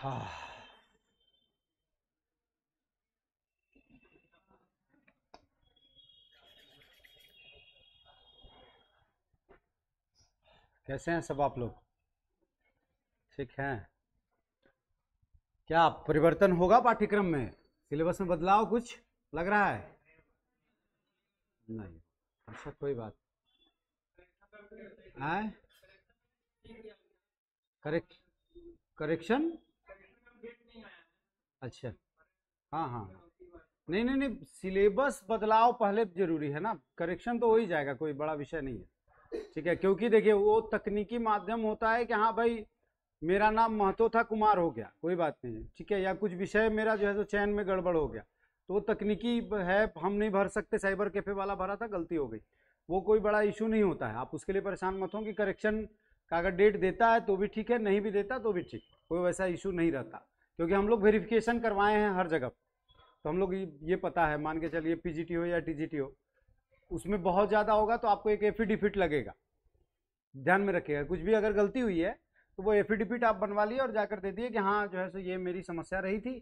हाँ, कैसे हैं सब आप लोग? ठीक हैं? क्या परिवर्तन होगा पाठ्यक्रम में? सिलेबस में बदलाव कुछ लग रहा है? नहीं। अच्छा, कोई बात है। Correct correction. अच्छा। हाँ हाँ। नहीं नहीं नहीं, सिलेबस बदलाव पहले जरूरी है ना, करेक्शन तो हो ही जाएगा, कोई बड़ा विषय नहीं है। ठीक है, क्योंकि देखिए वो तकनीकी माध्यम होता है कि हाँ भाई, मेरा नाम महतो था, कुमार हो गया, कोई बात नहीं है, ठीक है, या कुछ विषय मेरा जो है तो चयन में गड़बड़ हो गया, तो वो तकनीकी है, हम नहीं भर सकते, साइबर कैफे वाला भरा था, गलती हो गई, वो कोई बड़ा इशू नहीं होता है, आप उसके लिए परेशान मत हो कि करेक्शन का अगर डेट देता है तो भी ठीक है, नहीं भी देता तो भी ठीक, कोई वैसा इशू नहीं रहता, क्योंकि हम लोग वेरिफिकेशन करवाए हैं हर जगह, तो हम लोग ये पता है, मान के चलिए पीजीटी हो या टीजीटी हो, उसमें बहुत ज़्यादा होगा तो आपको एक एफिडेविट लगेगा, ध्यान में रखिएगा, कुछ भी अगर गलती हुई है तो वो एफिडेविट आप बनवा लिए और जाकर दे दिए कि हाँ जो है सो ये मेरी समस्या रही थी,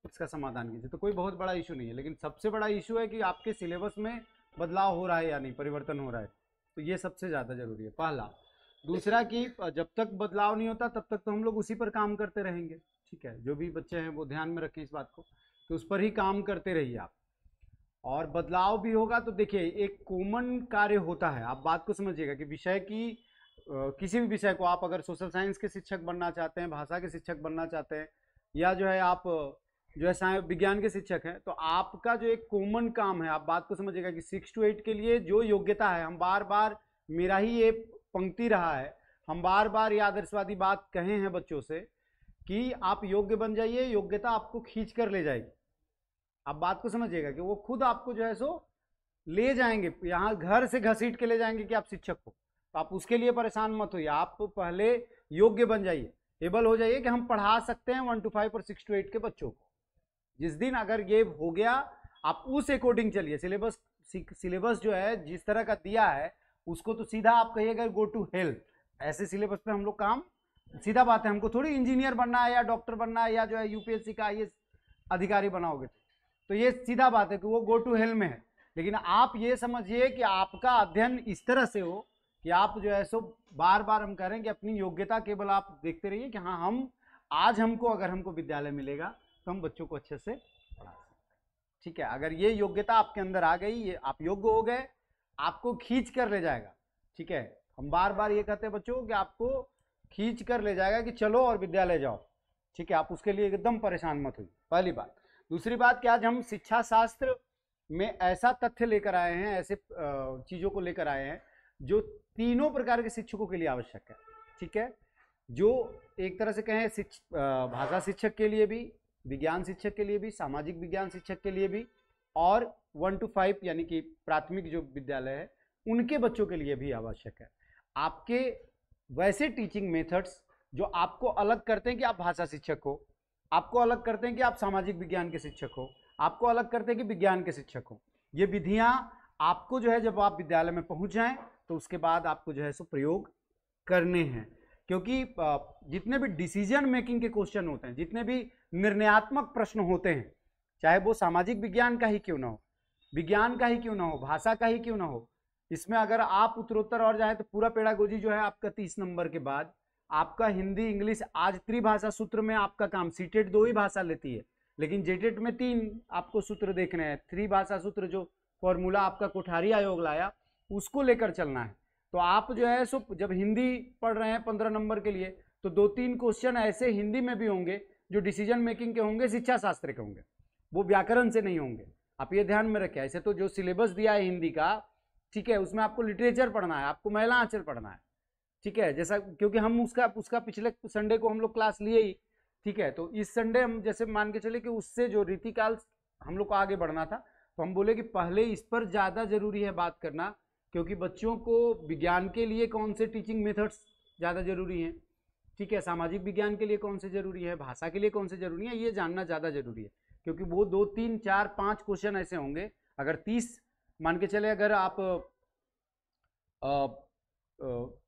इसका समाधान कीजिए, तो कोई बहुत बड़ा इशू नहीं है, लेकिन सबसे बड़ा इशू है कि आपके सिलेबस में बदलाव हो रहा है या नहीं, परिवर्तन हो रहा है, तो ये सबसे ज़्यादा जरूरी है, पहला। दूसरा कि जब तक बदलाव नहीं होता तब तक तो हम लोग उसी पर काम करते रहेंगे, ठीक है, जो भी बच्चे हैं वो ध्यान में रखें इस बात को, तो उस पर ही काम करते रहिए आप, और बदलाव भी होगा तो देखिए एक कॉमन कार्य होता है, आप बात को समझिएगा कि विषय की किसी भी विषय को, आप अगर सोशल साइंस के शिक्षक बनना चाहते हैं, भाषा के शिक्षक बनना चाहते हैं, या जो है आप जो है विज्ञान के शिक्षक हैं, तो आपका जो एक कॉमन काम है, आप बात को समझिएगा कि 6 to 8 के लिए जो योग्यता है, हम बार बार, मेरा ही ये पंक्ति रहा है, हम बार बार ये आदर्शवादी बात कहे हैं बच्चों से कि आप योग्य बन जाइए, योग्यता आपको खींच कर ले जाएगी, आप बात को समझिएगा कि वो खुद आपको जो है सो ले जाएंगे, यहाँ घर से घसीट के ले जाएंगे कि आप शिक्षक हो, तो आप उसके लिए परेशान मत होइए, आप पहले योग्य बन जाइए, एबल हो जाइए कि हम पढ़ा सकते हैं 1 to 5 और 6 to 8 के बच्चों को, जिस दिन अगर ये हो गया, आप उस अकॉर्डिंग चलिए, सिलेबस सिलेबस जो है जिस तरह का दिया है उसको तो सीधा आप कहिएगा गो टू हेल्थ, ऐसे सिलेबस पे हम लोग काम, सीधा बात है, हमको थोड़ी इंजीनियर बनना है या डॉक्टर बनना है या जो है यूपीएससी का आईएएस अधिकारी बनाओगे, तो ये सीधा बात है कि वो गो टू हेल में है, लेकिन आप ये समझिए कि आपका अध्ययन इस तरह से हो कि आप जो है सो बार बार हम कह रहे हैं कि अपनी योग्यता केवल आप देखते रहिए कि हाँ हम आज हमको अगर हमको विद्यालय मिलेगा तो हम बच्चों को अच्छे से पढ़ा सकते हैं, ठीक है, अगर ये योग्यता आपके अंदर आ गई, ये आप योग्य हो गए, आपको खींच कर ले जाएगा, ठीक है, हम बार बार ये कहते हैं बच्चों को कि आपको खींच कर ले जाएगा कि चलो और विद्यालय जाओ, ठीक है, आप उसके लिए एकदम परेशान मत हुई, पहली बात। दूसरी बात कि आज हम शिक्षा शास्त्र में ऐसा तथ्य लेकर आए हैं, ऐसे चीज़ों को लेकर आए हैं जो तीनों प्रकार के शिक्षकों के लिए आवश्यक है, ठीक है, जो एक तरह से कहें भाषा शिक्षक के लिए भी, विज्ञान शिक्षक के लिए भी, सामाजिक विज्ञान शिक्षक के लिए भी, और 1 to 5 यानी कि प्राथमिक जो विद्यालय है उनके बच्चों के लिए भी आवश्यक है। आपके वैसे टीचिंग मेथड्स जो आपको अलग करते हैं कि आप भाषा शिक्षक हो, आपको अलग करते हैं कि आप सामाजिक विज्ञान के शिक्षक हो, आपको अलग करते हैं कि विज्ञान के शिक्षक हो, ये विधियां आपको जो है जब आप विद्यालय में पहुंच जाएं तो उसके बाद आपको जो है सो प्रयोग करने हैं, क्योंकि जितने भी डिसीजन मेकिंग के क्वेश्चन होते हैं, जितने भी निर्णयात्मक प्रश्न होते हैं, चाहे वो सामाजिक विज्ञान का ही क्यों ना हो, विज्ञान का ही क्यों ना हो, भाषा का ही क्यों ना हो, इसमें अगर आप उत्तरोत्तर और जाए तो पूरा पेडागोजी जो है आपका 30 नंबर के बाद, आपका हिंदी इंग्लिश, आज त्रिभाषा सूत्र में आपका काम, सीटेट 2 ही भाषा लेती है, लेकिन जेटेट में 3 आपको सूत्र देखने हैं, त्रिभाषा सूत्र जो फॉर्मूला आपका कोठारी आयोग लाया उसको लेकर चलना है, तो आप जो है सो जब हिंदी पढ़ रहे हैं 15 नंबर के लिए, तो 2-3 क्वेश्चन ऐसे हिंदी में भी होंगे जो डिसीजन मेकिंग के होंगे, शिक्षा शास्त्र के होंगे, वो व्याकरण से नहीं होंगे, आप ये ध्यान में रखें। ऐसे तो जो सिलेबस दिया है हिंदी का, ठीक है, उसमें आपको लिटरेचर पढ़ना है, आपको महिला आंचल पढ़ना है, ठीक है, जैसा क्योंकि हम उसका पिछले संडे को हम लोग क्लास लिए ही, ठीक है, तो इस संडे हम जैसे मान के चले कि उससे जो रीतिकाल हम लोग को आगे बढ़ना था, तो हम बोले कि पहले इस पर ज़्यादा जरूरी है बात करना, क्योंकि बच्चों को विज्ञान के लिए कौन से टीचिंग मेथड्स ज़्यादा जरूरी हैं, ठीक है, सामाजिक विज्ञान के लिए कौन से जरूरी है, भाषा के लिए कौन से जरूरी है, ये जानना ज़्यादा जरूरी है, क्योंकि वो 2-3-4-5 क्वेश्चन ऐसे होंगे, अगर 30 मान के चले, अगर आप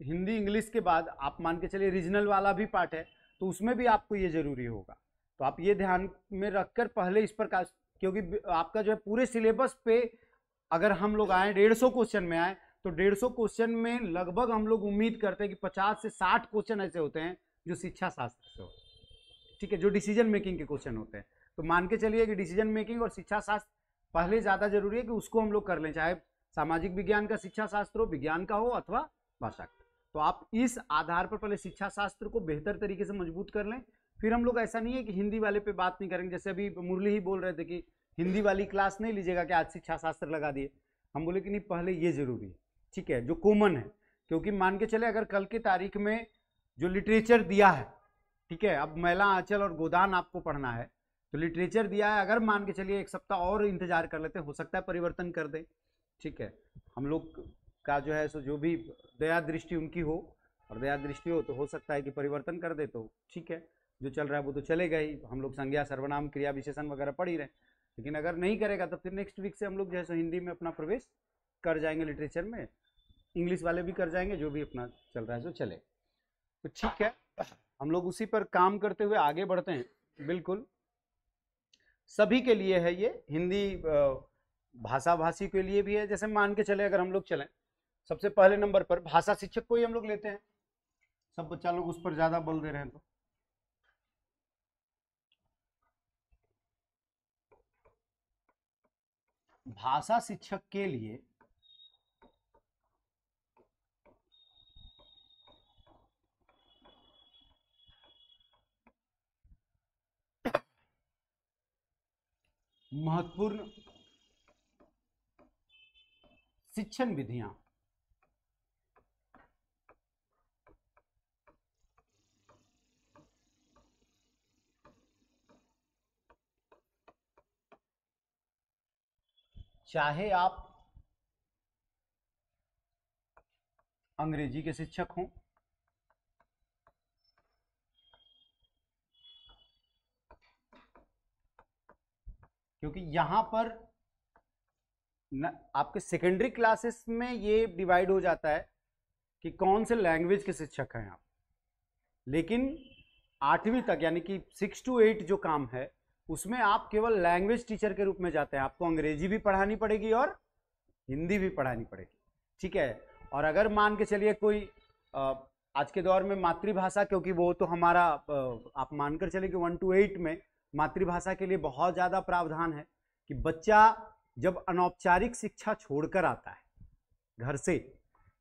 हिंदी इंग्लिश के बाद आप मान के चलिए रीजनल वाला भी पार्ट है, तो उसमें भी आपको ये जरूरी होगा। तो आप ये ध्यान में रखकर पहले इस पर क्योंकि आपका जो है पूरे सिलेबस पे अगर हम लोग आए 150 क्वेश्चन में आए तो 150 क्वेश्चन में लगभग हम लोग उम्मीद करते हैं कि 50 से 60 क्वेश्चन ऐसे होते हैं जो शिक्षा शास्त्र से होते हैं, ठीक है, जो डिसीजन मेकिंग के क्वेश्चन होते हैं। तो मान के चलिए कि डिसीजन मेकिंग और शिक्षा शास्त्र पहले ज़्यादा जरूरी है कि उसको हम लोग कर लें, चाहे सामाजिक विज्ञान का शिक्षा शास्त्र हो, विज्ञान का हो अथवा भाषा का। तो आप इस आधार पर पहले शिक्षा शास्त्र को बेहतर तरीके से मजबूत कर लें। फिर हम लोग ऐसा नहीं है कि हिंदी वाले पे बात नहीं करेंगे, जैसे अभी मुरली ही बोल रहे थे कि हिंदी वाली क्लास नहीं लीजिएगा कि आज शिक्षा शास्त्र लगा दिए। हम बोले कि नहीं, पहले ये जरूरी है, ठीक है, जो कॉमन है। क्योंकि मान के चले अगर कल की तारीख में जो लिटरेचर दिया है, ठीक है, अब मैला आंचल और गोदान आपको पढ़ना है तो लिटरेचर दिया है, अगर मान के चलिए एक सप्ताह और इंतजार कर लेते, हो सकता है परिवर्तन कर दें, ठीक है। हम लोग का जो है सो जो भी दया दृष्टि उनकी हो और दया दृष्टि हो तो हो सकता है कि परिवर्तन कर दे, तो ठीक है, जो चल रहा है वो तो चलेगा ही। हम लोग संज्ञा सर्वनाम क्रिया विशेषण वगैरह पढ़ ही रहे, लेकिन अगर नहीं करेगा तो फिर नेक्स्ट वीक से हम लोग जो है सो हिंदी में अपना प्रवेश कर जाएंगे, लिटरेचर में, इंग्लिश वाले भी कर जाएंगे, जो भी अपना चल रहा है सो चले। तो ठीक है, हम लोग उसी पर काम करते हुए आगे बढ़ते हैं। बिल्कुल सभी के लिए है ये, हिंदी भाषा भाषी के लिए भी है। जैसे मान के चले अगर हम लोग चलें सबसे पहले नंबर पर भाषा शिक्षक को ही हम लोग लेते हैं, सब बच्चा लोग उस पर ज्यादा बल दे रहे हैं। तो भाषा शिक्षक के लिए महत्वपूर्ण शिक्षण विधियां चाहे आप अंग्रेजी के शिक्षक हों, क्योंकि यहां पर आपके सेकेंडरी क्लासेस में ये डिवाइड हो जाता है कि कौन से लैंग्वेज के शिक्षक हैं आप, लेकिन 8वीं तक यानी कि 6 to 8 जो काम है उसमें आप केवल लैंग्वेज टीचर के रूप में जाते हैं। आपको अंग्रेजी भी पढ़ानी पड़ेगी और हिंदी भी पढ़ानी पड़ेगी, ठीक है। और अगर मान के चलिए कोई आज के दौर में मातृभाषा, क्योंकि वो तो हमारा आप मानकर चलिए कि 1 to 8 में मातृभाषा के लिए बहुत ज़्यादा प्रावधान है कि बच्चा जब अनौपचारिक शिक्षा छोड़कर आता है घर से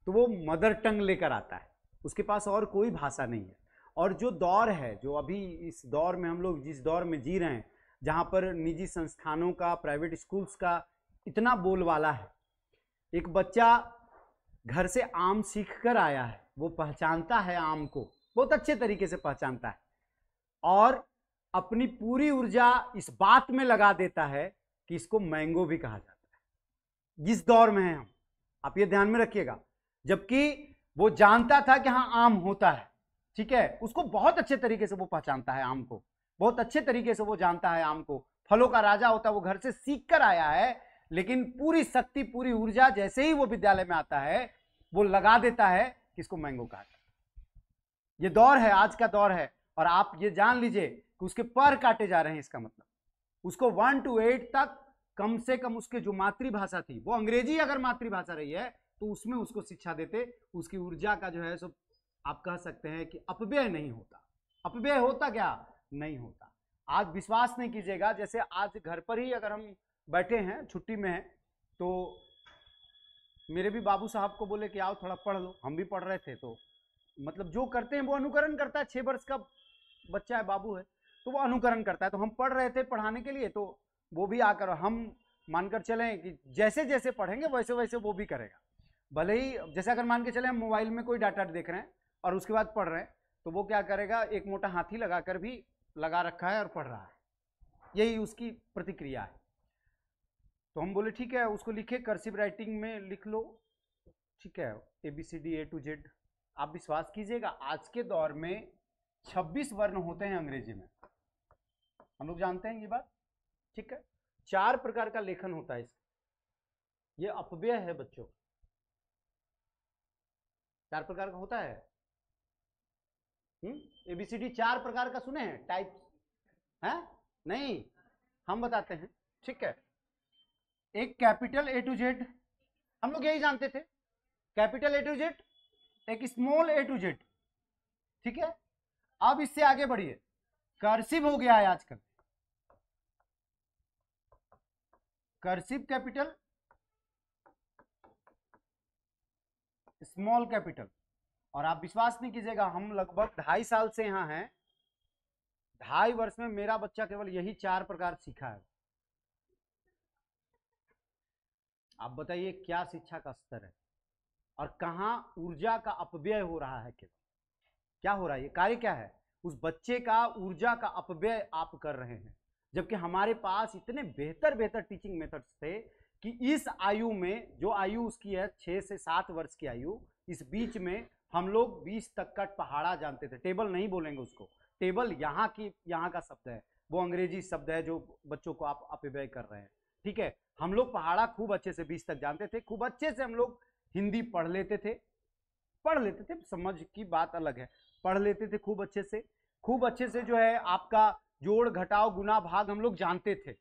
तो वो मदर टंग लेकर आता है, उसके पास और कोई भाषा नहीं है। और जो दौर है, जो अभी इस दौर में हम लोग जिस दौर में जी रहे हैं, जहाँ पर निजी संस्थानों का, प्राइवेट स्कूल्स का इतना बोलबाला है, एक बच्चा घर से आम सीख कर आया है, वो पहचानता है आम को, बहुत अच्छे तरीके से पहचानता है और अपनी पूरी ऊर्जा इस बात में लगा देता है कि इसको मैंगो भी कहा जाता है। जिस दौर में हैं हम, आप ये ध्यान में रखिएगा, जबकि वो जानता था कि हाँ आम होता है, ठीक है, उसको बहुत अच्छे तरीके से वो पहचानता है आम को, बहुत अच्छे तरीके से वो जानता है आम को, फलों का राजा होता है, वो घर से सीख कर आया है, लेकिन पूरी शक्ति, पूरी ऊर्जा जैसे ही वो विद्यालय में आता है वो लगा देता है कि इसको मैंगो कहा जाता है। ये दौर है, आज का दौर है। और आप ये जान लीजिए कि उसके पर काटे जा रहे हैं, इसका मतलब उसको 1 to 8 तक कम से कम उसके जो मातृभाषा थी, वो अंग्रेजी अगर मातृभाषा रही है तो उसमें उसको शिक्षा देते, उसकी ऊर्जा का जो है सो आप कह सकते हैं कि अपव्यय नहीं होता। अपव्यय होता क्या? नहीं होता। आज विश्वास नहीं कीजिएगा, जैसे आज घर पर ही अगर हम बैठे हैं, छुट्टी में हैं, तो मेरे भी बाबू साहब को बोले कि आओ थोड़ा पढ़ लो, हम भी पढ़ रहे थे, तो मतलब जो करते हैं वो अनुकरण करता है। 6 वर्ष का बच्चा है, बाबू है, तो वो अनुकरण करता है। तो हम पढ़ रहे थे पढ़ाने के लिए, तो वो भी आकर, हम मानकर चलें कि जैसे जैसे पढ़ेंगे वैसे वैसे वो भी करेगा। भले ही जैसे अगर मान के चले हम मोबाइल में कोई डाटा देख रहे हैं और उसके बाद पढ़ रहे हैं, तो वो क्या करेगा, एक मोटा हाथी लगाकर भी लगा रखा है और पढ़ रहा है, यही उसकी प्रतिक्रिया है। तो हम बोले ठीक है, उसको लिखे, कर्सिव राइटिंग में लिख लो, ठीक है, ABCD A to Z। आप विश्वास कीजिएगा, आज के दौर में 26 वर्ण होते हैं अंग्रेजी में, हम लोग जानते हैं ये बात, ठीक है। 4 प्रकार का लेखन होता है इसका, ये अपव्यय है बच्चों, 4 प्रकार का होता है। ABCD 4 प्रकार का सुने हैं, टाइप्स हैं? नहीं, हम बताते हैं, ठीक है। एक कैपिटल A to Z, हम लोग यही जानते थे, कैपिटल A to Z, एक स्मॉल A to Z, ठीक है। अब इससे आगे बढ़िए, कर्सिव हो गया है आजकल, कर्सिव कैपिटल, स्मॉल कैपिटल। और आप विश्वास नहीं कीजिएगा, हम लगभग 2.5 साल से यहां हैं, 2.5 वर्ष में मेरा बच्चा केवल यही 4 प्रकार सीखा है। आप बताइए क्या शिक्षा का स्तर है और कहां ऊर्जा का अपव्यय हो रहा है। केवल क्या हो रहा है, ये कार्य क्या है, उस बच्चे का ऊर्जा का अपव्यय आप कर रहे हैं। जबकि हमारे पास इतने बेहतर बेहतर टीचिंग मेथड्स थे कि इस आयु में, जो आयु उसकी है 6 से 7 वर्ष की आयु, इस बीच में हम लोग 20 तक का पहाड़ा जानते थे। टेबल नहीं बोलेंगे उसको, टेबल यहाँ का शब्द है, वो अंग्रेजी शब्द है जो बच्चों को आप अपव्यय कर रहे हैं, ठीक है। हम लोग पहाड़ा खूब अच्छे से 20 तक जानते थे, खूब अच्छे से हम लोग हिंदी पढ़ लेते थे, समझ की बात अलग है, पढ़ लेते थे खूब अच्छे से जो है आपका जोड़ घटाव गुना भाग हम लोग जानते थे,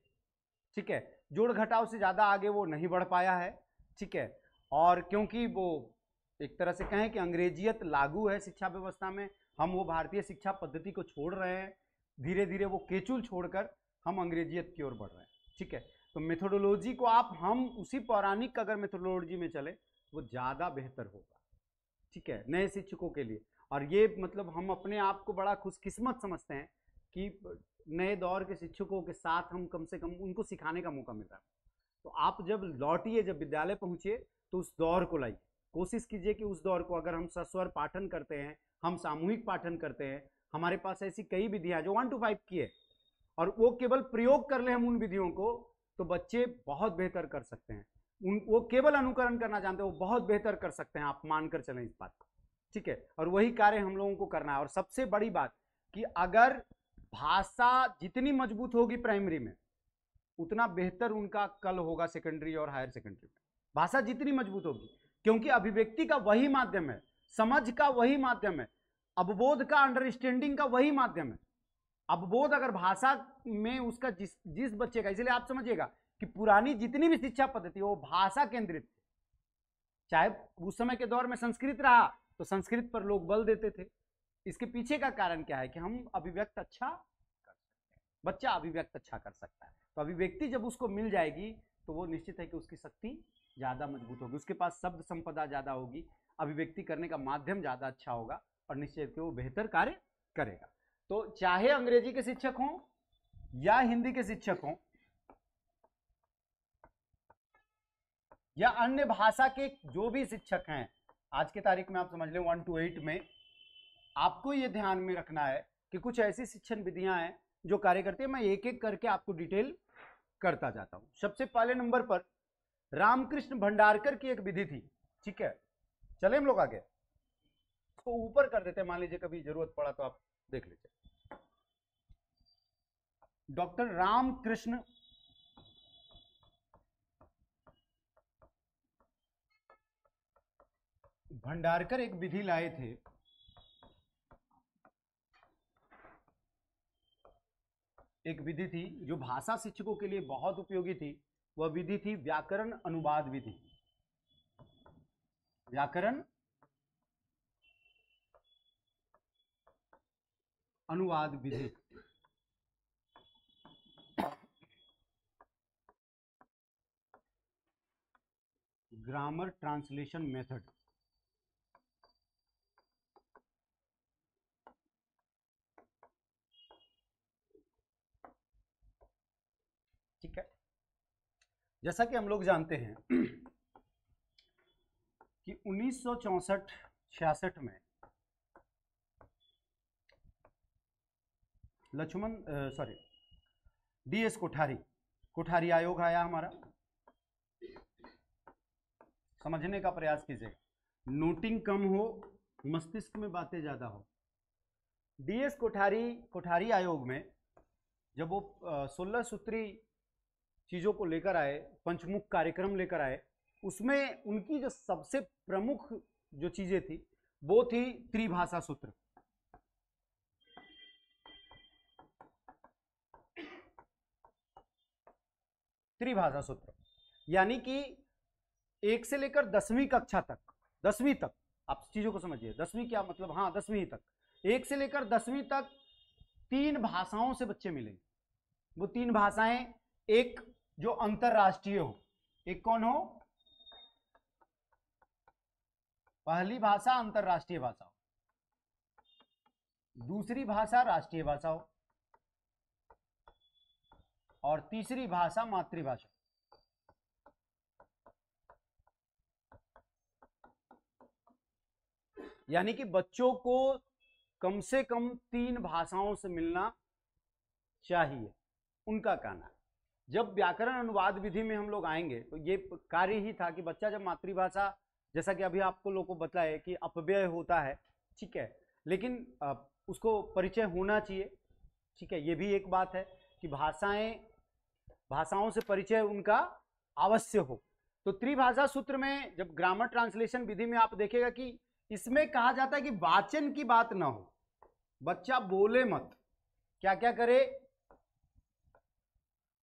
ठीक है। जोड़ घटाव से ज्यादा आगे वो नहीं बढ़ पाया है, ठीक है। और क्योंकि वो एक तरह से कहें कि अंग्रेजियत लागू है शिक्षा व्यवस्था में, हम वो भारतीय शिक्षा पद्धति को छोड़ रहे हैं, धीरे धीरे वो केचुल छोड़कर हम अंग्रेजियत की ओर बढ़ रहे हैं, ठीक है। तो मेथोडोलॉजी को हम उसी पौराणिक अगर मेथोडोलॉजी में चले वो ज्यादा बेहतर होगा, ठीक है, नए शिक्षकों के लिए। और ये मतलब हम अपने आप को बड़ा खुशकिस्मत समझते हैं कि नए दौर के शिक्षकों के साथ हम कम से कम उनको सिखाने का मौका मिल रहा है। तो आप जब लौटिए, जब विद्यालय पहुंचिए, तो उस दौर को लाइए, कोशिश कीजिए कि उस दौर को, अगर हम सस्वर पाठन करते हैं, हम सामूहिक पाठन करते हैं, हमारे पास ऐसी कई विधियां जो 1 to 5 की है, और वो केवल प्रयोग कर ले हम उन विधियों को, तो बच्चे बहुत बेहतर कर सकते हैं। वो केवल अनुकरण करना जानते हैं, वो बहुत बेहतर कर सकते हैं, आप मानकर चलें इस बात को, ठीक है। और वही कार्य हम लोगों को करना है। और सबसे बड़ी बात कि अगर भाषा जितनी मजबूत होगी प्राइमरी में, उतना बेहतर उनका कल होगा सेकेंडरी और हायर सेकेंडरी में। भाषा जितनी मजबूत होगी, क्योंकि अभिव्यक्ति का वही माध्यम है, समझ का वही माध्यम है, अवबोध का, अंडरस्टैंडिंग का वही माध्यम है। अवबोध अगर भाषा में उसका जिस बच्चे का, इसलिए आप समझिएगा कि पुरानी जितनी भी शिक्षा पद्धति वो भाषा केंद्रित, चाहे उस समय के दौर में संस्कृत रहा तो संस्कृत पर लोग बल देते थे। इसके पीछे का कारण क्या है कि हम अभिव्यक्त अच्छा कर सकते हैं, बच्चा अभिव्यक्त अच्छा कर सकता है। तो अभिव्यक्ति जब उसको मिल जाएगी तो वो निश्चित है कि उसकी शक्ति ज्यादा मजबूत होगी, उसके पास शब्द संपदा ज्यादा होगी, अभिव्यक्ति करने का माध्यम ज्यादा अच्छा होगा, और निश्चित वो बेहतर कार्य करेगा। तो चाहे अंग्रेजी के शिक्षक हों या हिंदी के शिक्षक हों या अन्य भाषा के जो भी शिक्षक हैं, आज के तारीख में आप समझ लें 1 to 8 में, आपको ये ध्यान में रखना है कि कुछ ऐसी शिक्षण विधियां हैं जो कार्य करती है। मैं एक एक करके आपको डिटेल करता जाता हूं। सबसे पहले नंबर पर रामकृष्ण भंडारकर की एक विधि थी, ठीक है। चले हम लोग आगे, तो ऊपर कर देते हैं, मान लीजिए कभी जरूरत पड़ा तो आप देख लीजिए। डॉक्टर रामकृष्ण भंडारकर एक विधि लाए थे, एक विधि थी जो भाषा शिक्षकों के लिए बहुत उपयोगी थी। वह विधि थी व्याकरण अनुवाद विधि। व्याकरण अनुवाद विधि, ग्रामर ट्रांसलेशन मेथड। ठीक है, जैसा कि हम लोग जानते हैं कि 1964-66 में DS कोठारी आयोग आया हमारा। समझने का प्रयास कीजिएगा, नोटिंग कम हो, मस्तिष्क में बातें ज्यादा हो। DS कोठारी आयोग में जब वो 16 सूत्री चीजों को लेकर आए, पंचमुख कार्यक्रम लेकर आए, उसमें उनकी जो सबसे प्रमुख जो चीजें थी वो थी त्रिभाषा सूत्र। त्रिभाषा सूत्र, यानी कि 1 से लेकर 10वीं कक्षा तक, 10वीं तक आप चीजों को समझिए, 10वीं क्या मतलब, हाँ 10वीं तक, 1 से लेकर 10वीं तक 3 भाषाओं से बच्चे मिलेंगे। वो 3 भाषाएं, एक जो अंतरराष्ट्रीय हो, एक कौन हो, पहली भाषा अंतरराष्ट्रीय भाषा हो, दूसरी भाषा राष्ट्रीय भाषा हो, और तीसरी भाषा मातृभाषा। यानी कि बच्चों को कम से कम 3 भाषाओं से मिलना चाहिए, उनका कहना है। जब व्याकरण अनुवाद विधि में हम लोग आएंगे तो ये कार्य ही था कि बच्चा जब मातृभाषा, जैसा कि अभी आपको लोगों को बताया कि अपव्यय होता है, ठीक है, लेकिन उसको परिचय होना चाहिए, ठीक है, ये भी एक बात है कि भाषाओं से परिचय उनका अवश्य हो। तो त्रिभाषा सूत्र में जब ग्रामर ट्रांसलेशन विधि में आप देखेगा कि इसमें कहा जाता है कि वाचन की बात ना हो, बच्चा बोले मत, क्या क्या करे,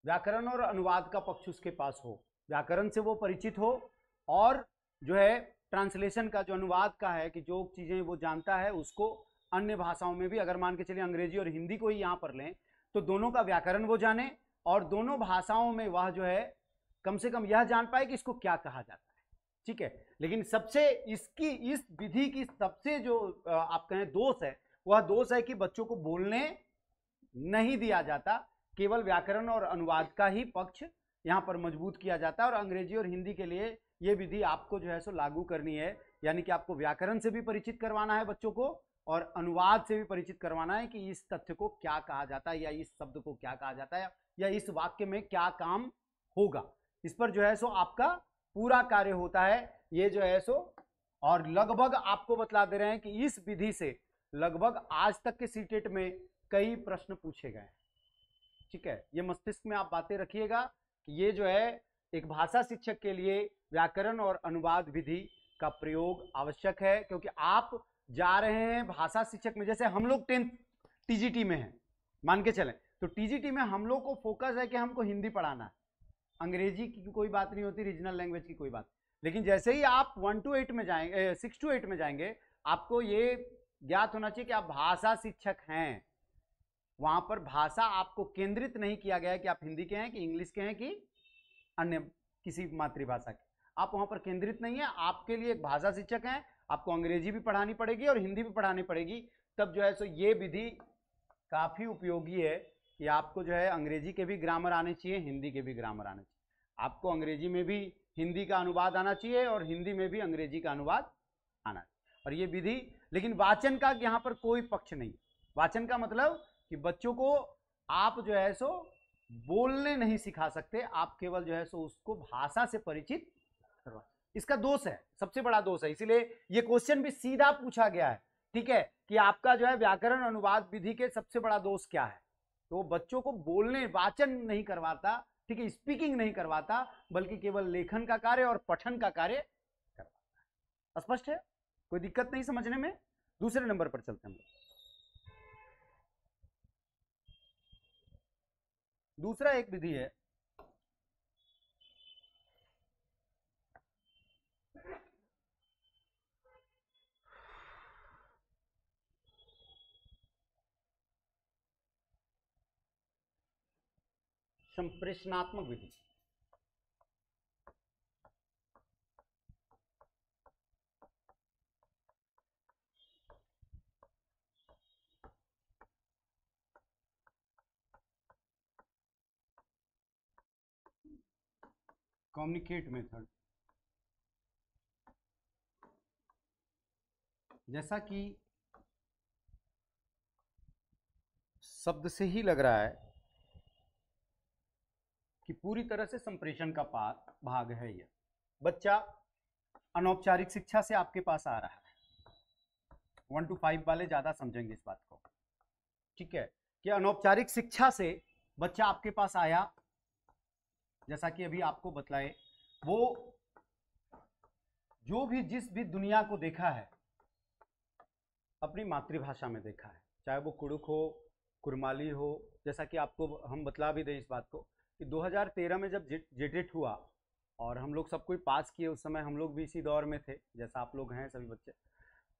व्याकरण और अनुवाद का पक्ष उसके पास हो, व्याकरण से वो परिचित हो, और जो है ट्रांसलेशन का, जो अनुवाद का है, कि जो चीजें वो जानता है उसको अन्य भाषाओं में भी, अगर मान के चलिए अंग्रेजी और हिंदी को ही यहां पर लें, तो दोनों का व्याकरण वो जाने, और दोनों भाषाओं में वह जो है कम से कम यह जान पाए कि इसको क्या कहा जाता है, ठीक है। लेकिन सबसे इसकी, इस विधि की सबसे जो आप कहें दोष है, वह दोष है कि बच्चों को बोलने नहीं दिया जाता, केवल व्याकरण और अनुवाद का ही पक्ष यहां पर मजबूत किया जाता है। और अंग्रेजी और हिंदी के लिए यह विधि आपको जो है सो लागू करनी है, यानी कि आपको व्याकरण से भी परिचित करवाना है बच्चों को, और अनुवाद से भी परिचित करवाना है कि इस तथ्य को क्या कहा जाता है, या इस शब्द को क्या कहा जाता है, या इस वाक्य में क्या काम होगा। इस पर जो है सो आपका पूरा कार्य होता है, ये जो है सो, और लगभग आपको बतला दे रहे हैं कि इस विधि से लगभग आज तक के सीटेट में कई प्रश्न पूछे गए, ठीक है। ये मस्तिष्क में आप बातें रखिएगा कि ये जो है एक भाषा शिक्षक के लिए व्याकरण और अनुवाद विधि का प्रयोग आवश्यक है, क्योंकि आप जा रहे हैं भाषा शिक्षक में। जैसे हम लोग 10th टीजीटी में हैं, मान के चलें, तो टीजीटी में हम लोग को फोकस है कि हमको हिंदी पढ़ाना है, अंग्रेजी की कोई बात नहीं होती, रीजनल लैंग्वेज की कोई बात। लेकिन जैसे ही आप 1 to 8 में जाएंगे, 6 to 8 में जाएंगे, आपको ये ज्ञात होना चाहिए कि आप भाषा शिक्षक हैं। वहां पर भाषा आपको केंद्रित नहीं किया गया है कि आप हिंदी के हैं कि इंग्लिश के हैं कि अन्य किसी मातृभाषा के, आप वहां पर केंद्रित नहीं है। आपके लिए एक भाषा शिक्षक हैं, आपको अंग्रेजी भी पढ़ानी पड़ेगी और हिंदी भी पढ़ानी पड़ेगी। तब जो है सो ये विधि काफी उपयोगी है कि आपको जो है अंग्रेजी के भी ग्रामर आने चाहिए, हिंदी के भी ग्रामर आने चाहिए। आपको अंग्रेजी में भी हिंदी का अनुवाद आना चाहिए और हिंदी में भी अंग्रेजी का अनुवाद आना चाहिए। और ये विधि, लेकिन वाचन का यहाँ पर कोई पक्ष नहीं। वाचन का मतलब कि बच्चों को आप जो है सो बोलने नहीं सिखा सकते, आप केवल जो है सो उसको भाषा से परिचित करवा। इसका दोष है, सबसे बड़ा दोष है। इसीलिए ये क्वेश्चन भी सीधा पूछा गया है, ठीक है, कि आपका जो है व्याकरण अनुवाद विधि के सबसे बड़ा दोष क्या है। तो बच्चों को बोलने, वाचन नहीं करवाता, ठीक है, स्पीकिंग नहीं करवाता, बल्कि केवल लेखन का कार्य और पठन का कार्य करवाता है। स्पष्ट है, कोई दिक्कत नहीं समझने में। दूसरे नंबर पर चलते हैं। दूसरा एक विधि है संप्रेषणात्मक विधि। Communicate method. जैसा कि शब्द से ही लग रहा है कि पूरी तरह से संप्रेषण का भाग है यह। बच्चा अनौपचारिक शिक्षा से आपके पास आ रहा है, 1 to 5 वाले ज्यादा समझेंगे इस बात को, ठीक है, कि अनौपचारिक शिक्षा से बच्चा आपके पास आया, जैसा कि अभी आपको बतलाए, वो जो भी जिस भी दुनिया को देखा है अपनी मातृभाषा में देखा है, चाहे वो कुड़ुक हो, कुरमाली हो, जैसा कि आपको हम बतला भी दें इस बात को कि 2013 में जब जेटेट हुआ और हम लोग सब कोई पास किए, उस समय हम लोग भी इसी दौर में थे जैसा आप लोग हैं सभी बच्चे,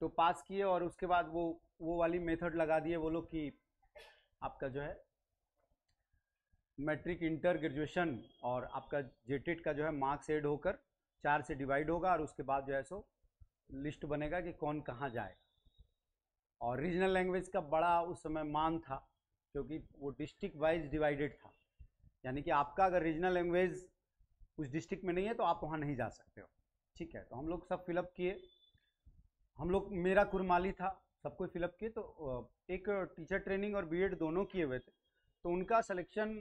तो पास किए और उसके बाद वो वाली मेथड लगा दिए वो लोग कि आपका जो है मैट्रिक, इंटर, ग्रेजुएशन और आपका जेटेट का जो है मार्क्स ऐड होकर 4 से डिवाइड होगा और उसके बाद जो है सो लिस्ट बनेगा कि कौन कहाँ जाए। और रीजनल लैंग्वेज का बड़ा उस समय मान था क्योंकि वो डिस्ट्रिक्ट वाइज डिवाइडेड था, यानी कि आपका अगर रीजनल लैंग्वेज उस डिस्ट्रिक्ट में नहीं है तो आप वहाँ नहीं जा सकते हो। ठीक है, तो हम लोग सब फिलअप किए, हम लोग, मेरा कुरमाली था, सब कोई फिलअप किए। तो एक टीचर ट्रेनिंग और बीएड दोनों किए हुए थे, तो उनका सिलेक्शन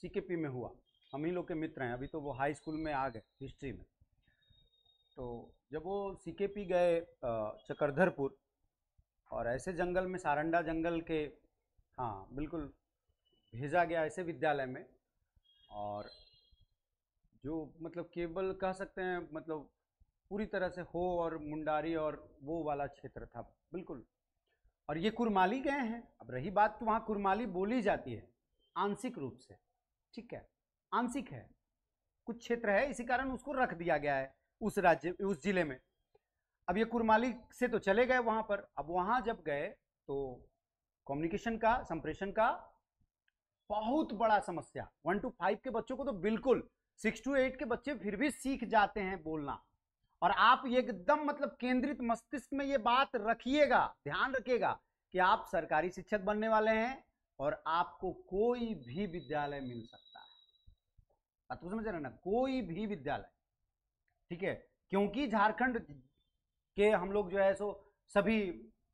सीकेपी में हुआ। हम ही लोग के मित्र हैं, अभी तो वो हाई स्कूल में आ गए हिस्ट्री में। तो जब वो सीकेपी गए चक्रधरपुर, और ऐसे जंगल में, सारंडा जंगल के, हाँ बिल्कुल, भेजा गया ऐसे विद्यालय में, और जो मतलब केवल कह सकते हैं मतलब पूरी तरह से हो और मुंडारी और वो वाला क्षेत्र था बिल्कुल। और ये कुरमाली गए हैं। अब रही बात कि वहाँ कुरमाली बोली जाती है आंशिक रूप से, ठीक है, आंशिक है, कुछ क्षेत्र है, इसी कारण उसको रख दिया गया है उस राज्य, उस जिले में। अब ये कुरमाली से तो चले गए वहाँ पर, अब वहाँ जब गए तो कम्युनिकेशन का, संप्रेषण का बहुत बड़ा समस्या। 1 to 5 के बच्चों को तो बिल्कुल, 6 to 8 के बच्चे फिर भी सीख जाते हैं बोलना। और आप ये एकदम मतलब केंद्रित मस्तिष्क में ये बात रखिएगा, ध्यान रखिएगा कि आप सरकारी शिक्षक बनने वाले हैं और आपको कोई भी विद्यालय मिल सकता है। बात को समझ रहे ना, कोई भी विद्यालय, ठीक है, क्योंकि झारखंड के हम लोग जो है सो सभी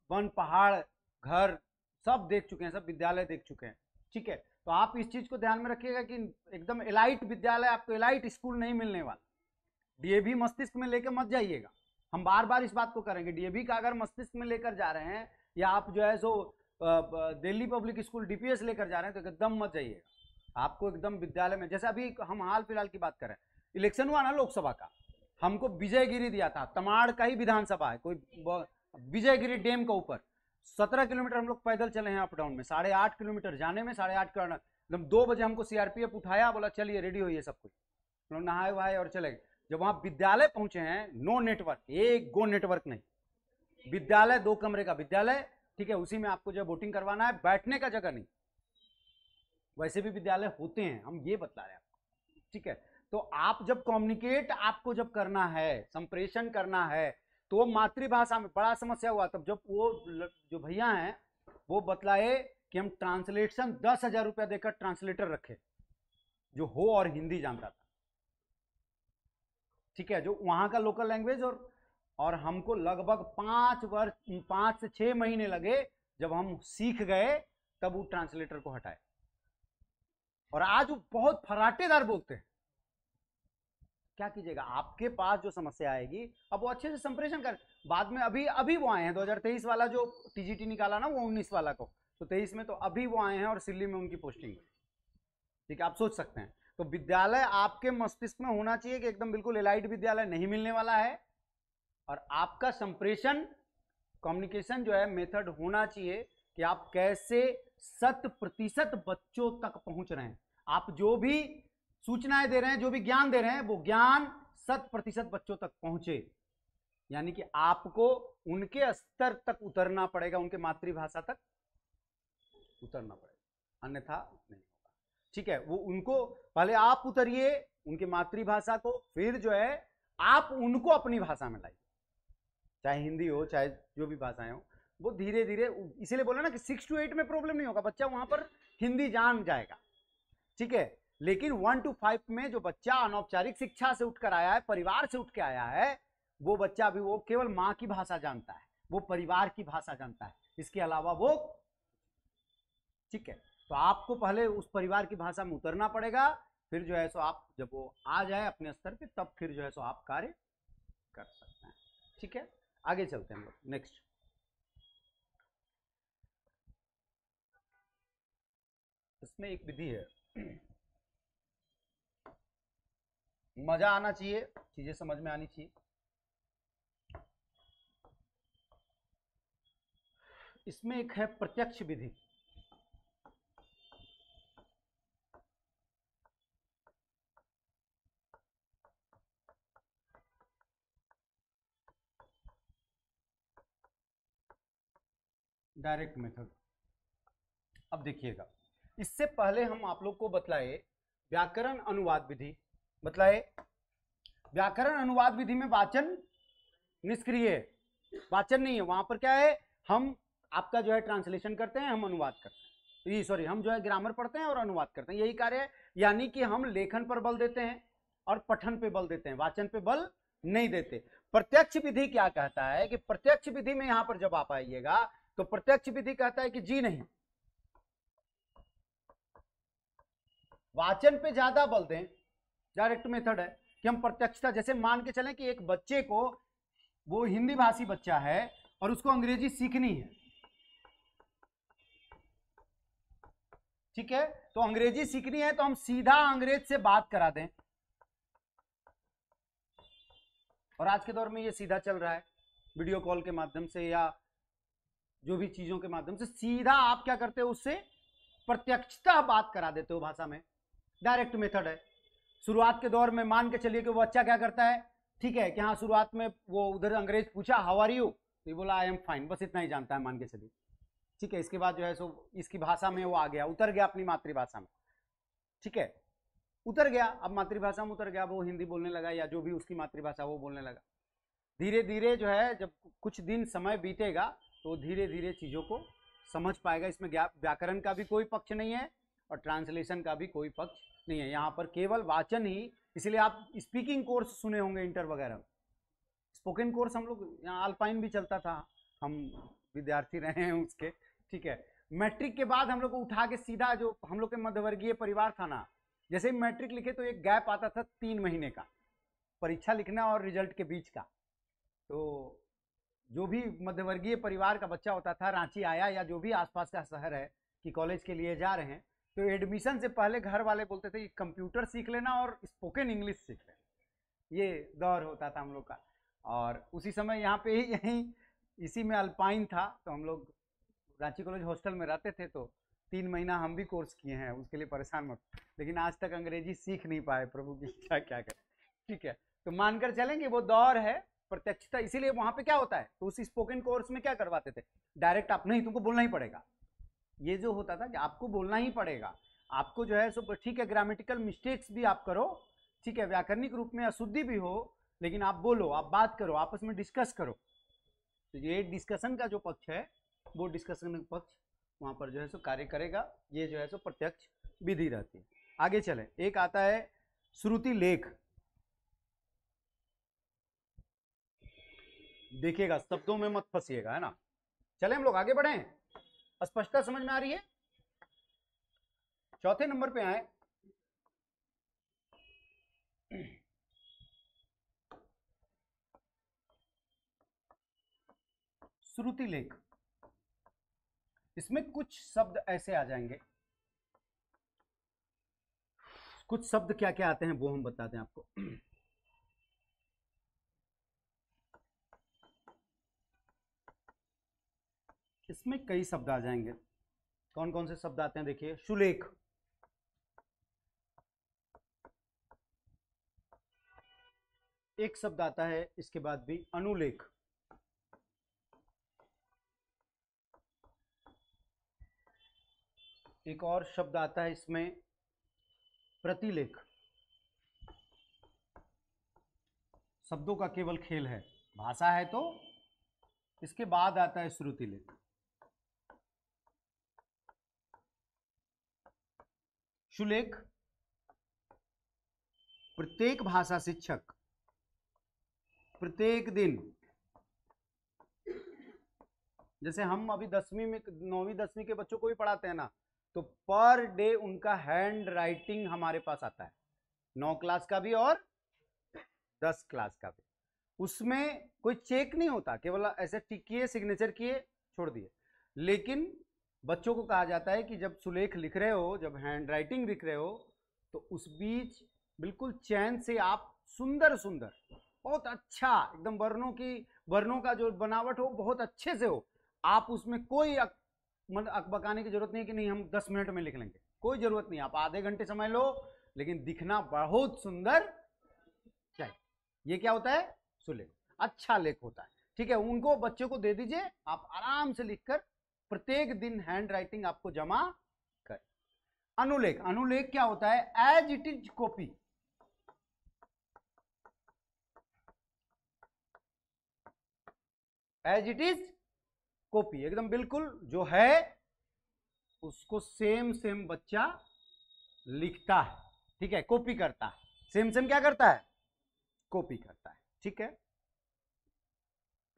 वन, पहाड़, घर सब देख चुके हैं, सब विद्यालय देख चुके हैं। ठीक है, तो आप इस चीज को ध्यान में रखिएगा कि एकदम एलाइट विद्यालय, आपको एलाइट स्कूल नहीं मिलने वाला। डीएवी मस्तिष्क में लेकर मत जाइएगा, हम बार बार इस बात को करेंगे। डीएवी का अगर मस्तिष्क में लेकर जा रहे हैं, या आप जो है सो दिल्ली पब्लिक स्कूल डीपीएस लेकर जा रहे हैं, तो एकदम मत जाइएगा। आपको एकदम विद्यालय में, जैसे अभी हम हाल फिलहाल की बात करें, इलेक्शन हुआ ना लोकसभा का, हमको विजयगिरी दिया था, तमाड़ का ही विधानसभा है, कोई विजयगिरी डैम के ऊपर 17 किलोमीटर हम लोग पैदल चले हैं अप डाउन में, 8.5 किलोमीटर जाने में, 8.5 किलोमीटर, एकदम 2 बजे हमको सीआरपीएफ उठाया, बोला चलिए रेडी होइए सब कुछ, हम लोग नहाए वहाए और चले गए। जब वहां विद्यालय पहुंचे हैं, नो नेटवर्क, एक गो नेटवर्क नहीं, विद्यालय 2 कमरे का विद्यालय, ठीक है, उसी में आपको जो वोटिंग करवाना है, बैठने का जगह नहीं। वैसे भी विद्यालय होते हैं, हम ये बता रहे हैं आपको, ठीक है। तो आप जब कम्युनिकेट आपको जब करना है, संप्रेषण करना है, तो वो मातृभाषा में बड़ा समस्या हुआ। तब जब वो जो भैया हैं वो बतलाए कि हम ट्रांसलेशन 10,000 रुपया देकर ट्रांसलेटर रखे, जो हो और हिंदी जानता था, ठीक है, जो वहां का लोकल लैंग्वेज। और हमको लगभग 5 से 6 महीने लगे, जब हम सीख गए तब वो ट्रांसलेटर को हटाए। और आज वो बहुत फराटेदार बोलते हैं। क्या कीजिएगा, आपके पास जो समस्या आएगी, अब वो अच्छे से संप्रेषण कर, बाद में अभी वो आए हैं 2023 वाला जो टीजीटी निकाला ना, वो 19 वाला को, तो 23 में तो अभी वो आए हैं और सिल्ली में उनकी पोस्टिंग, ठीक है, आप सोच सकते हैं। तो विद्यालय आपके मस्तिष्क में होना चाहिए कि एकदम बिल्कुल एलाइट विद्यालय नहीं मिलने वाला है, और आपका संप्रेषण, कम्युनिकेशन जो है मेथड होना चाहिए कि आप कैसे 100% बच्चों तक पहुंच रहे हैं। आप जो भी सूचनाएं दे रहे हैं, जो भी ज्ञान दे रहे हैं, वो ज्ञान 100% बच्चों तक पहुंचे। यानी कि आपको उनके स्तर तक उतरना पड़ेगा, उनके मातृभाषा तक उतरना पड़ेगा, अन्यथा नहीं होगा। ठीक है, वो उनको पहले आप उतरिए उनके मातृभाषा को, फिर जो है आप उनको अपनी भाषा में लाइए, चाहे हिंदी हो चाहे जो भी भाषाएं हो, वो धीरे धीरे। इसीलिए बोला ना कि 6 to 8 में प्रॉब्लम नहीं होगा, बच्चा वहां पर हिंदी जान जाएगा, ठीक है। लेकिन 1 to 5 में जो बच्चा अनौपचारिक शिक्षा से उठकर आया है, परिवार से उठ के आया है, वो बच्चा भी वो केवल माँ की भाषा जानता है, वो परिवार की भाषा जानता है, इसके अलावा वो, ठीक है। तो आपको पहले उस परिवार की भाषा में उतरना पड़ेगा, फिर जो है सो आप जब वो आ जाए अपने स्तर पे, तब फिर जो है सो आप कार्य कर सकते हैं, ठीक है। आगे चलते हैं हम लोग नेक्स्ट। इसमें एक विधि है, मजा आना चाहिए, चीजें समझ में आनी चाहिए। इसमें एक है प्रत्यक्ष विधि। Direct method. अब देखिएगा, इससे पहले हम आप लोग को बतलाए व्याकरण अनुवाद विधि, बतलाए व्याकरण अनुवाद विधि में वाचन निष्क्रिय है, वाचन नहीं है, वहां पर क्या है, हम आपका जो है ट्रांसलेशन करते हैं, हम अनुवाद करते हैं, सॉरी हम जो है ग्रामर पढ़ते हैं और अनुवाद करते हैं, यही कार्य है। यानी कि हम लेखन पर बल देते हैं और पठन पे बल देते हैं, वाचन पे बल नहीं देते। प्रत्यक्ष विधि क्या कहता है कि प्रत्यक्ष विधि में यहां पर जब आप आइएगा तो प्रत्यक्ष विधि कहता है कि जी नहीं, वाचन पे ज्यादा बल दें। डायरेक्ट मेथड है कि हम प्रत्यक्षता, जैसे मान के चलें कि एक बच्चे को, वो हिंदी भाषी बच्चा है और उसको अंग्रेजी सीखनी है, ठीक है, तो अंग्रेजी सीखनी है तो हम सीधा अंग्रेज से बात करा दें, और आज के दौर में ये सीधा चल रहा है, वीडियो कॉल के माध्यम से या जो भी चीजों के माध्यम से सीधा आप क्या करते हो, उससे प्रत्यक्षता बात करा देते हो भाषा में। डायरेक्ट मेथड है। शुरुआत के दौर में मान के चलिए कि वो बच्चा क्या करता है, ठीक है, कि हाँ शुरुआत में वो उधर अंग्रेज पूछा हाउ आर यू, तो ये बोला आई एम फाइन, बस इतना ही जानता है मान के चलिए, ठीक है। इसके बाद जो है सो इसकी भाषा में वो आ गया, उतर गया अपनी मातृभाषा में, ठीक है, उतर गया, अब मातृभाषा में उतर गया, वो हिंदी बोलने लगा या जो भी उसकी मातृभाषा वो बोलने लगा। धीरे धीरे जो है जब कुछ दिन समय बीतेगा तो धीरे धीरे चीजों को समझ पाएगा। इसमें व्याकरण का भी कोई पक्ष नहीं है और ट्रांसलेशन का भी कोई पक्ष नहीं है, यहाँ पर केवल वाचन ही। इसलिए आप स्पीकिंग कोर्स सुने होंगे इंटर वगैरह, स्पोकन कोर्स हम लोग यहाँ अल्पाइन भी चलता था, हम विद्यार्थी रहे हैं उसके, ठीक है। मैट्रिक के बाद हम लोग को उठा के सीधा, जो हम लोग के मध्यवर्गीय परिवार था ना, जैसे ही मैट्रिक लिखे तो एक गैप आता था 3 महीने का, परीक्षा लिखना और रिजल्ट के बीच का। तो जो भी मध्यवर्गीय परिवार का बच्चा होता था, रांची आया या जो भी आसपास का शहर है कि कॉलेज के लिए जा रहे हैं, तो एडमिशन से पहले घर वाले बोलते थे कि कंप्यूटर सीख लेना और स्पोकन इंग्लिश सीख लेना, ये दौर होता था हम लोग का। और उसी समय यहाँ पे ही यहीं इसी में अल्पाइन था, तो हम लोग रांची कॉलेज हॉस्टल में रहते थे, तो 3 महीना हम भी कोर्स किए हैं, उसके लिए परेशान मत, लेकिन आज तक अंग्रेजी सीख नहीं पाए, प्रभु की इच्छा क्या करें, ठीक है। तो मानकर चलेंगे वो दौर है प्रत्यक्षता। इसीलिए वहां पे क्या होता है, तो उस स्पोकन कोर्स में क्या करवाते थे, डायरेक्ट आप नहीं, तुमको बोलना ही पड़ेगा, ये जो होता था कि आपको बोलना ही पड़ेगा, आपको जो है सो ठीक है, ग्रामेटिकल मिस्टेक्स भी आप करो, ठीक है, व्याकरणिक रूप में अशुद्धि भी हो, लेकिन आप बोलो, आप बात करो, आपस में डिस्कस करो। तो ये डिस्कशन का जो पक्ष है, वो डिस्कशन का पक्ष वहां पर जो है सो कार्य करेगा, ये जो है सो प्रत्यक्ष विधि रहती है। आगे चले, एक आता है श्रुति लेख। देखिएगा, शब्दों में मत फंसिएगा, है ना। चले हम लोग आगे बढ़े, स्पष्टता समझ में आ रही है। चौथे नंबर पे आए, श्रुति लेख। इसमें कुछ शब्द ऐसे आ जाएंगे, कुछ शब्द क्या क्या आते हैं वो हम बताते हैं आपको। इसमें कई शब्द आ जाएंगे, कौन कौन से शब्द आते हैं देखिए। सुलेख, एक शब्द आता है, इसके बाद भी अनुलेख, एक और शब्द आता है इसमें प्रतिलेख। शब्दों का केवल खेल है, भाषा है तो। इसके बाद आता है श्रुतिलेख। सुलेख, प्रत्येक भाषा शिक्षक प्रत्येक दिन, जैसे हम अभी 10वीं में, 9वीं 10वीं के बच्चों को भी पढ़ाते हैं ना, तो पर डे उनका हैंड राइटिंग हमारे पास आता है, 9 क्लास का भी और 10 क्लास का भी। उसमें कोई चेक नहीं होता, केवल ऐसे टिक किए, सिग्नेचर किए, छोड़ दिए। लेकिन बच्चों को कहा जाता है कि जब सुलेख लिख रहे हो, जब हैंड राइटिंग लिख रहे हो, तो उस बीच बिल्कुल चैन से आप सुंदर सुंदर, बहुत अच्छा, एकदम वर्णों का जो बनावट हो बहुत अच्छे से हो। आप उसमें कोई अकबकाने की जरूरत नहीं कि नहीं हम 10 मिनट में लिख लेंगे, कोई जरूरत नहीं। आप आधे घंटे समय लो, लेकिन दिखना बहुत सुंदर चाहिए। ये क्या होता है, सुलेख, अच्छा लेख होता है, ठीक है। उनको बच्चों को दे दीजिए, आप आराम से लिखकर प्रत्येक दिन हैंड राइटिंग आपको जमा कर। अनुलेख, अनुलेख क्या होता है? As it is copy, as it is copy, एकदम बिल्कुल जो है उसको सेम सेम बच्चा लिखता है, ठीक है, कॉपी करता है, सेम सेम क्या करता है? कॉपी करता है, ठीक है,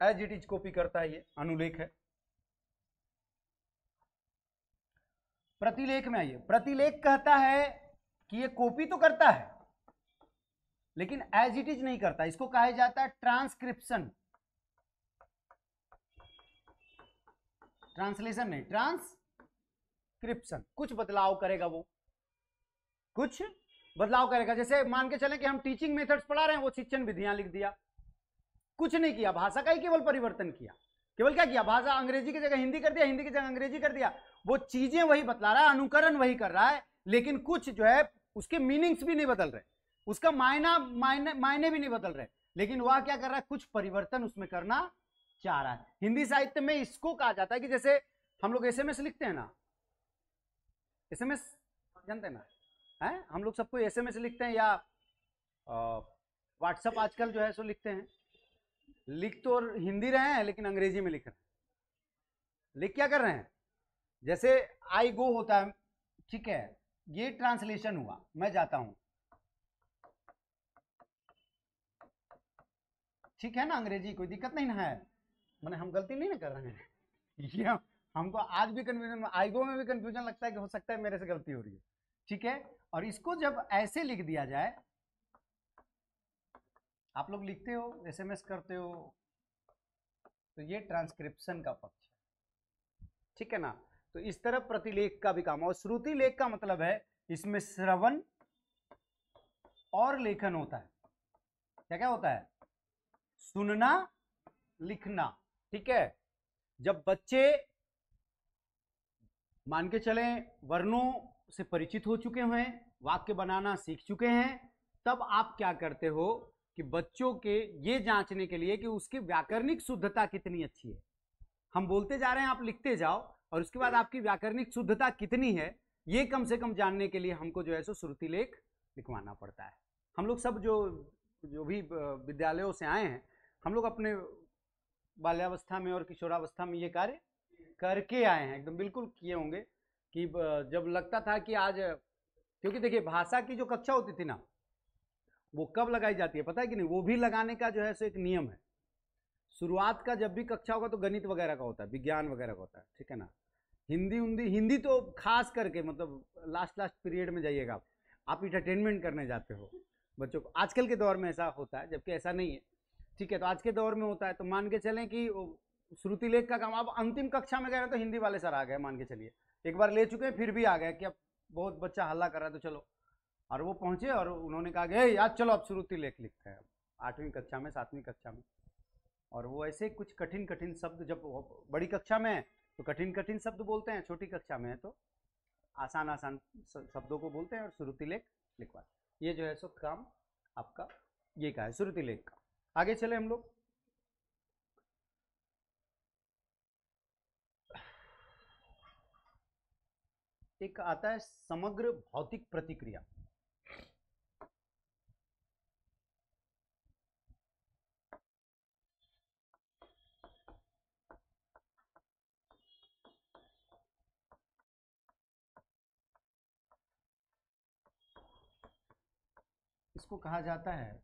एज इट इज कॉपी करता है, ये अनुलेख है। प्रतिलेख में आइए, प्रतिलेख कहता है कि ये कॉपी तो करता है लेकिन एज इट इज नहीं करता, इसको कहा जाता है ट्रांसक्रिप्शन, ट्रांसलेशन नहीं, ट्रांसक्रिप्शन। कुछ बदलाव करेगा वो, कुछ बदलाव करेगा। जैसे मान के चलें कि हम टीचिंग मेथड्स पढ़ा रहे हैं, वो शिक्षण विधियां लिख दिया, कुछ नहीं किया, भाषा का ही केवल परिवर्तन किया। केवल क्या किया? भाषा अंग्रेजी की जगह हिंदी कर दिया, हिंदी की जगह अंग्रेजी कर दिया। वो चीजें वही बतला रहा है, अनुकरण वही कर रहा है, लेकिन कुछ जो है उसके मीनिंग्स भी नहीं बदल रहे, उसका मायने भी नहीं बदल रहे, लेकिन वह क्या कर रहा है? कुछ परिवर्तन उसमें करना चाह रहा है। हिंदी साहित्य में इसको कहा जाता है कि जैसे हम लोग एसएमएस लिखते हैं ना, एसएमएस जानते हैं ना, है हम लोग सबको एसएमएस लिखते हैं या व्हाट्सएप आजकल जो है सो लिखते हैं, लिख तो और हिंदी रहे हैं लेकिन अंग्रेजी में लिख रहे हैं। लिख क्या कर रहे हैं? जैसे आई गो होता है, ठीक है, ये ट्रांसलेशन हुआ, मैं जाता हूं, ठीक है ना, अंग्रेजी कोई दिक्कत नहीं ना है, मैंने हम गलती नहीं ना कर रहे हैं ये हमको आज भी कंफ्यूजन, आई गो में भी कंफ्यूजन लगता है कि हो सकता है मेरे से गलती हो रही है, ठीक है। और इसको जब ऐसे लिख दिया जाए, आप लोग लिखते हो, एसएमएस करते हो, तो ये ट्रांसक्रिप्शन का पक्ष है, ठीक है ना। तो इस तरह प्रतिलेख का भी काम। और श्रुति लेख का मतलब है इसमें श्रवण और लेखन होता है। क्या क्या होता है? सुनना, लिखना, ठीक है। जब बच्चे मान के चलें वर्णों से परिचित हो चुके हैं, वाक्य बनाना सीख चुके हैं, तब आप क्या करते हो कि बच्चों के ये जांचने के लिए कि उसकी व्याकरणिक शुद्धता कितनी अच्छी है, हम बोलते जा रहे हैं, आप लिखते जाओ, और उसके बाद आपकी व्याकरणिक शुद्धता कितनी है, ये कम से कम जानने के लिए हमको जो है सो श्रुति लेख लिखवाना पड़ता है। हम लोग सब जो भी विद्यालयों से आए हैं, हम लोग अपने बाल्यावस्था में और किशोरावस्था में ये कार्य करके आए हैं, एकदम बिल्कुल किए होंगे कि जब लगता था कि आज, क्योंकि देखिए भाषा की जो कक्षा होती थी ना, वो कब लगाई जाती है पता है कि नहीं? वो भी लगाने का जो है सो एक नियम है। शुरुआत का जब भी कक्षा होगा तो गणित वगैरह का होता है, विज्ञान वगैरह का होता है, ठीक है ना। हिंदी तो खास करके मतलब लास्ट पीरियड में जाइएगा आप इंटरटेनमेंट करने जाते हो बच्चों को। आजकल के दौर में ऐसा होता है, जबकि ऐसा नहीं है, ठीक है। तो आज के दौर में होता है, तो मान के चलें कि श्रुति लेख का काम, अब अंतिम कक्षा में गए तो हिंदी वाले सर आ गए, मान के चलिए एक बार ले चुके हैं, फिर भी आ गए कि अब बहुत बच्चा हल्ला कर रहा है तो चलो, और वो पहुंचे और उन्होंने कहा कि यार चलो अब श्रुति लेख लिखते हैं 8वीं कक्षा में, 7वीं कक्षा में। और वो ऐसे कुछ कठिन कठिन शब्द, जब बड़ी कक्षा में है तो कठिन कठिन शब्द बोलते हैं, छोटी कक्षा में है तो आसान आसान शब्दों को बोलते हैं और श्रुति लेख लिखवाते। ये जो है सो काम आपका ये का है, श्रुति लेख का। आगे चले हम लोग। एक आता है समग्र भौतिक प्रतिक्रिया। इसको कहा जाता है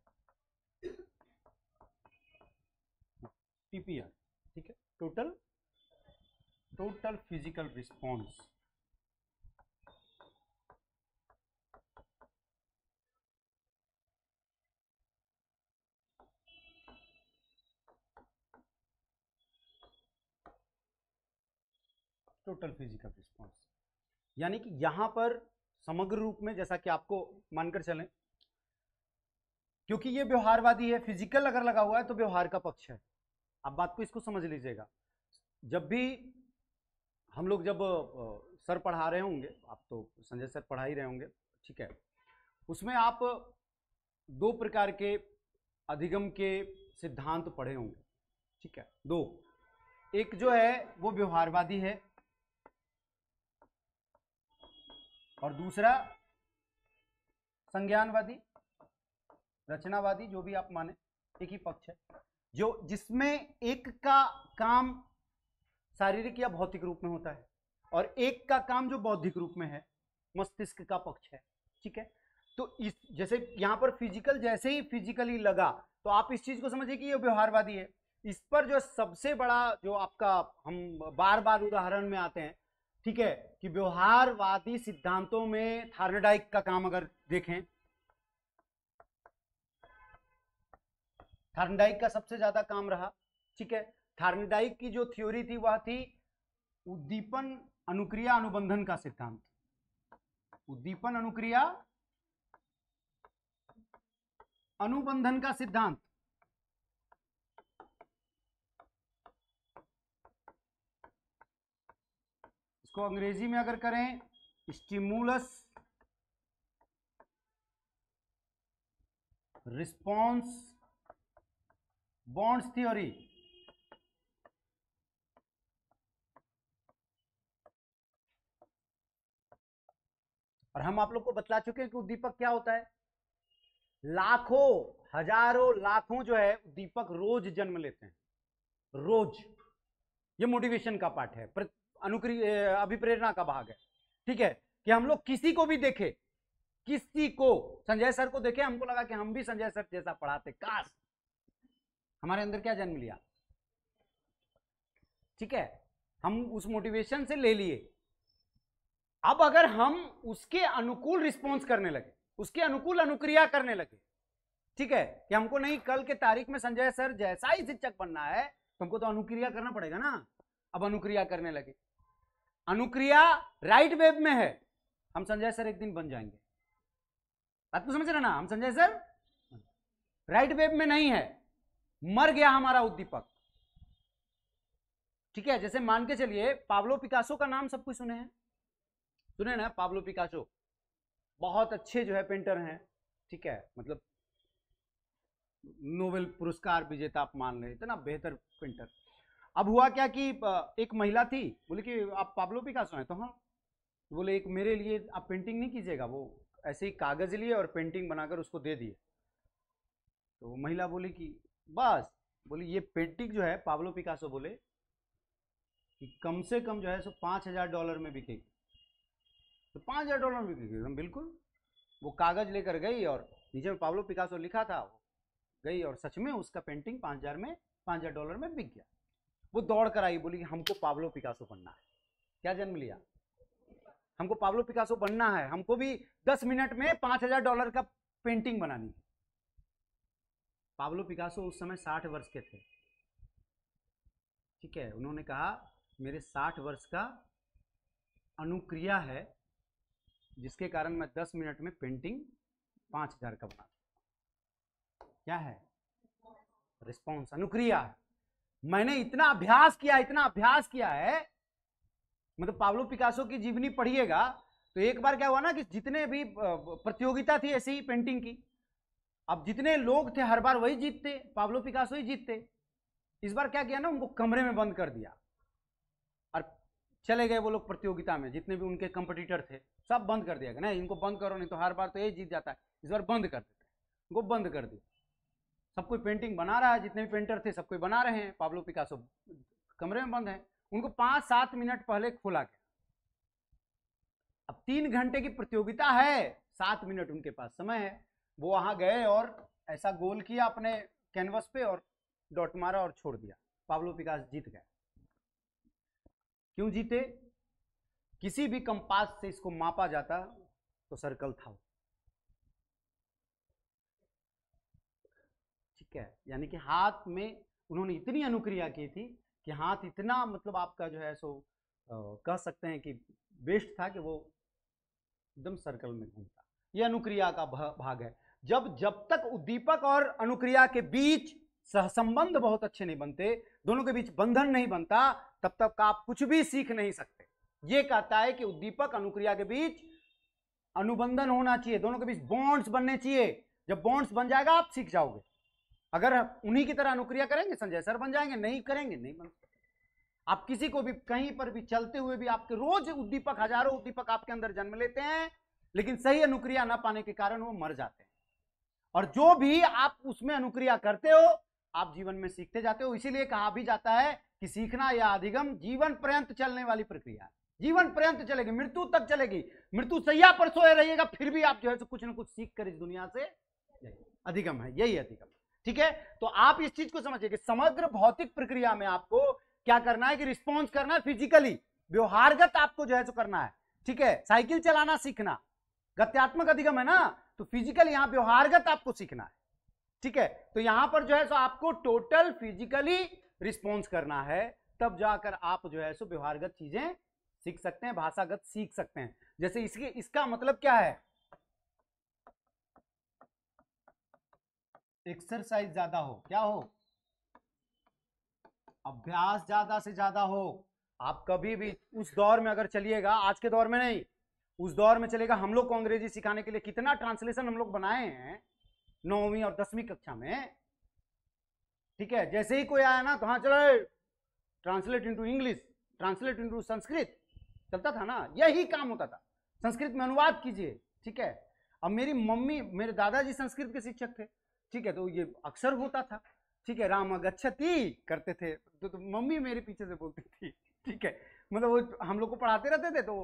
टीपीआर, ठीक है, total physical response. Total physical response यानी कि यहां पर समग्र रूप में, जैसा कि आपको मानकर चलें, क्योंकि ये व्यवहारवादी है, फिजिकल अगर लगा हुआ है तो व्यवहार का पक्ष है। आप बात को इसको समझ लीजिएगा। जब भी हम लोग जब सर पढ़ा रहे होंगे, आप तो संजय सर पढ़ा ही रहे होंगे, ठीक है, उसमें आप 2 प्रकार के अधिगम के सिद्धांत पढ़े होंगे, ठीक है, 2। एक जो है वो व्यवहारवादी है और दूसरा संज्ञानवादी, रचनावादी, जो भी आप माने, एक ही पक्ष है, जो जिसमें एक का काम शारीरिक या भौतिक रूप में होता है और एक का काम जो बौद्धिक रूप में है, मस्तिष्क का पक्ष है। ठीक है, तो इस जैसे यहां पर फिजिकल जैसे ही फिजिकली लगा तो आप इस चीज को समझिए कि ये व्यवहारवादी है। इस पर जो सबसे बड़ा जो आपका हम बार बार उदाहरण में आते हैं, ठीक है, कि व्यवहारवादी सिद्धांतों में थार्नडाइक का काम अगर देखें, थार्नडाइक का सबसे ज्यादा काम रहा। ठीक है, थार्नडाइक की जो थ्योरी थी वह थी उद्दीपन अनुक्रिया अनुबंधन का सिद्धांत। उद्दीपन अनुक्रिया अनुबंधन का सिद्धांत। इसको अंग्रेजी में अगर करें, स्टिमुलस रिस्पॉन्स बॉन्ड्स थ्योरी। और हम आप लोग को बतला चुके हैं कि उद्दीपक क्या होता है। लाखों, हजारों, लाखों जो है उद्दीपक रोज जन्म लेते हैं, रोज। ये मोटिवेशन का पार्ट है, अभिप्रेरणा का भाग है। ठीक है, कि हम लोग किसी को भी देखे, किसी को, संजय सर को देखे, हमको लगा कि हम भी संजय सर जैसा पढ़ाते, काश। हमारे अंदर क्या जन्म लिया? ठीक है, हम उस मोटिवेशन से ले लिए। अब अगर हम उसके अनुकूल रिस्पॉन्स करने लगे, उसके अनुकूल अनुक्रिया करने लगे, ठीक है, कि हमको नहीं कल के तारीख में संजय सर जैसा ही शिक्षक बनना है, तो हमको तो अनुक्रिया करना पड़ेगा ना। अब अनुक्रिया करने लगे, अनुक्रिया राइट वेब में है, हम संजय सर एक दिन बन जाएंगे। बात को समझ रहे ना? हम संजय सर राइट वेब में नहीं है, मर गया हमारा उद्दीपक। ठीक है, जैसे मान के चलिए पाब्लो पिकासो का नाम सब कुछ सुने हैं, सुने ना? पाब्लो पिकासो बहुत अच्छे जो है पेंटर हैं। ठीक है, मतलब नोबेल पुरस्कार विजेता आप मान लें, इतना बेहतर पेंटर। अब हुआ क्या कि एक महिला थी, बोले कि आप पाब्लो पिकासो हैं? तो हाँ। बोले एक मेरे लिए आप पेंटिंग नहीं कीजिएगा। वो ऐसे ही कागज लिए और पेंटिंग बनाकर उसको दे दिए। तो महिला बोली कि बस, बोली ये पेंटिंग जो है, पाब्लो पिकासो बोले कि कम से कम जो है सो $5000 में बिकेगी। तो $5000 में बिकेगी एकदम बिल्कुल। वो कागज लेकर गई और नीचे में पाब्लो पिकासो लिखा था, वो गई और सच में उसका पेंटिंग $5000 में बिक गया। वो दौड़ कर आई, बोली हमको पाब्लो पिकासो बनना है। क्या जन्म लिया? हमको पाब्लो पिकासो बनना है, हमको भी 10 मिनट में $5000 का पेंटिंग बनानी है। पाब्लो पिकासो उस समय 60 वर्ष के थे। ठीक है, उन्होंने कहा मेरे 60 वर्ष का अनुक्रिया है, जिसके कारण मैं 10 मिनट में पेंटिंग 5000 का बना। क्या है? रिस्पॉन्स, अनुक्रिया। मैंने इतना अभ्यास किया, इतना अभ्यास किया है, मतलब पाब्लो पिकासो की जीवनी पढ़िएगा तो एक बार क्या हुआ ना कि जितने भी प्रतियोगिता थी ऐसी ही पेंटिंग की, अब जितने लोग थे हर बार वही जीतते, पाब्लो पिकासो ही जीतते। इस बार क्या किया ना, उनको कमरे में बंद कर दिया और चले गए वो लोग प्रतियोगिता में। जितने भी उनके कंपटीटर थे सब बंद कर दिया, नहीं इनको बंद करो, नहीं तो हर बार तो ये जीत जाता है, इस बार बंद कर देते। उनको बंद कर दिया। सब कोई पेंटिंग बना रहा है, जितने भी पेंटर थे सब कोई बना रहे हैं, पाब्लो पिकासो कमरे में बंद है। उनको 5-7 मिनट पहले खोला गया। अब 3 घंटे की प्रतियोगिता है, 7 मिनट उनके पास समय है। वो वहां गए और ऐसा गोल किया अपने कैनवस पे और डॉट मारा और छोड़ दिया। पाब्लो पिकासो जीत गए। क्यों जीते? किसी भी कंपास से इसको मापा जाता तो सर्कल था। ठीक है, यानी कि हाथ में उन्होंने इतनी अनुक्रिया की थी कि हाथ इतना, मतलब आपका जो है सो कह सकते हैं कि बेस्ट था कि वो एकदम सर्कल में घूमता। ये अनुक्रिया का भाग है। जब तक उद्दीपक और अनुक्रिया के बीच सहसंबंध बहुत अच्छे नहीं बनते, दोनों के बीच बंधन नहीं बनता, तब तक आप कुछ भी सीख नहीं सकते। ये कहता है कि उद्दीपक अनुक्रिया के बीच अनुबंधन होना चाहिए, दोनों के बीच बॉन्ड्स बनने चाहिए। जब बॉन्ड्स बन जाएगा आप सीख जाओगे। अगर उन्हीं की तरह अनुक्रिया करेंगे संजय सर बन जाएंगे, नहीं करेंगे नहीं बन सकते। आप किसी को भी कहीं पर भी चलते हुए भी आपके रोज उद्दीपक, हजारों उद्दीपक आपके अंदर जन्म लेते हैं, लेकिन सही अनुक्रिया न पाने के कारण वो मर जाते हैं। और जो भी आप उसमें अनुक्रिया करते हो आप जीवन में सीखते जाते हो। इसीलिए कहा भी जाता है कि सीखना या अधिगम जीवन पर्यंत चलने वाली प्रक्रिया है, जीवन पर्यंत चलेगी, मृत्यु तक चलेगी। मृत्यु सैया पर सोए रहिएगा फिर भी आप जो है कुछ ना कुछ सीख कर इस दुनिया से, अधिगम है, यही अधिगम। ठीक है, तो आप इस चीज को समझिए कि समग्र भौतिक प्रक्रिया में आपको क्या करना है कि रिस्पॉन्स करना है, फिजिकली व्यवहारगत आपको जो है सो करना है। ठीक है, साइकिल चलाना सीखना गत्यात्मक अधिगम है ना, तो फिजिकल यहां व्यवहारगत आपको सीखना है। ठीक है, तो यहां पर जो है सो आपको टोटल फिजिकली रिस्पॉन्स करना है, तब जाकर आप जो है सो व्यवहारगत चीजें सीख सकते हैं, भाषागत सीख सकते हैं। जैसे इसका मतलब क्या है, एक्सरसाइज ज्यादा हो, क्या हो, अभ्यास ज्यादा से ज्यादा हो। आप कभी भी उस दौर में अगर चलिएगा, आज के दौर में नहीं, उस दौर में चलेगा, हम लोग को अंग्रेजी सिखाने के लिए कितना ट्रांसलेशन हम लोग बनाए हैं 9वीं और 10वीं कक्षा में। ठीक है, जैसे ही कोई आया ना तो हाँ चलो translate into English, translate into Sanskrit, चलता था ना, यही काम होता था, संस्कृत में अनुवाद कीजिए। ठीक है, अब मेरी मम्मी, मेरे दादाजी संस्कृत के शिक्षक थे। ठीक है, तो ये अक्सर होता था। ठीक है, राम गच्छति करते थे तो मम्मी मेरे पीछे से बोलती थी। ठीक है, मतलब वो हम लोग को पढ़ाते रहते थे तो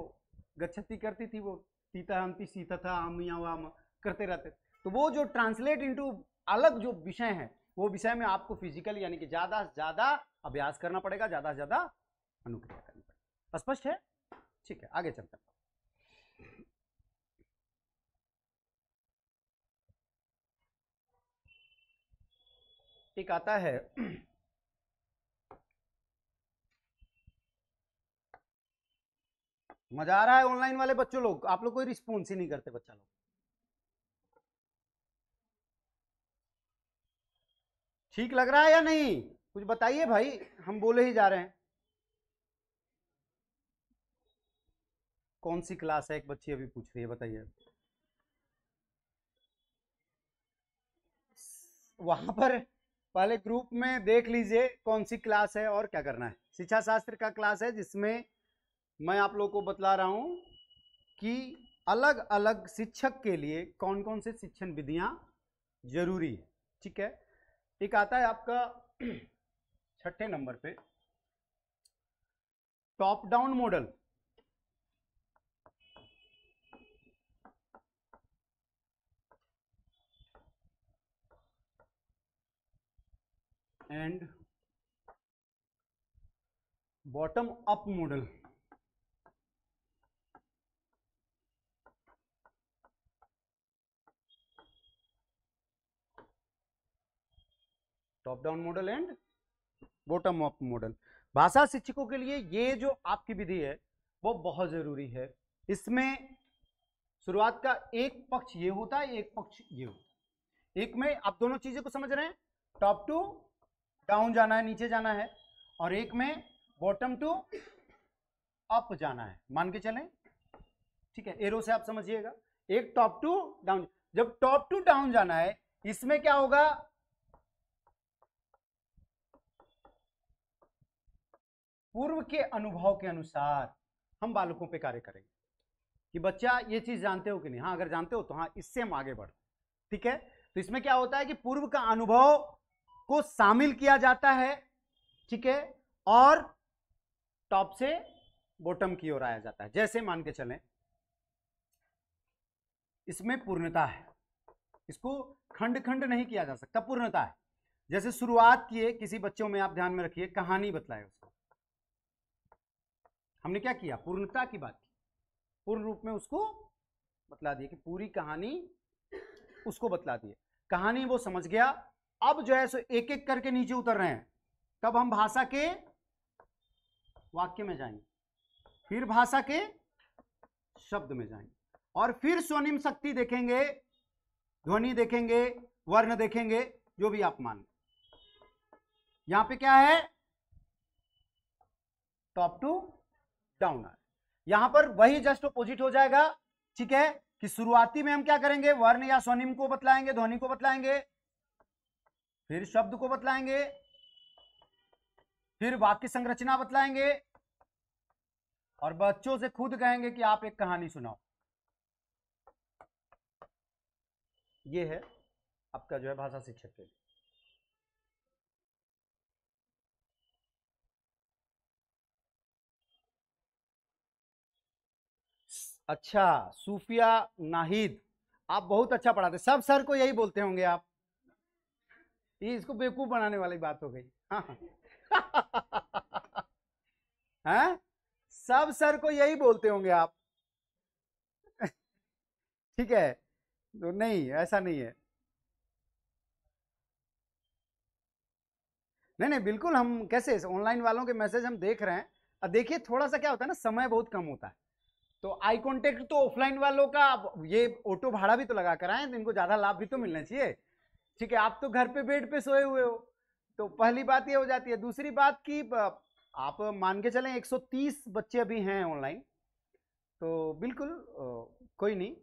गच्छति करती थी, वो सीता हंती सीता था आमिया वाम करते रहते थे। तो वो जो ट्रांसलेट इनटू अलग जो विषय है, वो विषय में आपको फिजिकल यानी कि ज्यादा से ज्यादा अभ्यास करना पड़ेगा, ज्यादा से ज्यादा अनुक्रिया करनी पड़ेगी। स्पष्ट है? ठीक है, आगे चलते हैं। एक आता है मजा आ रहा है ऑनलाइन वाले बच्चों लोग, आप लोग कोई रिस्पॉन्स ही नहीं करते बच्चा लोग। ठीक लग रहा है या नहीं, कुछ बताइए भाई, हम बोले ही जा रहे हैं। कौन सी क्लास है, एक बच्ची अभी पूछ रही है, बताइए। वहां पर पहले ग्रुप में देख लीजिए कौन सी क्लास है और क्या करना है। शिक्षा शास्त्र का क्लास है जिसमें मैं आप लोगों को बतला रहा हूं कि अलग अलग शिक्षक के लिए कौन कौन से शिक्षण विधियां जरूरी है। ठीक है, एक आता है आपका 6ठे नंबर पे top down model. And bottom up model. Top down model and bottom up model. भाषा शिक्षकों के लिए ये जो आपकी विधि है वो बहुत जरूरी है। इसमें शुरुआत का एक पक्ष ये होता है, एक पक्ष ये होता है। एक में आप दोनों चीजें को समझ रहे हैं, टॉप टू डाउन जाना है, नीचे जाना है, और एक में बॉटम टू अप जाना है, मान के चलें। ठीक है, एरो से आप समझिएगा, एक टॉप टू डाउन। जब टॉप टू डाउन जाना है, इसमें क्या होगा, पूर्व के अनुभव के अनुसार हम बालकों पे कार्य करेंगे कि बच्चा ये चीज जानते हो कि नहीं। हाँ, अगर जानते हो तो हाँ, इससे हम आगे बढ़। ठीक है, तो इसमें क्या होता है कि पूर्व का अनुभव को शामिल किया जाता है। ठीक है, और टॉप से बॉटम की ओर आया जाता है। जैसे मान के चलें, इसमें पूर्णता है, इसको खंड खंड नहीं किया जा सकता, पूर्णता है। जैसे शुरुआत किए किसी बच्चों में, आप ध्यान में रखिए, कहानी बतलाए उसको, हमने क्या किया, पूर्णता की बात की, पूर्ण रूप में उसको बतला दिए कि पूरी कहानी उसको बतला दिए, कहानी वो समझ गया। अब जो है सो एक एक करके नीचे उतर रहे हैं, तब हम भाषा के वाक्य में जाएंगे, फिर भाषा के शब्द में जाएंगे, और फिर स्वनिम शक्ति देखेंगे, ध्वनि देखेंगे, वर्ण देखेंगे, जो भी आप मान। यहां पे क्या है, टॉप टू डाउन है। यहां पर वही जस्ट अपोजिट हो जाएगा। ठीक है, कि शुरुआती में हम क्या करेंगे, वर्ण या स्वनिम को बतलाएंगे, ध्वनि को बतलाएंगे, फिर शब्द को बतलाएंगे, फिर वाक्य संरचना बतलाएंगे और बच्चों से खुद कहेंगे कि आप एक कहानी सुनाओ। ये है आपका जो है भाषा शिक्षक के लिए। अच्छा, सूफिया नाहिद, आप बहुत अच्छा पढ़ाते, सब सर को यही बोलते होंगे आप। ये इसको बेवकूफ बनाने वाली बात हो गई। हाँ हैं? सब सर को यही बोलते होंगे आप। ठीक है, तो नहीं, ऐसा नहीं है। नहीं नहीं, बिल्कुल, हम कैसे ऑनलाइन वालों के मैसेज हम देख रहे हैं। अब देखिए थोड़ा सा क्या होता है ना, समय बहुत कम होता है, तो आई कांटेक्ट तो ऑफलाइन वालों का, ये ऑटो भाड़ा भी तो लगा कर आए, तो इनको ज्यादा लाभ भी तो मिलना चाहिए। ठीक है, आप तो घर पे बेड पे सोए हुए हो, तो पहली बात ये हो जाती है। दूसरी बात की आप मान के चलें 130 बच्चे अभी हैं ऑनलाइन, तो बिल्कुल कोई नहीं,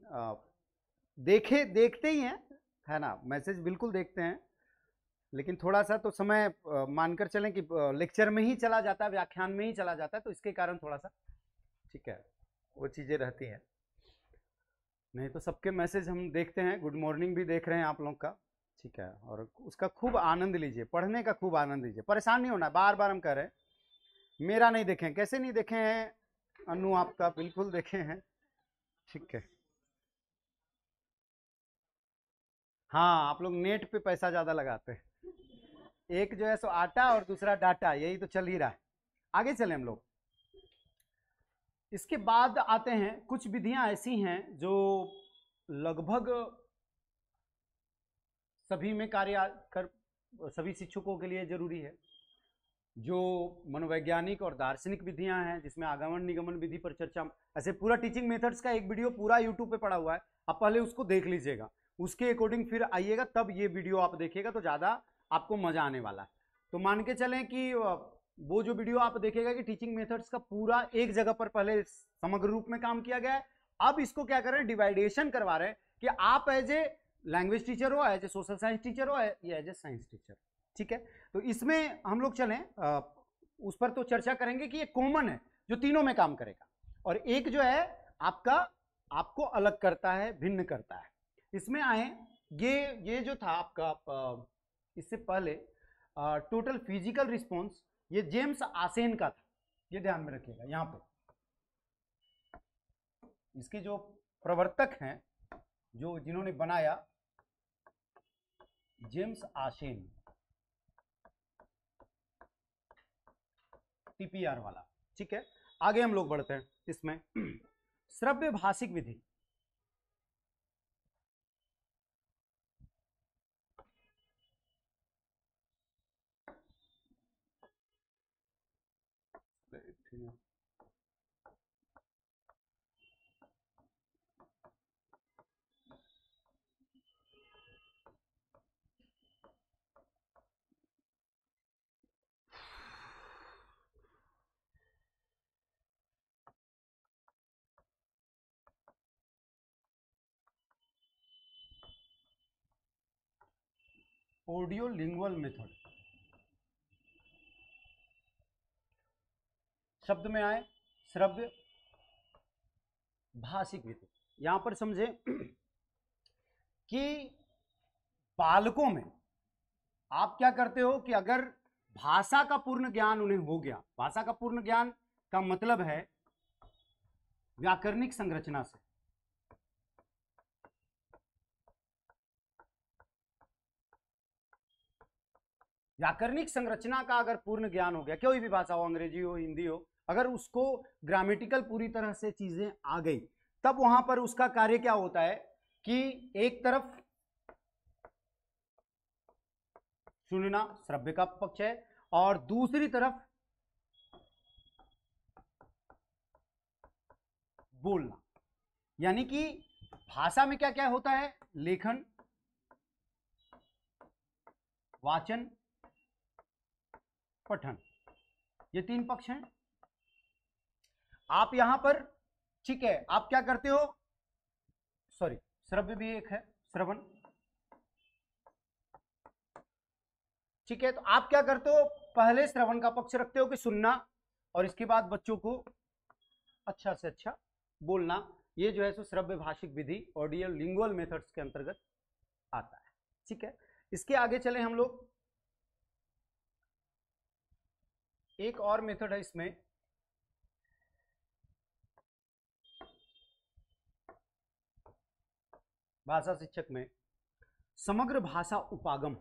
देखते ही हैं, है ना, मैसेज बिल्कुल देखते हैं, लेकिन थोड़ा सा तो समय मानकर चलें कि लेक्चर में ही चला जाता है, व्याख्यान में ही चला जाता है, तो इसके कारण थोड़ा सा, ठीक है, वो चीज़ें रहती हैं। नहीं तो सबके मैसेज हम देखते हैं, गुड मॉर्निंग भी देख रहे हैं आप लोग का, ठीक है, और उसका खूब आनंद लीजिए, पढ़ने का खूब आनंद लीजिए, परेशान नहीं होना, बार बार हम कह रहे हैं। मेरा नहीं देखें, कैसे नहीं देखे हैं अनु, आपका बिल्कुल देखे हैं, ठीक है। हाँ, आप लोग नेट पे पैसा ज़्यादा लगाते हैं, एक जो है सो आटा और दूसरा डाटा, यही तो चल ही रहा है। आगे चले हम लोग। इसके बाद आते हैं कुछ विधियां ऐसी हैं जो लगभग सभी में कार्य कर, सभी शिक्षकों के लिए जरूरी है, जो मनोवैज्ञानिक और दार्शनिक विधियां हैं, जिसमें आगमन निगमन विधि पर चर्चा, ऐसे पूरा टीचिंग मेथड्स का एक वीडियो पूरा यूट्यूब पे पड़ा हुआ है, आप पहले उसको देख लीजिएगा, उसके अकॉर्डिंग फिर आइएगा, तब ये वीडियो आप देखिएगा तो ज़्यादा आपको मजा आने वाला है। तो मान के चलें कि वो जो वीडियो आप देखेगा कि टीचिंग मेथड्स का पूरा एक जगह पर पहले समग्र रूप में काम किया गया है, अब इसको क्या कर रहे हैं, डिवाइडेशन करवा रहे हैं कि आप एज ए लैंग्वेज टीचर हो, as a social science teacher हो, या एज ए साइंस टीचर, ठीक है। तो इसमें हम लोग चलें उस पर तो चर्चा करेंगे कि ये कॉमन है जो तीनों में काम करेगा, और एक जो है आपका आपको अलग करता है, भिन्न करता है। इसमें आए, ये जो था आपका इससे पहले टोटल फिजिकल रिस्पॉन्स, ये जेम्स आसेन का था, ये ध्यान में रखिएगा। यहां पे इसके जो प्रवर्तक हैं, जो जिन्होंने बनाया, जेम्स आसेन, टीपीआर वाला, ठीक है। आगे हम लोग बढ़ते हैं इसमें। श्रव्य भाषिक विधि, ऑडियो लिंगुअल मेथड, शब्द में आए श्रव्य भाषिक विधि। यहां पर समझे कि बालकों में आप क्या करते हो कि अगर भाषा का पूर्ण ज्ञान उन्हें हो गया, भाषा का पूर्ण ज्ञान का मतलब है व्याकरणिक संरचना से, व्याकरणिक संरचना का अगर पूर्ण ज्ञान हो गया, कोई भी भाषा हो, अंग्रेजी हो, हिंदी हो, अगर उसको ग्रामेटिकल पूरी तरह से चीजें आ गई, तब वहां पर उसका कार्य क्या होता है कि एक तरफ सुनना श्रव्य का पक्ष है, और दूसरी तरफ बोलना, यानी कि भाषा में क्या क्या होता है, लेखन, वाचन, पठन, ये तीन पक्ष हैं। आप यहां पर, ठीक है, आप क्या करते हो, सॉरी, श्रव्य भी एक है, श्रवण, ठीक है, तो आप क्या करते हो, पहले श्रवण का पक्ष रखते हो कि सुनना, और इसके बाद बच्चों को अच्छा से अच्छा बोलना। ये जो है सो श्रव्य भाषिक विधि ऑडियो लिंगुअल मेथड्स के अंतर्गत आता है। ठीक है, इसके आगे चले हम लोग। एक और मेथड है इसमें, भाषा शिक्षक में समग्र भाषा उपागम।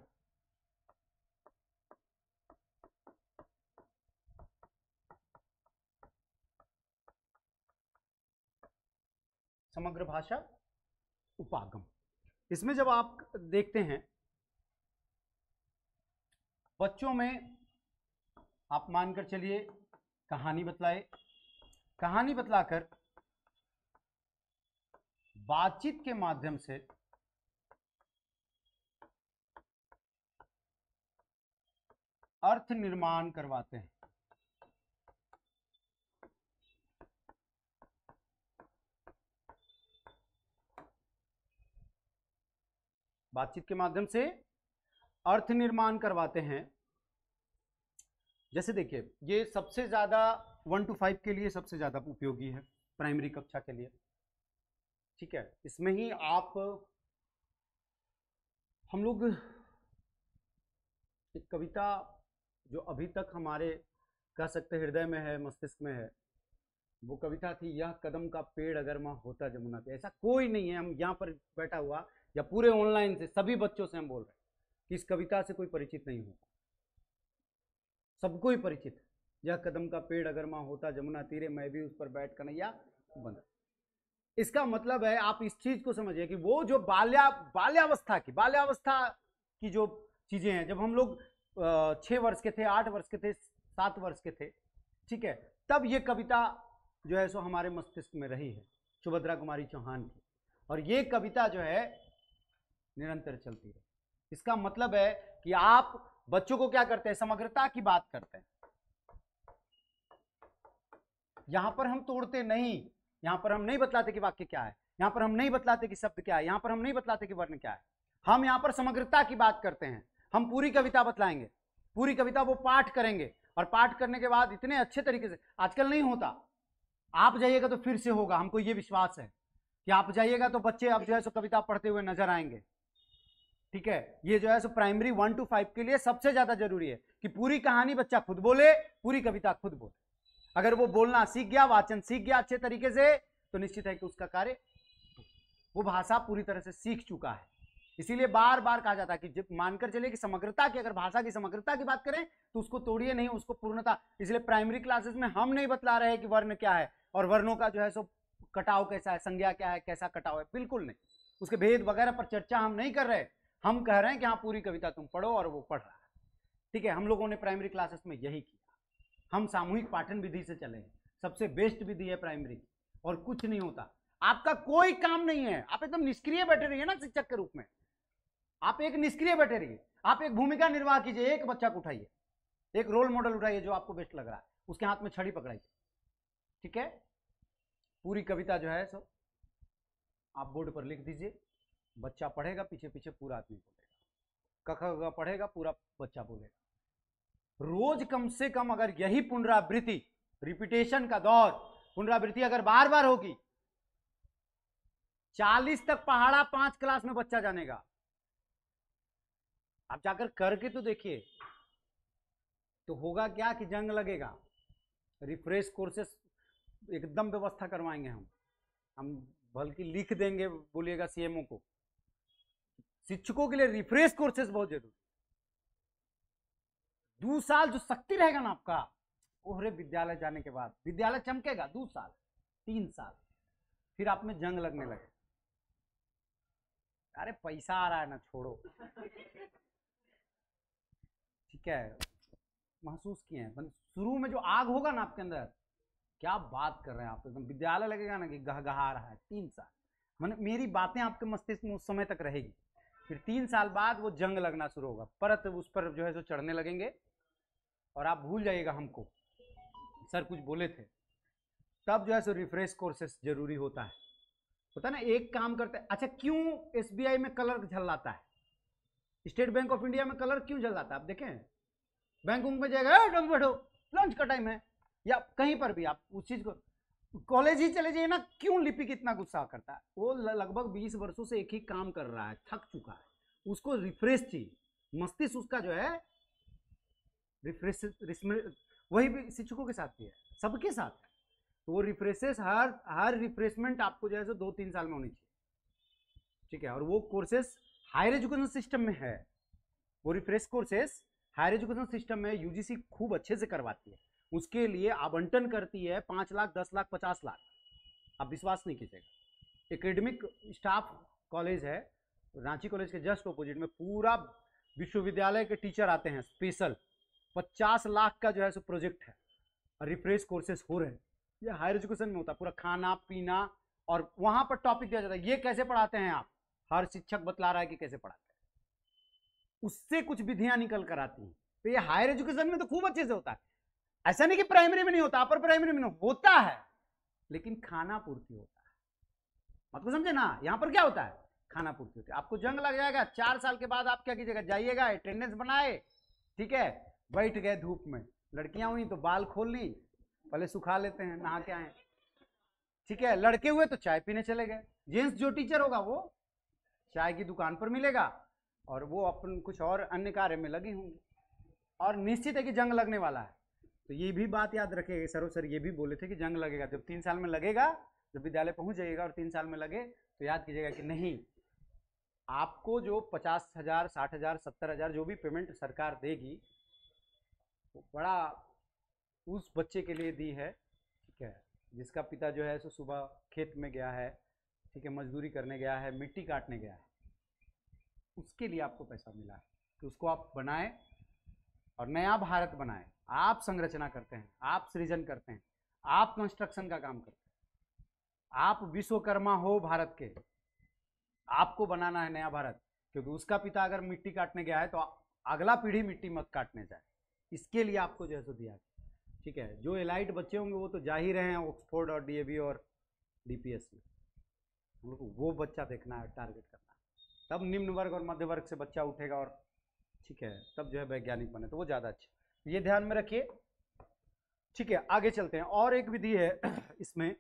समग्र भाषा उपागम, इसमें जब आप देखते हैं बच्चों में, आप मानकर चलिए कहानी बतलाए, कहानी बतलाकर बातचीत के माध्यम से अर्थ निर्माण करवाते हैं। बातचीत के माध्यम से अर्थ निर्माण करवाते हैं। जैसे देखिए, ये सबसे ज्यादा 1 to 5 के लिए सबसे ज्यादा उपयोगी है, प्राइमरी कक्षा के लिए। ठीक है, इसमें ही आप, हम लोग एक कविता जो अभी तक हमारे कह सकते हृदय में है, मस्तिष्क में है, वो कविता थी, यह कदम का पेड़ अगर माँ होता जमुना पे। ऐसा कोई नहीं है, हम यहाँ पर बैठा हुआ या पूरे ऑनलाइन से सभी बच्चों से हम बोल रहे हैं कि इस कविता से कोई परिचित नहीं होगा, सबको ही परिचित है। यह कदम का पेड़ अगर माँ होता जमुना तीरे, मैं भी उस पर बैठ कन्हैया बंधा। इसका मतलब है, आप इस चीज को समझिए कि वो जो बाल्यावस्था की जो चीजें हैं, जब हम लोग 6 वर्ष के थे, 8 वर्ष के थे, 7 वर्ष के थे, ठीक है, तब ये कविता जो है सो हमारे मस्तिष्क में रही है, सुभद्रा कुमारी चौहान की, और ये कविता जो है निरंतर चलती है। इसका मतलब है कि आप बच्चों को क्या करते हैं, समग्रता की बात करते हैं। यहां पर हम तोड़ते नहीं, यहां पर हम नहीं बतलाते कि वाक्य क्या है, यहां पर हम नहीं बतलाते कि शब्द क्या है, यहां पर हम नहीं बतलाते कि वर्ण क्या है। हम यहां पर समग्रता की बात करते हैं। हम पूरी कविता बतलाएंगे, पूरी कविता वो पाठ करेंगे, और पाठ करने के बाद इतने अच्छे तरीके से, आजकल नहीं होता, आप जाइएगा तो फिर से होगा, हमको ये विश्वास है कि आप जाइएगा तो बच्चे अब जो है सो कविता पढ़ते हुए नजर आएंगे। ठीक है, ये जो है सो प्राइमरी 1 to 5 के लिए सबसे ज्यादा जरूरी है कि पूरी कहानी बच्चा खुद बोले, पूरी कविता खुद बोले। अगर वो बोलना सीख गया, वाचन सीख गया अच्छे तरीके से, तो निश्चित है कि उसका कार्य, वो भाषा पूरी तरह से सीख चुका है। इसीलिए बार बार कहा जाता है कि जब मानकर चलिए कि समग्रता की, अगर भाषा की समग्रता की बात करें तो उसको तोड़िए नहीं, उसको पूर्णता। इसलिए प्राइमरी क्लासेस में हम नहीं बतला रहे हैं कि वर्ण क्या है और वर्णों का जो है सो कटाव कैसा है, संज्ञा क्या है, कैसा कटाव है, बिल्कुल नहीं, उसके भेद वगैरह पर चर्चा हम नहीं कर रहे। हम कह रहे हैं कि हाँ, पूरी कविता तुम पढ़ो, और वो पढ़ रहा है। ठीक है, हम लोगों ने प्राइमरी क्लासेस में यही किया। हम सामूहिक पाठन विधि से चले हैं, सबसे बेस्ट विधि है प्राइमरी, और कुछ नहीं होता। आपका कोई काम नहीं है, आप एकदम निष्क्रिय बैठे रहिए ना शिक्षक के रूप में, आप एक निष्क्रिय बैठे रहिए, आप एक भूमिका निर्वाह कीजिए। एक बच्चा को उठाइए, एक रोल मॉडल उठाइए जो आपको बेस्ट लग रहा है, उसके हाथ में छड़ी पकड़ाइए। ठीक है, पूरी कविता जो है सो आप बोर्ड पर लिख दीजिए, बच्चा पढ़ेगा, पीछे पीछे पूरा आदमी बोलेगा, क ख ग पढ़ेगा, पूरा बच्चा बोलेगा। रोज कम से कम अगर यही पुनरावृत्ति, रिपीटेशन का दौर, पुनरावृत्ति अगर बार बार होगी, 40 तक पहाड़ा 5 क्लास में बच्चा जानेगा। आप जाकर करके तो देखिए, तो होगा क्या कि जंग लगेगा। रिफ्रेश कोर्सेस एकदम व्यवस्था करवाएंगे हम बल्कि लिख देंगे, बोलिएगा सीएमओ को, शिक्षकों के लिए रिफ्रेश कोर्सेस बहुत जरूरी। 2 साल जो शक्ति रहेगा ना आपका, ओहरे विद्यालय जाने के बाद विद्यालय चमकेगा। 2 साल 3 साल फिर आप में जंग लगने लगे। अरे पैसा आ रहा है ना, छोड़ो। ठीक है, महसूस किए हैं, शुरू में जो आग होगा ना आपके अंदर, क्या बात कर रहे हैं आप, एकदम विद्यालय लगेगा ना कि गहगहा रहा है। 3 साल मैंने, मेरी बातें आपके मस्तिष्क में उस समय तक रहेगी। फिर 3 साल बाद वो जंग लगना शुरू होगा, परत उस पर जो है सो चढ़ने लगेंगे, और आप भूल जाइएगा हमको सर कुछ बोले थे। तब जो है सो रिफ्रेश कोर्सेस जरूरी होता है ना। एक काम करते हैं, अच्छा क्यों एसबीआई में कलर झल्लाता है, स्टेट बैंक ऑफ इंडिया में कलर क्यों झल्लाता है, आप देखें बैंक में जाएगा, तुम बैठो लंच का टाइम है, या कहीं पर भी आप उस चीज को, कॉलेज ही चले जाइए ना, क्यों लिपिक इतना गुस्सा करता है? वो लगभग 20 वर्षों से एक ही काम कर रहा है, थक चुका है, उसको रिफ्रेश चाहिए, मस्तिष्क उसका जो है रिफ्रेश, वही भी शिक्षकों के साथ भी है, सबके साथ है। तो वो रिफ्रेशेस, हर रिफ्रेशमेंट आपको जो है 2-3 साल में होनी चाहिए, ठीक है। और वो कोर्सेस हायर एजुकेशन सिस्टम में है, वो refresh courses higher education system में यूजीसी खूब अच्छे से करवाती है, उसके लिए आवंटन करती है 5 लाख, 10 लाख, 50 लाख, आप विश्वास नहीं कीजिएगा। एकेडमिक स्टाफ कॉलेज है रांची कॉलेज के जस्ट ऑपोजिट में, पूरा विश्वविद्यालय के टीचर आते हैं स्पेशल, 50 लाख का जो है सो प्रोजेक्ट है, और रिफ्रेश कोर्सेस हो रहे हैं। ये हायर एजुकेशन में होता है, पूरा खाना पीना, और वहां पर टॉपिक दिया जाता है, ये कैसे पढ़ाते हैं आप, हर शिक्षक बतला रहा है कि कैसे पढ़ाते हैं, उससे कुछ विधियां निकल कर आती हैं। तो ये हायर एजुकेशन में तो खूब अच्छे से होता है, ऐसा नहीं कि प्राइमरी में नहीं होता, अपर प्राइमरी में नहीं होता है, लेकिन खाना पूर्ति होता है, मतलब समझे ना, यहां पर क्या होता है, खाना पूर्ति होती है। आपको जंग लग जाएगा 4 साल के बाद, आप क्या कीजिएगा, जाइएगा अटेंडेंस बनाए, ठीक है, बैठ गए धूप में, लड़कियां हुई तो बाल खोल ली, पहले सुखा लेते हैं, नहा के आए, ठीक है, लड़के हुए तो चाय पीने चले गए, जेंट्स जो टीचर होगा वो चाय की दुकान पर मिलेगा, और वो अपन कुछ और अन्य कार्य में लगी होंगी, और निश्चित है कि जंग लगने वाला है। तो ये भी बात याद रखिएगा, सर सर ये भी बोले थे कि जंग लगेगा, जब 3 साल में लगेगा, जब विद्यालय पहुंच जाइएगा और 3 साल में लगे, तो याद कीजिएगा कि नहीं, आपको जो 50,000, 60,000, 70,000 जो भी पेमेंट सरकार देगी, वो बड़ा उस बच्चे के लिए दी है, ठीक है, जिसका पिता जो है सो सुबह खेत में गया है, ठीक है, मजदूरी करने गया है, मिट्टी काटने गया है, उसके लिए आपको पैसा मिला है, तो उसको आप बनाएं और नया भारत बनाएं। आप संरचना करते हैं, आप सृजन करते हैं, आप कंस्ट्रक्शन का काम करते हैं, आप विश्वकर्मा हो भारत के, आपको बनाना है नया भारत, क्योंकि उसका पिता अगर मिट्टी काटने गया है तो अगला पीढ़ी मिट्टी मत काटने जाए, इसके लिए आपको जो है सो दिया, ठीक है। जो एलाइट बच्चे होंगे वो तो जा ही रहे हैं ऑक्सफोर्ड और डीएवी और डीपीएस में, हम लोग को वो बच्चा देखना है, टारगेट करना है, तब निम्न वर्ग और मध्य वर्ग से बच्चा उठेगा, और ठीक है, तब जो है वैज्ञानिक बने, तो वो ज़्यादा अच्छा, ये ध्यान में रखिए, ठीक है। आगे चलते हैं, और एक विधि है इसमें,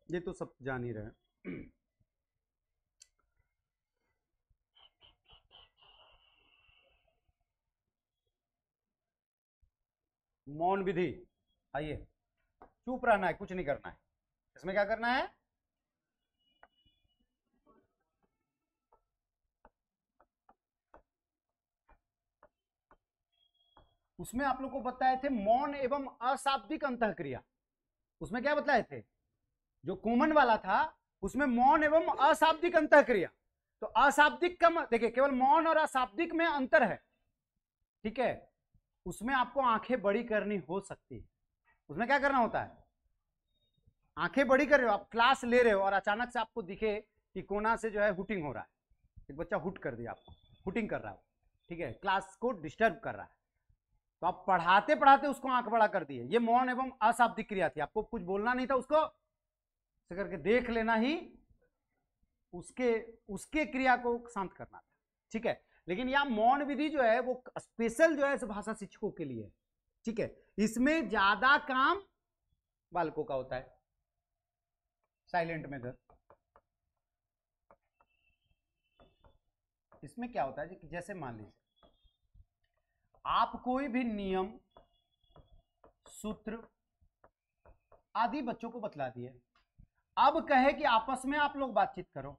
ये तो सब जान ही रहे हैं, मौन विधि। आइए, चुप रहना है, कुछ नहीं करना है, इसमें क्या करना है, उसमें आप लोग को बताए थे मौन एवं अशाब्दिक अंतःक्रिया, उसमें क्या बताए थे, जो कॉमन वाला था उसमें मौन एवं अशाब्दिक अंतःक्रिया, तो अशाब्दिक का देखिए, केवल मौन और अशाब्दिक में अंतर है, ठीक है, उसमें आपको आंखें बड़ी करनी हो सकती है, उसमें क्या करना होता है, आंखें बड़ी कर रहे हो, आप क्लास ले रहे हो और अचानक से आपको दिखे कि कोना से जो है हुटिंग हो रहा है, एक बच्चा हुट कर दिया, आपको हुटिंग कर रहा है, ठीक है, क्लास को डिस्टर्ब कर रहा है, तो आप पढ़ाते पढ़ाते उसको आंख बड़ा कर दिए, ये मौन एवं अशाब्दिक क्रिया थी, आपको कुछ बोलना नहीं था, उसको करके देख लेना ही उसके क्रिया को शांत करना था, ठीक है। लेकिन यह मौन विधि जो है वो स्पेशल जो है भाषा शिक्षकों के लिए, ठीक है, इसमें ज्यादा काम बालकों का होता है, साइलेंट मेथड, इसमें क्या होता है कि जैसे मान लीजिए आप कोई भी नियम, सूत्र आदि बच्चों को बतला दिए, अब कहे कि आपस में आप लोग बातचीत करो,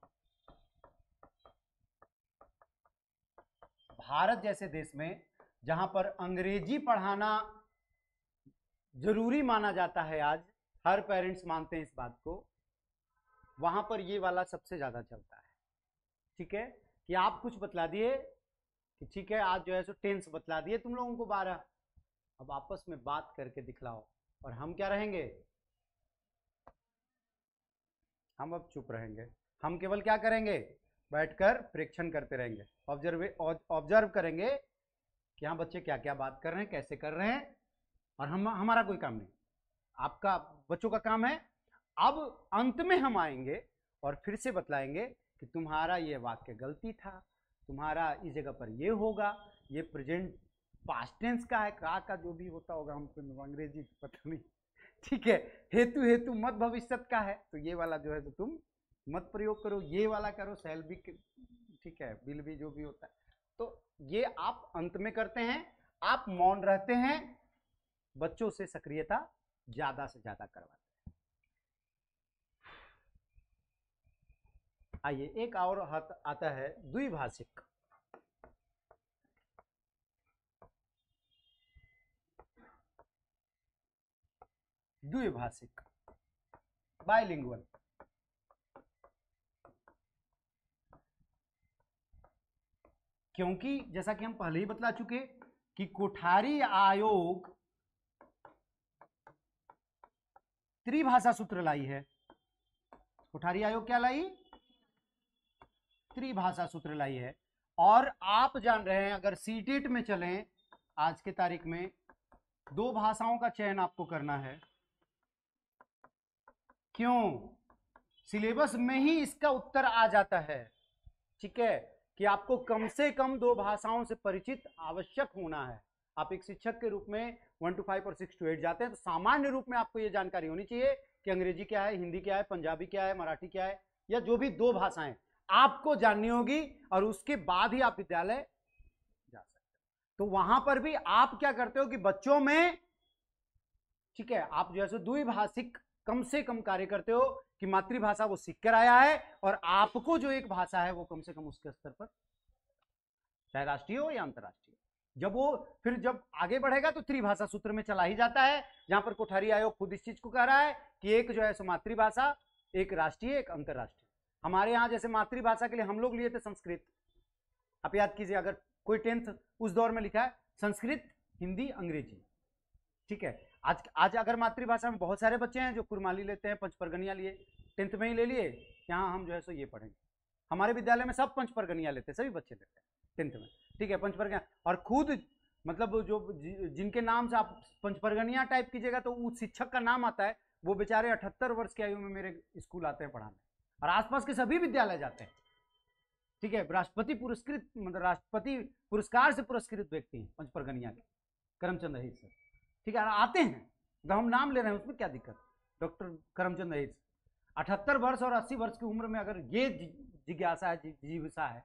भारत जैसे देश में जहां पर अंग्रेजी पढ़ाना जरूरी माना जाता है, आज हर पेरेंट्स मानते हैं इस बात को, वहां पर ये वाला सबसे ज्यादा चलता है, ठीक है, कि आप कुछ बतला दिए कि ठीक है आज जो है सो टेंस बतला दिए तुम लोगों को 12, अब आपस में बात करके दिखलाओ, और हम क्या रहेंगे, हम अब चुप रहेंगे, हम केवल क्या करेंगे, बैठकर प्रेक्षण करते रहेंगे, ऑब्जर्व करेंगे कि हाँ बच्चे क्या क्या बात कर रहे हैं, कैसे कर रहे हैं, और हमारा कोई काम नहीं, आपका बच्चों का काम है। अब अंत में हम आएंगे और फिर से बतलाएंगे कि तुम्हारा ये वाक्य गलती था, तुम्हारा इस जगह पर ये होगा, ये प्रेजेंट पास्ट टेंस का है, का जो भी होता होगा, हमको अंग्रेजी पता नहीं, ठीक है। हेतु हेतु मत भविष्यत का है, तो ये वाला जो है तो तुम मत प्रयोग करो, ये वाला करो, शैल भी, ठीक है, विल भी, जो भी होता है। तो ये आप अंत में करते हैं, आप मौन रहते हैं, बच्चों से सक्रियता ज्यादा से ज्यादा करवाते हैं। आइए एक और आता है द्विभाषिक। द्विभाषिक, बाइलिंगुअल। क्योंकि जैसा कि हम पहले ही बतला चुके कि कोठारी आयोग त्रिभाषा सूत्र लाई है। कोठारी आयोग क्या लाई? त्रिभाषा सूत्र लाई है। और आप जान रहे हैं, अगर सीटेट में चलें आज के तारीख में, 2 भाषाओं का चयन आपको करना है। क्यों? सिलेबस में ही इसका उत्तर आ जाता है, ठीक है, कि आपको कम से कम 2 भाषाओं से परिचित आवश्यक होना है। आप एक शिक्षक के रूप में 1 to 5 और 6 to 8 जाते हैं, तो सामान्य रूप में आपको यह जानकारी होनी चाहिए कि अंग्रेजी क्या है, हिंदी क्या है, पंजाबी क्या है, मराठी क्या है, या जो भी 2 भाषाएं आपको जाननी होगी, और उसके बाद ही आप विद्यालय जा सकते हैं। तो वहां पर भी आप क्या करते हो कि बच्चों में, ठीक है, आप जो है द्विभाषिक कम से कम कार्य करते हो कि मातृभाषा वो सीख कर आया है, और आपको जो एक भाषा है वो कम से कम उसके स्तर पर, चाहे राष्ट्रीय हो या अंतर्राष्ट्रीय। जब वो फिर जब आगे बढ़ेगा तो त्रिभाषा सूत्र में चला ही जाता है, जहां पर कोठारी आयोग खुद इस चीज को कह रहा है कि एक जो है सो मातृभाषा, एक राष्ट्रीय, एक अंतर्राष्ट्रीय। हमारे यहाँ जैसे मातृभाषा के लिए हम लोग लिए थे संस्कृत। आप याद कीजिए, अगर कोई 10th उस दौर में लिखा है संस्कृत, हिंदी, अंग्रेजी, ठीक है। आज अगर मातृभाषा में बहुत सारे बच्चे हैं जो कुरमाली लेते हैं, पंचपरगनिया लिए, 10th में ही ले लिए, यहाँ हम जो है सो ये पढ़ेंगे। हमारे विद्यालय में सब पंचपरगनिया लेते हैं, सभी बच्चे लेते हैं 10th में, ठीक है, पंचपरगनिया। और खुद मतलब जो जिनके नाम से आप पंचपरगनिया टाइप कीजिएगा तो उस शिक्षक का नाम आता है, वो बेचारे 78 वर्ष की आयु में मेरे स्कूल आते हैं पढ़ाने, और आसपास के सभी विद्यालय जाते हैं, ठीक है। राष्ट्रपति पुरस्कृत, मतलब राष्ट्रपति पुरस्कार से पुरस्कृत व्यक्ति हैं पंचपरगनिया के, करमचंद अहीर सर, ठीक है, आते हैं, तो हम नाम ले रहे हैं, उसमें क्या दिक्कत? डॉक्टर करमचंद अहीर, 78 वर्ष और 80 वर्ष की उम्र में अगर ये जिज्ञासा है, जिज्ञासा है,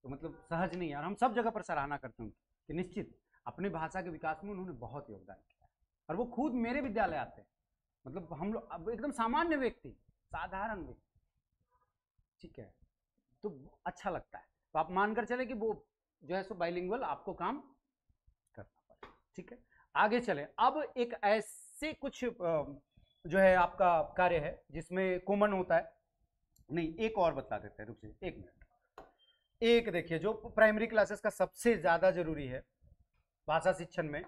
तो मतलब सहज नहीं है। और हम सब जगह पर सराहना करते हैं कि निश्चित अपनी भाषा के विकास में उन्होंने बहुत योगदान किया, और वो खुद मेरे विद्यालय आते हैं, मतलब हम लोग अब एकदम सामान्य व्यक्ति, साधारण व्यक्ति, ठीक है, तो अच्छा लगता है। तो आप मानकर चले कि वो जो है सो बाइलिंगुअल आपको काम करना पड़ेगा, ठीक है। आगे चले, अब एक ऐसे कुछ जो है आपका कार्य है जिसमें कॉमन होता है, नहीं एक और बता देते हैं, रुक जाइए 1 मिनट। एक देखिए जो प्राइमरी क्लासेस का सबसे ज्यादा जरूरी है भाषा शिक्षण में,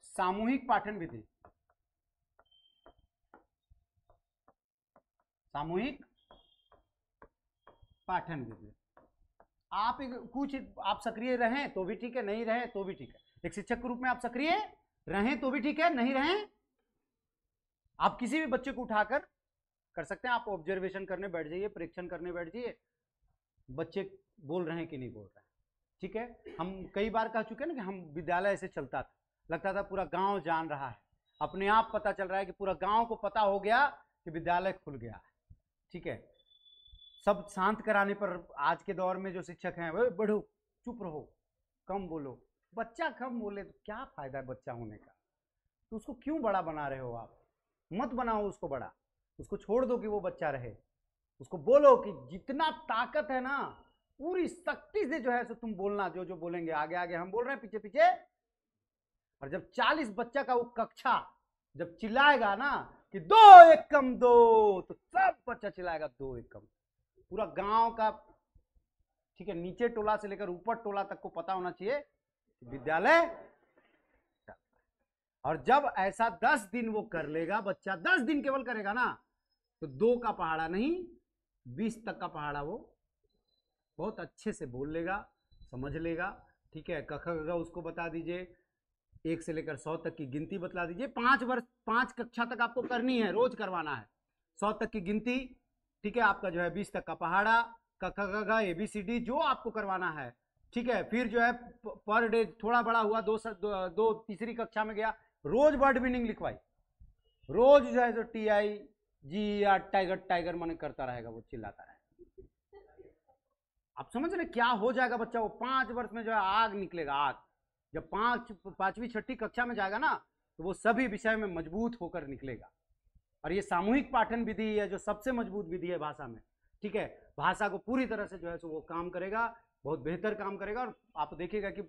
सामूहिक पाठन विधि। सामूहिक पाठन विधि, आप कुछ आप सक्रिय रहें तो भी ठीक है, नहीं रहें तो भी ठीक है। एक शिक्षक के रूप में आप सक्रिय रहें तो भी ठीक है, नहीं रहें आप किसी भी बच्चे को उठाकर कर सकते हैं। आप ऑब्जर्वेशन करने बैठ जाइए, परीक्षण करने बैठ जाइए, बच्चे बोल रहे हैं कि नहीं बोल रहे हैं, ठीक है। हम कई बार कह चुके हैं ना कि हम विद्यालय ऐसे चलता था, लगता था पूरा गांव जान रहा है, अपने आप पता चल रहा है कि पूरा गांव को पता हो गया कि विद्यालय खुल गया है, ठीक है। सब शांत कराने पर आज के दौर में जो शिक्षक हैं, वो बढ़ो, चुप रहो, कम बोलो। बच्चा कम बोले तो क्या फायदा है बच्चा होने का? तो उसको क्यों बड़ा बना रहे हो आप? मत बनाओ उसको बड़ा, उसको छोड़ दो कि वो बच्चा रहे। उसको बोलो कि जितना ताकत है ना, पूरी शक्ति से जो है सो तुम बोलना, जो जो बोलेंगे। आगे आगे हम बोल रहे हैं, पीछे पीछे। और जब 40 बच्चा का वो कक्षा जब चिल्लाएगा ना कि 2 एकम 2, तो सब बच्चा चिल्लाएगा 2 एकम। पूरा गांव का, ठीक है, नीचे टोला से लेकर ऊपर टोला तक को पता होना चाहिए विद्यालय। और जब ऐसा 10 दिन वो कर लेगा बच्चा, 10 दिन केवल करेगा ना, तो 2 का पहाड़ा नहीं 20 तक का पहाड़ा वो बहुत अच्छे से बोल लेगा, समझ लेगा, ठीक है। क ख ग उसको बता दीजिए, 1 से लेकर 100 तक की गिनती बतला दीजिए। 5 कक्षा तक आपको करनी है, रोज करवाना है 100 तक की गिनती, ठीक है। आपका जो है 20 तक का पहाड़ा, क ख ग ABCD जो आपको करवाना है, ठीक है, फिर जो है पर डे थोड़ा बड़ा हुआ, दो तीसरी कक्षा में गया, रोज वर्ड मीनिंग लिखवाई, रोज जो है जो TI जी या टाइगर टाइगर मन करता रहेगा, वो चिल्लाता रहेगा। आप समझ रहे क्या हो जाएगा बच्चा, वो 5 वर्ष में जो है आग निकलेगा, आग। जब 5वीं 6ठी कक्षा में जाएगा ना, तो वो सभी विषय में मजबूत होकर निकलेगा। और ये सामूहिक पाठन विधि है जो सबसे मजबूत विधि है भाषा में, ठीक है। भाषा को पूरी तरह से जो है वो काम करेगा, बहुत बेहतर काम करेगा, और आप देखिएगा कि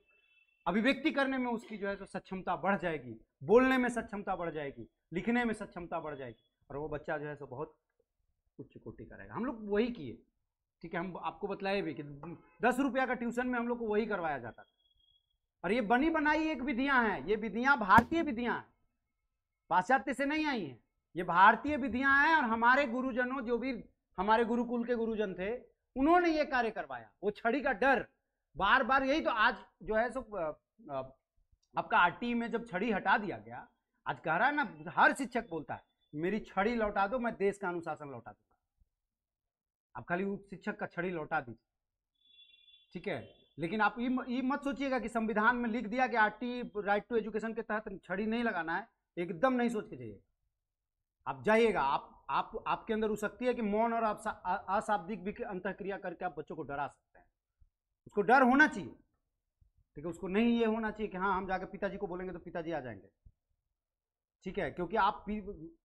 अभिव्यक्ति करने में उसकी जो है तो सक्षमता बढ़ जाएगी, बोलने में सक्षमता बढ़ जाएगी, लिखने में सक्षमता बढ़ जाएगी, और वो बच्चा जो है सो बहुत उच्च कोटि करेगा। हम लोग वही किए, ठीक है, हम आपको बतलाए भी कि 10 रुपया का ट्यूशन में हम लोग को वही करवाया जाता था। और ये बनी बनाई एक विधियां हैं, ये विधियां भारतीय विधियां हैं, पाश्चात्य से नहीं आई हैं, ये भारतीय विधियां हैं। और हमारे गुरुजनों, जो भी हमारे गुरुकुल के गुरुजन थे, उन्होंने ये कार्य करवाया। वो छड़ी का डर बार बार, यही तो आज जो है सो आपका RT में जब छड़ी हटा दिया गया, आज कह रहा है ना, हर शिक्षक बोलता है मेरी छड़ी लौटा दो, मैं देश का अनुशासन लौटा दूंगा। आप खाली उस शिक्षक का छड़ी लौटा दीजिए, ठीक है। लेकिन आप ये मत सोचिएगा कि संविधान में लिख दिया कि RT राइट टू एजुकेशन के तहत छड़ी नहीं लगाना है, एकदम नहीं सोच के जाइएगा। आप जाइएगा, आपके अंदर हो सकती है कि मौन और अशाब्दिक अंतःक्रिया करके आप बच्चों को डरा सकते हैं। उसको डर होना चाहिए, ठीक है, उसको नहीं ये होना चाहिए कि हाँ हम जाकर पिताजी को बोलेंगे तो पिताजी आ जाएंगे, ठीक है। क्योंकि आप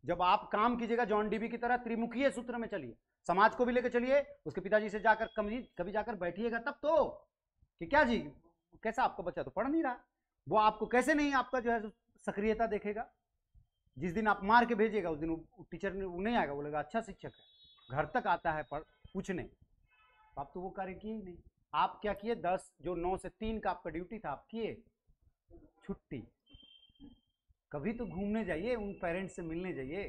जब आप काम कीजिएगा जॉन डीबी की तरह त्रिमुखीय सूत्र में चलिए, समाज को भी लेकर चलिए, उसके पिताजी से जाकर कभी जाकर बैठिएगा तब तो, कि क्या जी कैसा आपका बच्चा तो पढ़ नहीं रहा, वो आपको कैसे नहीं आपका जो है सक्रियता देखेगा। जिस दिन आप मार के भेजिएगा उस दिन टीचर नहीं आएगा, बोलेगा अच्छा शिक्षक है, घर तक आता है पूछने। आप तो वो कार्य किए ही नहीं। आप क्या किए, 10 जो 9 से 3 का आपका ड्यूटी था, आप किए छुट्टी। कभी तो घूमने जाइए, उन पेरेंट्स से मिलने जाइए,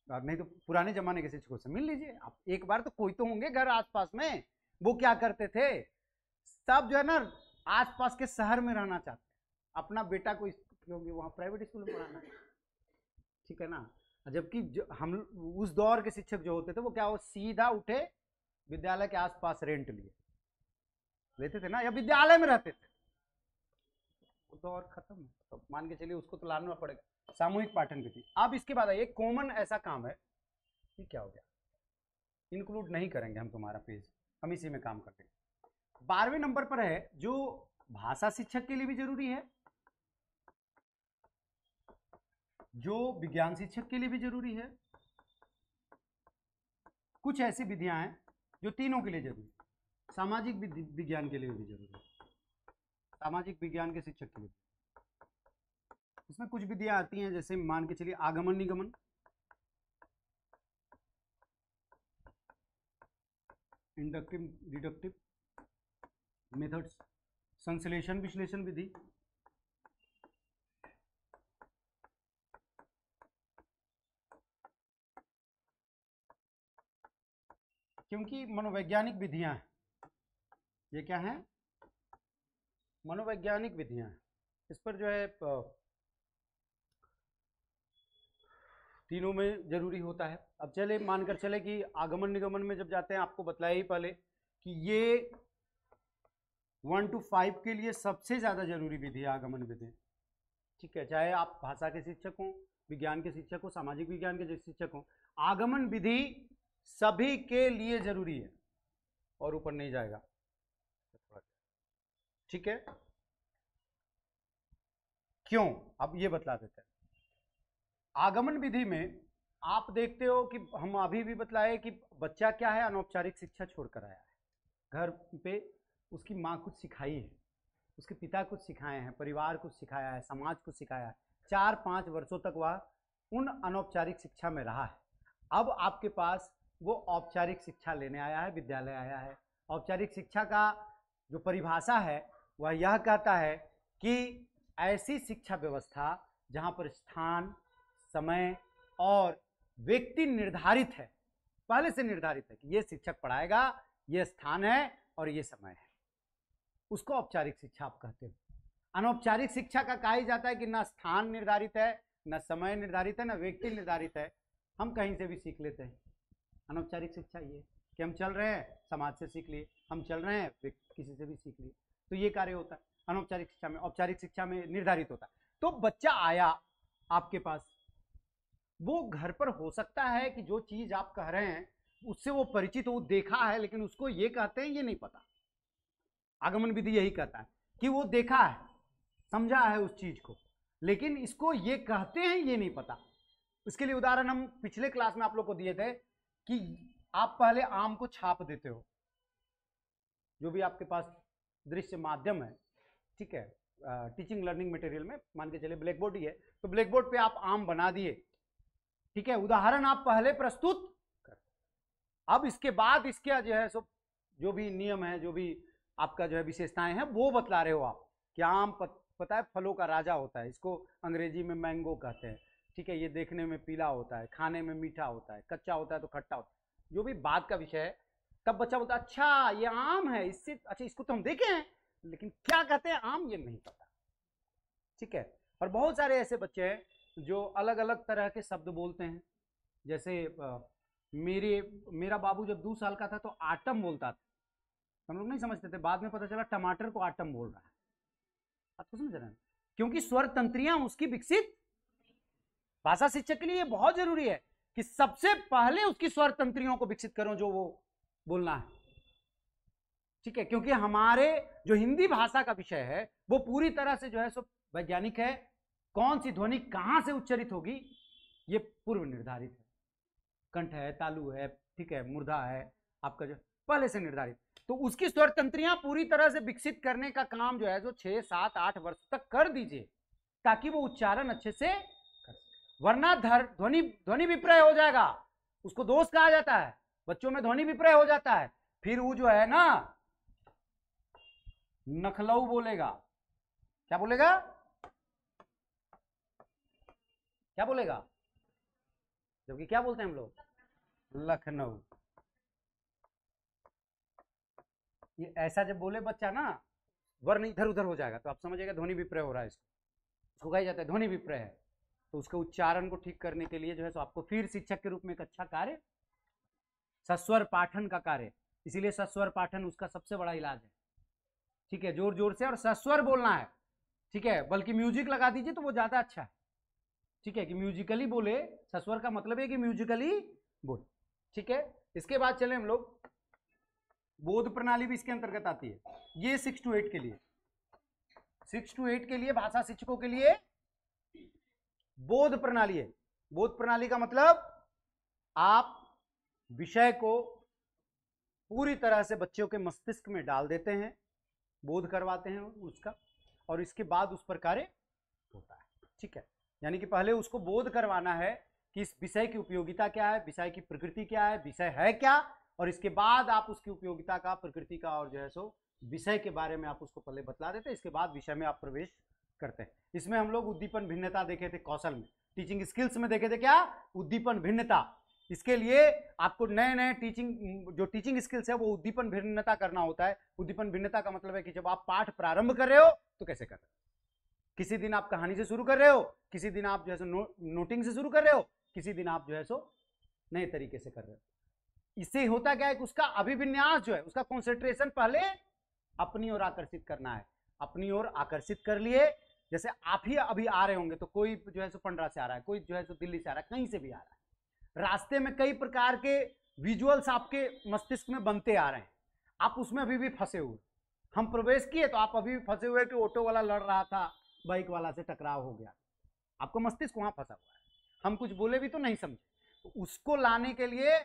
और नहीं तो पुराने जमाने के शिक्षकों से मिल लीजिए। आप एक बार तो कोई तो होंगे घर आसपास में, वो क्या करते थे, सब जो है ना आसपास के शहर में रहना चाहते हैं, अपना बेटा को क्योंकि वहाँ प्राइवेट स्कूल में पढ़ाना है, ठीक है ना। जबकि हम उस दौर के शिक्षक जो होते थे वो क्या, वो सीधा उठे विद्यालय के आसपास रेंट लेते थे ना, या विद्यालय में रहते थे। वो दौर खत्म है, तो मान के चलिए उसको तो लाना पड़ेगा, सामूहिक पाठन विधि। अब इसके बाद एक कॉमन ऐसा काम है, ये क्या हो गया, इंक्लूड नहीं करेंगे हम तुम्हारा पेज, हम इसी में काम करते हैं। 12वें नंबर पर है जो भाषा शिक्षक के लिए भी जरूरी है, जो विज्ञान शिक्षक के लिए भी जरूरी है। कुछ ऐसी विधियां हैं जो तीनों के लिए जरूरी है, सामाजिक विज्ञान के लिए भी जरूरी है, सामाजिक विज्ञान के शिक्षक के लिए। इसमें कुछ विधियां आती हैं, जैसे मान के चलिए आगमन निगमन, इंडक्टिव डिडक्टिव मेथड्स, संश्लेषण विश्लेषण विधि, क्योंकि मनोवैज्ञानिक विधियां हैं, ये क्या है, मनोवैज्ञानिक विधियां हैं। इस पर जो है तीनों में जरूरी होता है। अब चले मानकर चले कि आगमन निगमन में जब जाते हैं, आपको बताया ही पहले कि ये 1 to 5 के लिए सबसे ज्यादा जरूरी विधि है आगमन विधि, ठीक है। चाहे आप भाषा के शिक्षक हो, विज्ञान के शिक्षक हो, सामाजिक विज्ञान के शिक्षक हो, आगमन विधि सभी के लिए जरूरी है, और ऊपर नहीं जाएगा, ठीक है। क्यों, अब ये बतला देते हैं। आगमन विधि में आप देखते हो कि हम अभी भी बतलाए कि बच्चा क्या है, अनौपचारिक शिक्षा छोड़कर आया है, घर पे उसकी माँ कुछ सिखाई है, उसके पिता कुछ सिखाए हैं, परिवार कुछ सिखाया है, समाज कुछ सिखाया है, 4-5 वर्षों तक वह उन अनौपचारिक शिक्षा में रहा है। अब आपके पास वो औपचारिक शिक्षा लेने आया है, विद्यालय आया है। औपचारिक शिक्षा का जो परिभाषा है वह यह कहता है कि ऐसी शिक्षा व्यवस्था जहाँ पर स्थान, समय और व्यक्ति निर्धारित है, पहले से निर्धारित है कि ये शिक्षक पढ़ाएगा, ये स्थान है और ये समय है, उसको औपचारिक शिक्षा आप कहते हो। अनौपचारिक शिक्षा का कहा जाता है कि ना स्थान निर्धारित है, ना समय निर्धारित है, ना व्यक्ति निर्धारित है, हम कहीं से भी सीख लेते हैं। अनौपचारिक शिक्षा ये, कि हम चल रहे हैं, समाज से सीख लिए, हम चल रहे हैं, किसी से भी सीख लिए। तो ये कार्य होता है अनौपचारिक शिक्षा में। औपचारिक शिक्षा में निर्धारित होता है। तो बच्चा आया आपके पास, वो घर पर हो सकता है कि जो चीज आप कह रहे हैं उससे वो परिचित हो, वो देखा है, लेकिन उसको ये कहते हैं ये नहीं पता। आगमन विधि यही कहता है कि वो देखा है, समझा है उस चीज को, लेकिन इसको ये कहते हैं ये नहीं पता। इसके लिए उदाहरण हम पिछले क्लास में आप लोग को दिए थे कि आप पहले आम को छाप देते हो, जो भी आपके पास दृश्य माध्यम है, ठीक है, टीचिंग लर्निंग मटेरियल में मान के चले ब्लैक बोर्ड ही है, तो ब्लैक बोर्ड पे आप आम बना दिए, ठीक है, उदाहरण आप पहले प्रस्तुत कर। अब इसके बाद इसके जो है सो जो भी नियम है, जो भी आपका जो है विशेषताएं हैं, वो बतला रहे हो आप कि आम पता है फलों का राजा होता है, इसको अंग्रेजी में मैंगो कहते हैं, ठीक है, ये देखने में पीला होता है, खाने में मीठा होता है, कच्चा होता है तो खट्टा होता है, जो भी बात का विषय है। तब बच्चा बोलता है अच्छा ये आम है, इससे अच्छा इसको तो हम देखे हैं, लेकिन क्या कहते हैं आम ये नहीं पता, ठीक है। और बहुत सारे ऐसे बच्चे हैं जो अलग अलग तरह के शब्द बोलते हैं, जैसे मेरा बाबू जब 2 साल का था तो आटम बोलता था, हम लोग नहीं समझते थे, बाद में पता चला टमाटर को आटम बोल रहा है। आपको समझ रहे हैं, क्योंकि स्वर तंत्रियां उसकी विकसित। भाषा शिक्षक के लिए बहुत जरूरी है कि सबसे पहले उसकी स्वर तंत्रियों को विकसित करो जो वो बोलना है, ठीक है, क्योंकि हमारे जो हिंदी भाषा का विषय है वो पूरी तरह से जो है सो वैज्ञानिक है। कौन सी ध्वनि कहां से उच्चरित होगी ये पूर्व निर्धारित है, कंठ है, तालु है, ठीक है, मूर्धा है, आपका जो पहले से निर्धारित। तो उसकी स्वर तंत्रियां पूरी तरह से विकसित करने का काम जो है जो 6, 7, 8 वर्ष तक कर दीजिए, ताकि वो उच्चारण अच्छे से कर सके। वरना ध्वनि विप्रय हो जाएगा, उसको दोष कहा जाता है, बच्चों में ध्वनि विप्रय हो जाता है, फिर वो जो है ना नखलऊ बोलेगा। क्या बोलेगा? क्या बोलेगा? जबकि क्या बोलते हैं हम लोग? लखनऊ। ये ऐसा जब बोले बच्चा ना, वर्ण इधर उधर हो जाएगा, तो आप समझिएगा ध्वनि विप्रय हो रहा है, इसको कहा जाता है ध्वनि विप्रय है। तो उसके उच्चारण को ठीक करने के लिए जो है सो आपको फिर शिक्षक के रूप में एक अच्छा कार्य, सस्वर पाठन का कार्य, इसीलिए सस्वर पाठन उसका सबसे बड़ा इलाज है, ठीक है, जोर जोर से और सस्वर बोलना है, ठीक है, बल्कि म्यूजिक लगा दीजिए तो वो ज्यादा अच्छा है, ठीक है, कि म्यूजिकली बोले, सस्वर का मतलब है कि म्यूजिकली बोले, ठीक है। इसके बाद चले हम लोग, बोध प्रणाली भी इसके अंतर्गत आती है, ये 6 to 8 के लिए, 6 to 8 के लिए भाषा शिक्षकों के लिए बोध प्रणाली है। बोध प्रणाली का मतलब आप विषय को पूरी तरह से बच्चों के मस्तिष्क में डाल देते हैं, बोध करवाते हैं उसका, और इसके बाद उस पर कार्य होता है, ठीक है। यानी कि पहले उसको बोध करवाना है कि इस विषय की उपयोगिता क्या है, विषय की प्रकृति क्या है, विषय है क्या, और इसके बाद आप उसकी उपयोगिता का, प्रकृति का और जो है सो विषय के बारे में आप उसको पहले बतला देते हैं, इसके बाद विषय में आप प्रवेश करते हैं। इसमें हम लोग उद्दीपन भिन्नता देखे थे कौशल में, टीचिंग स्किल्स में देखे थे क्या, उद्दीपन भिन्नता। इसके लिए आपको नए नए जो टीचिंग स्किल्स है वो उद्दीपन भिन्नता करना होता है। उद्दीपन भिन्नता का मतलब है कि जब आप पाठ प्रारंभ कर रहे हो तो कैसे कर रहे हो, किसी दिन आप कहानी से शुरू कर रहे हो, किसी दिन आप जो है सो नोटिंग से शुरू कर रहे हो, किसी दिन आप जो है सो नए तरीके से कर रहे हो। इससे होता क्या है कि उसका अभिविन्यास जो है, उसका कॉन्सेंट्रेशन पहले अपनी ओर आकर्षित करना है, अपनी ओर आकर्षित कर लिए। जैसे आप ही अभी आ रहे होंगे तो कोई जो है सो पंडरा से आ रहा है, कोई जो है सो दिल्ली से आ रहा है, कहीं से भी आ रहा है, रास्ते में कई प्रकार के विजुअल्स आपके मस्तिष्क में बनते आ रहे हैं, आप उसमें अभी भी फंसे हुए। हम प्रवेश किए तो आप अभी भी फंसे हुए कि ऑटो वाला लड़ रहा था, बाइक वाला से टकराव हो गया, आपको मस्तिष्क वहां फंसा हुआ है, हम कुछ बोले भी तो नहीं समझे। तो उसको लाने के लिए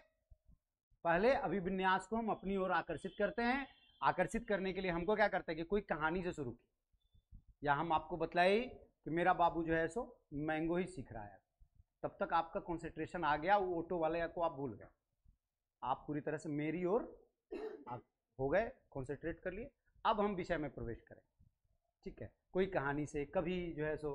पहले अभिविन्यास को हम अपनी ओर आकर्षित करते हैं। आकर्षित करने के लिए हमको क्या करते हैं कि कोई कहानी से शुरू की, या हम आपको बतलाई कि मेरा बाबू जो है सो मैंगो ही सीख रहा है, तब तक आपका कंसंट्रेशन आ गया, वो ऑटो वाले को आप भूल गए, आप पूरी तरह से मेरी ओर हो गए, कंसंट्रेट कर लिए। अब हम विषय में प्रवेश करें, ठीक है, कोई कहानी से, कभी जो है सो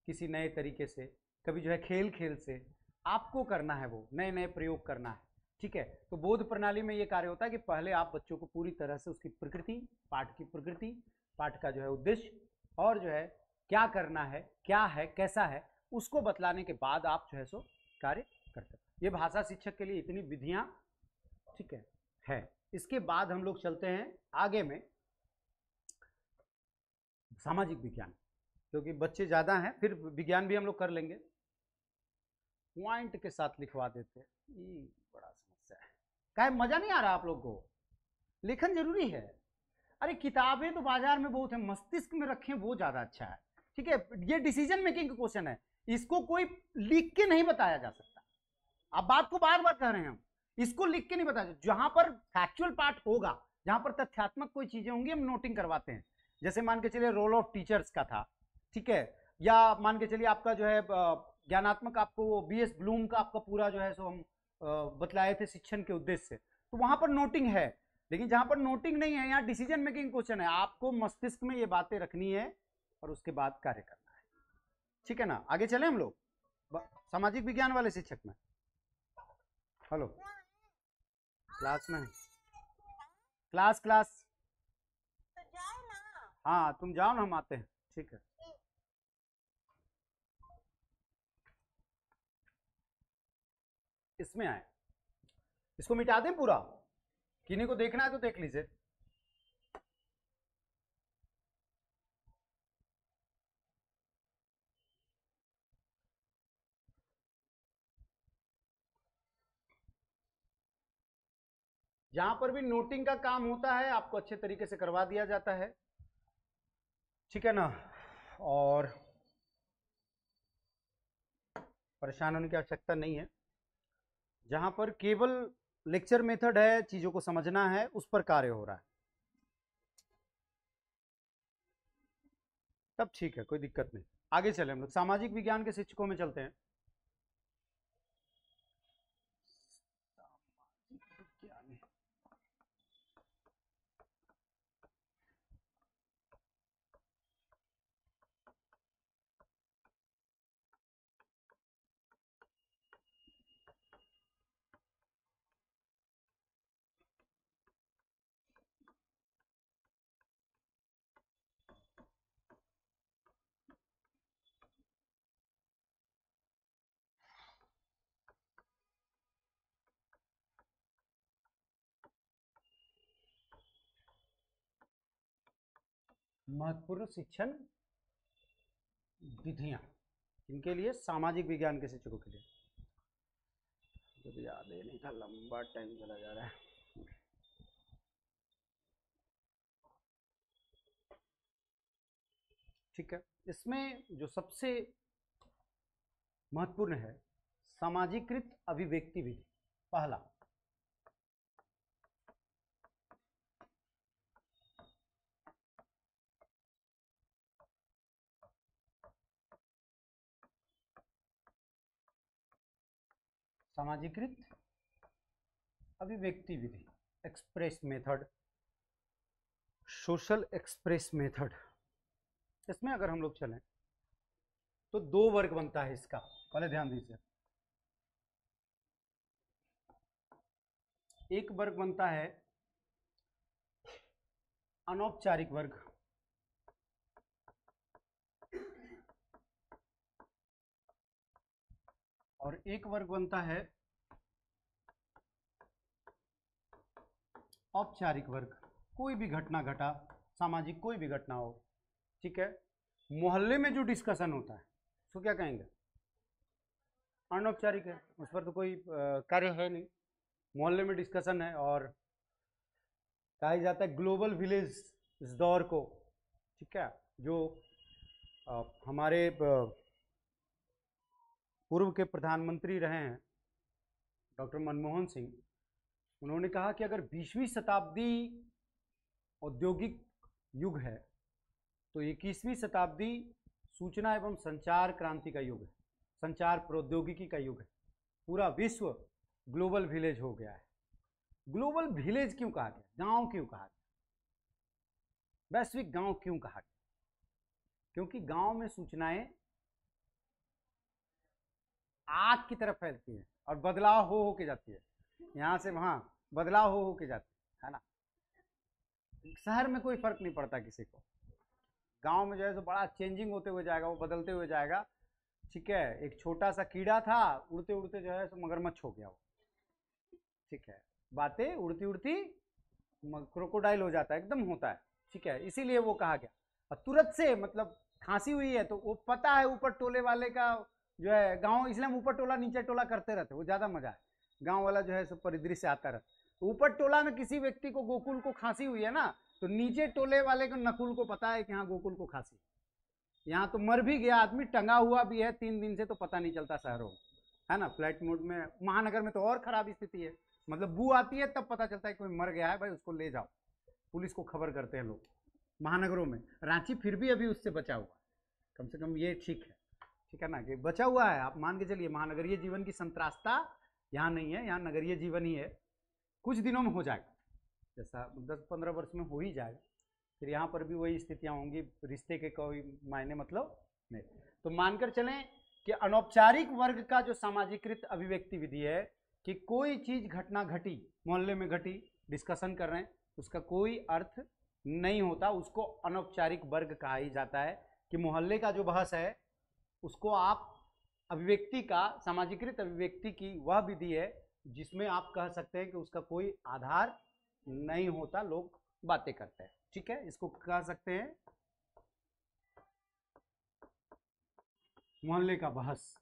किसी नए तरीके से, कभी जो है खेल खेल से, आपको करना है वो नए नए प्रयोग करना है, ठीक है। तो बोध प्रणाली में ये कार्य होता है कि पहले आप बच्चों को पूरी तरह से उसकी प्रकृति, पाठ की प्रकृति, पाठ का जो है उद्देश्य और जो है क्या करना है, क्या है, कैसा है, उसको बतलाने के बाद आप जो है सो कार्य करते हैं। ये भाषा शिक्षक के लिए इतनी विधियां, ठीक है, है। इसके बाद हम लोग चलते हैं आगे में सामाजिक विज्ञान, क्योंकि बच्चे ज़्यादा हैं, फिर विज्ञान भी हम लोग कर लेंगे। पॉइंट के साथ लिखवा देते हैं, ये बड़ा समस्या है। क्या मजा नहीं आ रहा आप लोग को? लेखन जरूरी है। अरे किताबें तो बाजार में बहुत है, मस्तिष्क में रखें वो ज्यादा अच्छा है। ठीक है, ये डिसीजन मेकिंग का क्वेश्चन है, इसको कोई लिख के नहीं बताया जा सकता। आप बात को बार बार कह रहे हैं हम, इसको लिख के नहीं बताया। जहां पर फैक्चुअल पार्ट होगा, जहां पर तथ्यात्मक कोई चीजें होंगी, हम नोटिंग करवाते हैं। जैसे मान के चलिए रोल ऑफ टीचर्स का था, ठीक है, या मान के चलिए आपका जो है ज्ञानात्मक, आपको बीएस ब्लूम का आपका पूरा जो है सो हम बतलाए थे शिक्षण के उद्देश्य से, तो वहां पर नोटिंग है। लेकिन जहां पर नोटिंग नहीं है, यहाँ डिसीजन मेकिंग क्वेश्चन है, आपको मस्तिष्क में ये बातें रखनी है और उसके बाद कार्य करना है। ठीक है ना, आगे चले हम लोग सामाजिक विज्ञान वाले शिक्षक में। हेलो, क्लास में? क्लास क्लास हाँ तुम जाओ ना, हम आते हैं। ठीक है, इसमें आए, इसको मिटा दें पूरा, किन्हीं को देखना है तो देख लीजिए। जहां पर भी नोटिंग का काम होता है आपको अच्छे तरीके से करवा दिया जाता है, ठीक है ना, और परेशान होने की आवश्यकता नहीं है। जहां पर केवल लेक्चर मेथड है, चीजों को समझना है, उस पर कार्य हो रहा है, तब ठीक है, कोई दिक्कत नहीं। आगे चले हम लोग सामाजिक विज्ञान के शिक्षकों में चलते हैं। महत्वपूर्ण शिक्षण विधियां इनके लिए, सामाजिक विज्ञान के शिक्षकों के लिए। जब याद ही नहीं था, लंबा टाइम चला जा रहा है। ठीक है, इसमें जो सबसे महत्वपूर्ण है सामाजिकृत अभिव्यक्ति विधि। पहला, सामाजिकृत अभिव्यक्ति विधि, express method, social express method. इसमें अगर हम लोग चलें तो दो वर्ग बनता है इसका, पहले ध्यान दीजिए। एक वर्ग बनता है अनौपचारिक वर्ग, और एक वर्ग बनता है औपचारिक वर्ग। कोई भी घटना घटा, सामाजिक कोई भी घटना हो, ठीक है, मोहल्ले में जो डिस्कशन होता है उसको क्या कहेंगे? अनौपचारिक है, उस पर तो कोई कार्य है नहीं, मोहल्ले में डिस्कशन है। और कहा जाता है ग्लोबल विलेज इस दौर को, ठीक है, जो हमारे पूर्व के प्रधानमंत्री रहे हैं डॉक्टर मनमोहन सिंह, उन्होंने कहा कि अगर 20वीं शताब्दी औद्योगिक युग है तो 21वीं शताब्दी सूचना एवं संचार क्रांति का युग है, संचार प्रौद्योगिकी का युग है। पूरा विश्व ग्लोबल विलेज हो गया है। ग्लोबल विलेज क्यों कहा गया? गांव क्यों कहा गया? वैश्विक गांव क्यों कहा गया? क्योंकि गांव में सूचनाएं आग की तरफ फैलती है और बदलाव हो के जाती है, यहाँ से वहाँ बदलाव हो के जाती है ना। शहर में कोई फर्क नहीं पड़ता किसी को, गांव में जो है तो बड़ा चेंजिंग होते हुए जाएगा, वो बदलते हुए जाएगा। ठीक है, एक छोटा सा कीड़ा था, उड़ते उड़ते जो है तो मगरमच्छ हो गया वो। ठीक है, बातें उड़ती उड़ती क्रोकोडाइल हो जाता है, एकदम होता है, ठीक है, इसीलिए वो कहा गया। और तुरंत से मतलब खांसी हुई है तो वो पता है ऊपर टोले वाले का जो है गांव, इसलिए हम ऊपर टोला नीचे टोला करते रहते, वो ज्यादा मजा है, गांव वाला जो है सब परिदृश्य आता रहता। तो ऊपर टोला में किसी व्यक्ति को गोकुल को खांसी हुई है ना, तो नीचे टोले वाले को नकुल को पता है कि हाँ गोकुल को खांसी, यहाँ तो मर भी गया आदमी, टंगा हुआ भी है 3 दिन से, तो पता नहीं चलता शहरों में, है ना, फ्लाइट मोड में। महानगर में तो और खराब स्थिति है, मतलब बू आती है तब पता चलता है कोई मर गया है, भाई उसको ले जाओ, पुलिस को खबर करते हैं लोग महानगरों में। रांची फिर भी अभी उससे बचा हुआ, कम से कम ये ठीक है ना, कि बचा हुआ है। आप मान के चलिए महानगरीय जीवन की संत्रास्ता यहाँ नहीं है, यहाँ नगरीय जीवन ही है, कुछ दिनों में हो जाएगा, जैसा 10-15 वर्ष में हो ही जाएगा, फिर यहाँ पर भी वही स्थितियाँ होंगी, रिश्ते के कोई मायने मतलब नहीं। तो मानकर चलें कि अनौपचारिक वर्ग का जो सामाजिकृत अभिव्यक्ति विधि है, कि कोई चीज घटना घटी, मोहल्ले में घटी, डिस्कशन कर रहे हैं, उसका कोई अर्थ नहीं होता, उसको अनौपचारिक वर्ग कहा ही जाता है। कि मोहल्ले का जो बहस है उसको आप अभिव्यक्ति का, सामाजिकृत अभिव्यक्ति की वह विधि है जिसमें आप कह सकते हैं कि उसका कोई आधार नहीं होता, लोग बातें करते हैं, ठीक है, इसको कह सकते हैं मोहल्ले का बहस।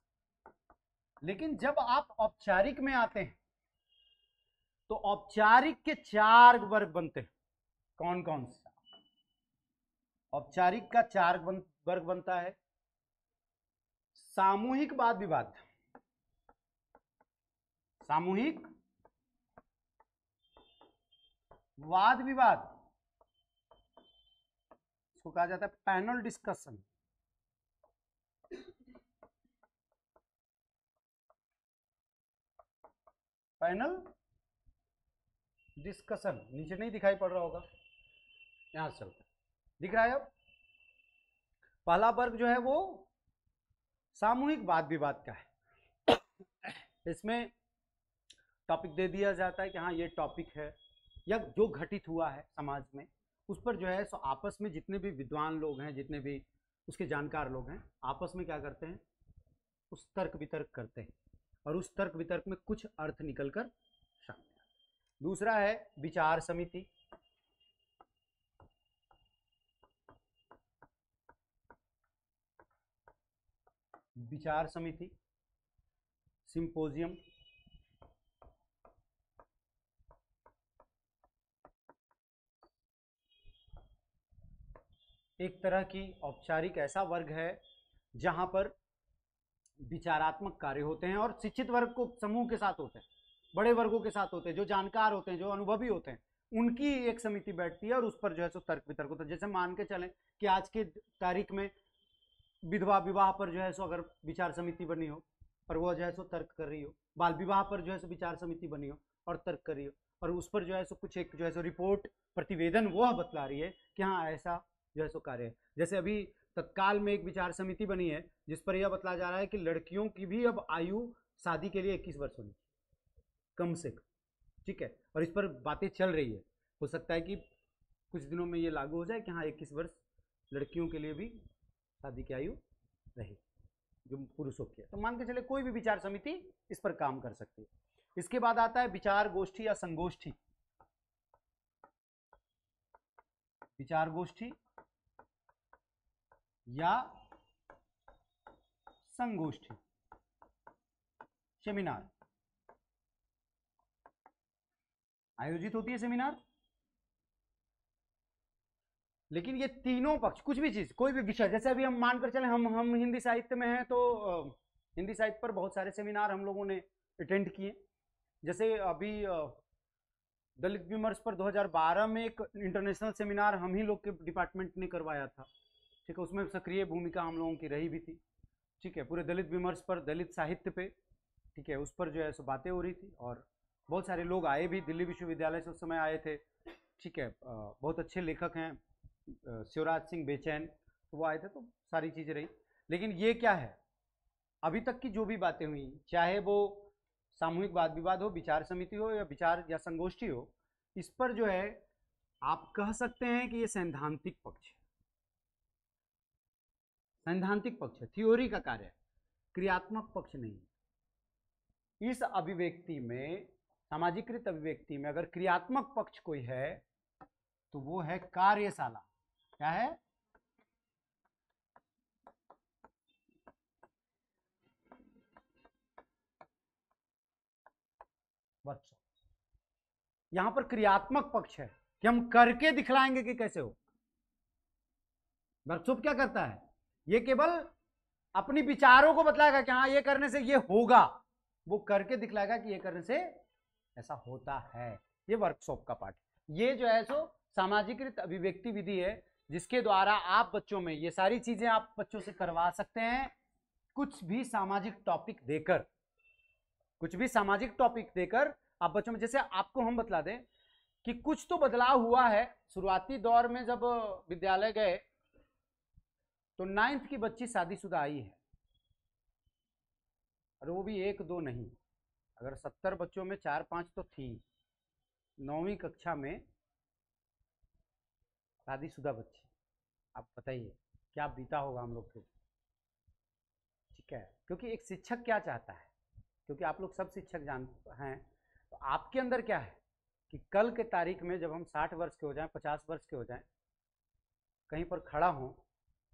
लेकिन जब आप औपचारिक में आते हैं तो औपचारिक के 4 वर्ग बनते हैं। कौन कौन सा? औपचारिक का 4 वर्ग बनता है। सामूहिक वाद विवाद, सामूहिक वाद विवाद, इसको कहा जाता है पैनल डिस्कशन। पैनल डिस्कशन, नीचे नहीं दिखाई पड़ रहा होगा, यहां से चलता है, दिख रहा है अब। पहला वर्ग जो है वो सामूहिक वाद विवाद का है। इसमें टॉपिक दे दिया जाता है कि हाँ ये टॉपिक है, या जो घटित हुआ है समाज में, उस पर जो है सो आपस में जितने भी विद्वान लोग हैं, जितने भी उसके जानकार लोग हैं, आपस में क्या करते हैं, उस तर्क वितर्क करते हैं, और उस तर्क वितर्क में कुछ अर्थ निकलकर सामने। दूसरा है विचार समिति। विचार समिति, सिंपोजियम, एक तरह की औपचारिक ऐसा वर्ग है जहां पर विचारात्मक कार्य होते हैं, और शिक्षित वर्ग को समूह के साथ होते हैं, बड़े वर्गों के साथ होते हैं, जो जानकार होते हैं, जो अनुभवी होते हैं, उनकी एक समिति बैठती है और उस पर जो है सो तर्क वितर्क होता है। जैसे मान के चलें कि आज के तारीख में विधवा विवाह पर जो है सो अगर विचार समिति बनी हो और वो जो है सो तर्क कर रही हो, बाल विवाह पर जो है सो विचार समिति बनी हो और तर्क कर रही हो, और उस पर जो है सो कुछ एक जो है सो रिपोर्ट, प्रतिवेदन वह बतला रही है कि हाँ ऐसा जो है सो कार्य है। जैसे अभी तत्काल में एक विचार समिति बनी है जिस पर यह बतलाया जा रहा है कि लड़कियों की भी अब आयु शादी के लिए 21 वर्ष होनी कम से कम, ठीक है, और इस पर बातें चल रही है। हो सकता है कि कुछ दिनों में ये लागू हो जाए कि हाँ 21 वर्ष लड़कियों के लिए भी शादी की आयु रहे जो पुरुषों की है। तो मान के चले कोई भी विचार समिति इस पर काम कर सकती है। इसके बाद आता है विचार गोष्ठी या संगोष्ठी। विचार गोष्ठी या संगोष्ठी, सेमिनार आयोजित होती है, सेमिनार। लेकिन ये तीनों पक्ष, कुछ भी चीज, कोई भी विषय, जैसे अभी हम मानकर चले हम हिंदी साहित्य में हैं तो हिंदी साहित्य पर बहुत सारे सेमिनार हम लोगों ने अटेंड किए। जैसे अभी दलित विमर्श पर 2012 में एक इंटरनेशनल सेमिनार हम ही लोग के डिपार्टमेंट ने करवाया था, ठीक है, उसमें सक्रिय भूमिका हम लोगों की रही भी थी, ठीक है, पूरे दलित विमर्श पर, दलित साहित्य पे, ठीक है, उस पर जो है सो बातें हो रही थी, और बहुत सारे लोग आए भी, दिल्ली विश्वविद्यालय से उस समय आए थे, ठीक है, बहुत अच्छे लेखक हैं, शिवराज सिंह बेचैन, तो वो आए थे, तो सारी चीज़ें रही। लेकिन ये क्या है, अभी तक की जो भी बातें हुई, चाहे वो सामूहिक वाद विवाद हो, विचार समिति हो, या विचार या संगोष्ठी हो, इस पर जो है आप कह सकते हैं कि ये सैद्धांतिक पक्ष है, सैद्धांतिक पक्ष है, थ्योरी का कार्य है, क्रियात्मक पक्ष नहीं। इस अभिव्यक्ति में सामाजिकृत अभिव्यक्ति में अगर क्रियात्मक पक्ष कोई है तो वो है कार्यशाला। क्या है? वर्कशॉप। यहां पर क्रियात्मक पक्ष है कि हम करके दिखलाएंगे कि कैसे हो। वर्कशॉप क्या करता है? ये केवल अपनी विचारों को बतलाएगा कि हाँ ये करने से ये होगा, वो करके दिखलाएगा कि ये करने से ऐसा होता है। ये वर्कशॉप का पार्ट। ये जो है सो सामाजिकृत अभिव्यक्ति विधि है जिसके द्वारा आप बच्चों में ये सारी चीजें आप बच्चों से करवा सकते हैं। कुछ भी सामाजिक टॉपिक देकर, कुछ भी सामाजिक टॉपिक देकर आप बच्चों में, जैसे आपको हम बतला दें कि कुछ तो बदलाव हुआ है। शुरुआती दौर में जब विद्यालय गए तो 9th की बच्ची शादीशुदा आई है, और वो भी 1-2 नहीं। अगर 70 बच्चों में 4-5 तो थी। 9वीं कक्षा में शादीशुदा बच्ची, आप बताइए क्या बीता होगा हम लोग पे। ठीक है, क्योंकि एक शिक्षक क्या चाहता है, क्योंकि आप लोग सब शिक्षक जानते हैं, तो आपके अंदर क्या है कि कल के तारीख में जब हम 60 वर्ष के हो जाएं, 50 वर्ष के हो जाएं, कहीं पर खड़ा हूं,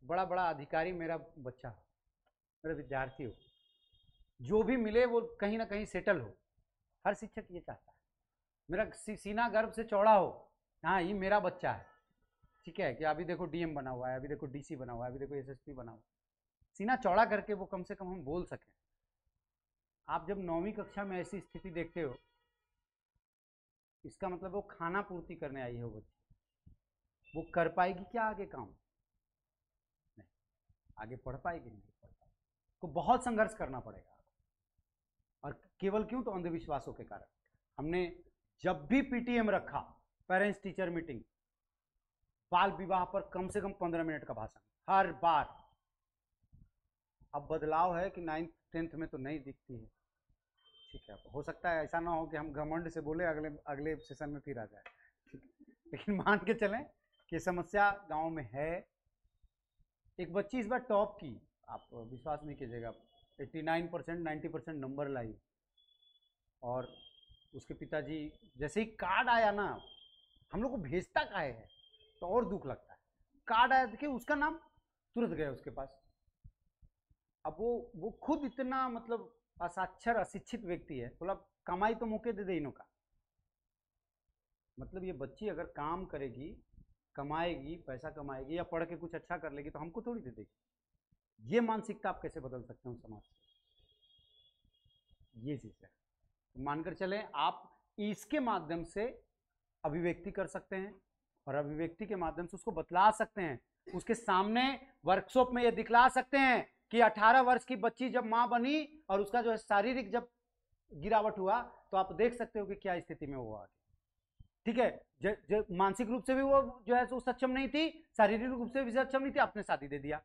बड़ा बड़ा अधिकारी मेरा बच्चा हो, मेरा विद्यार्थी हो, जो भी मिले वो कहीं ना कहीं सेटल हो। हर शिक्षक ये चाहता है मेरा सीना गर्भ से चौड़ा हो, हाँ ये मेरा बच्चा है। ठीक है, कि अभी देखो डीएम बना हुआ है, अभी देखो डीसी बना हुआ है, अभी देखो एसएसपी बना हुआ है। सीना चौड़ा करके वो कम से कम हम बोल सकें। आप जब 9वीं कक्षा में ऐसी स्थिति देखते हो, इसका मतलब वो खाना पूर्ति करने आई है। वो बच्ची वो कर पाएगी क्या आगे काम? नहीं। आगे पढ़ पाएगी? नहीं पढ़ पाएगी। तो बहुत संघर्ष करना पड़ेगा। और केवल क्यों? तो अंधविश्वासों के कारण। हमने जब भी पीटीएम रखा, पेरेंट्स टीचर मीटिंग, बाल विवाह पर कम से कम 15 मिनट का भाषण हर बार। अब बदलाव है कि 9th 10th में तो नहीं दिखती है। ठीक है, हो सकता है ऐसा ना हो कि हम घमंड से बोले अगले सेशन में फिर आ जाए। लेकिन मान के चलें कि समस्या गांव में है। एक बच्ची इस बार टॉप की, आप विश्वास नहीं कीजिएगा, 89% 90% नंबर लाई। और उसके पिताजी जैसे ही कार्ड आया ना, हम लोग को भेजता काहे है तो और दुख लगता है। कार्ड आया देखिए, उसका नाम तुरंत गया उसके पास। अब वो खुद इतना मतलब असाक्षर अशिक्षित व्यक्ति है, बोला कमाई तो मौके दे दे इनों का। मतलब ये बच्ची अगर काम करेगी, कमाएगी, पैसा कमाएगी या पढ़ के कुछ अच्छा कर लेगी तो हमको थोड़ी दे देगी। ये मानसिकता आप कैसे बदल सकते हो समाज से? ये चीज है। तो मानकर चलें आप इसके माध्यम से अभिव्यक्ति कर सकते हैं, और अभिव्यक्ति के माध्यम से उसको बतला सकते हैं। उसके सामने वर्कशॉप में ये दिखला सकते हैं कि 18 वर्ष की बच्ची जब मां बनी और उसका जो है शारीरिक जब गिरावट हुआ, तो आप देख सकते हो कि क्या स्थिति में हुआ। ठीक है, मानसिक रूप से भी वो जो है सक्षम नहीं थी, शारीरिक रूप से भी सक्षम नहीं थी, आपने शादी दे दिया,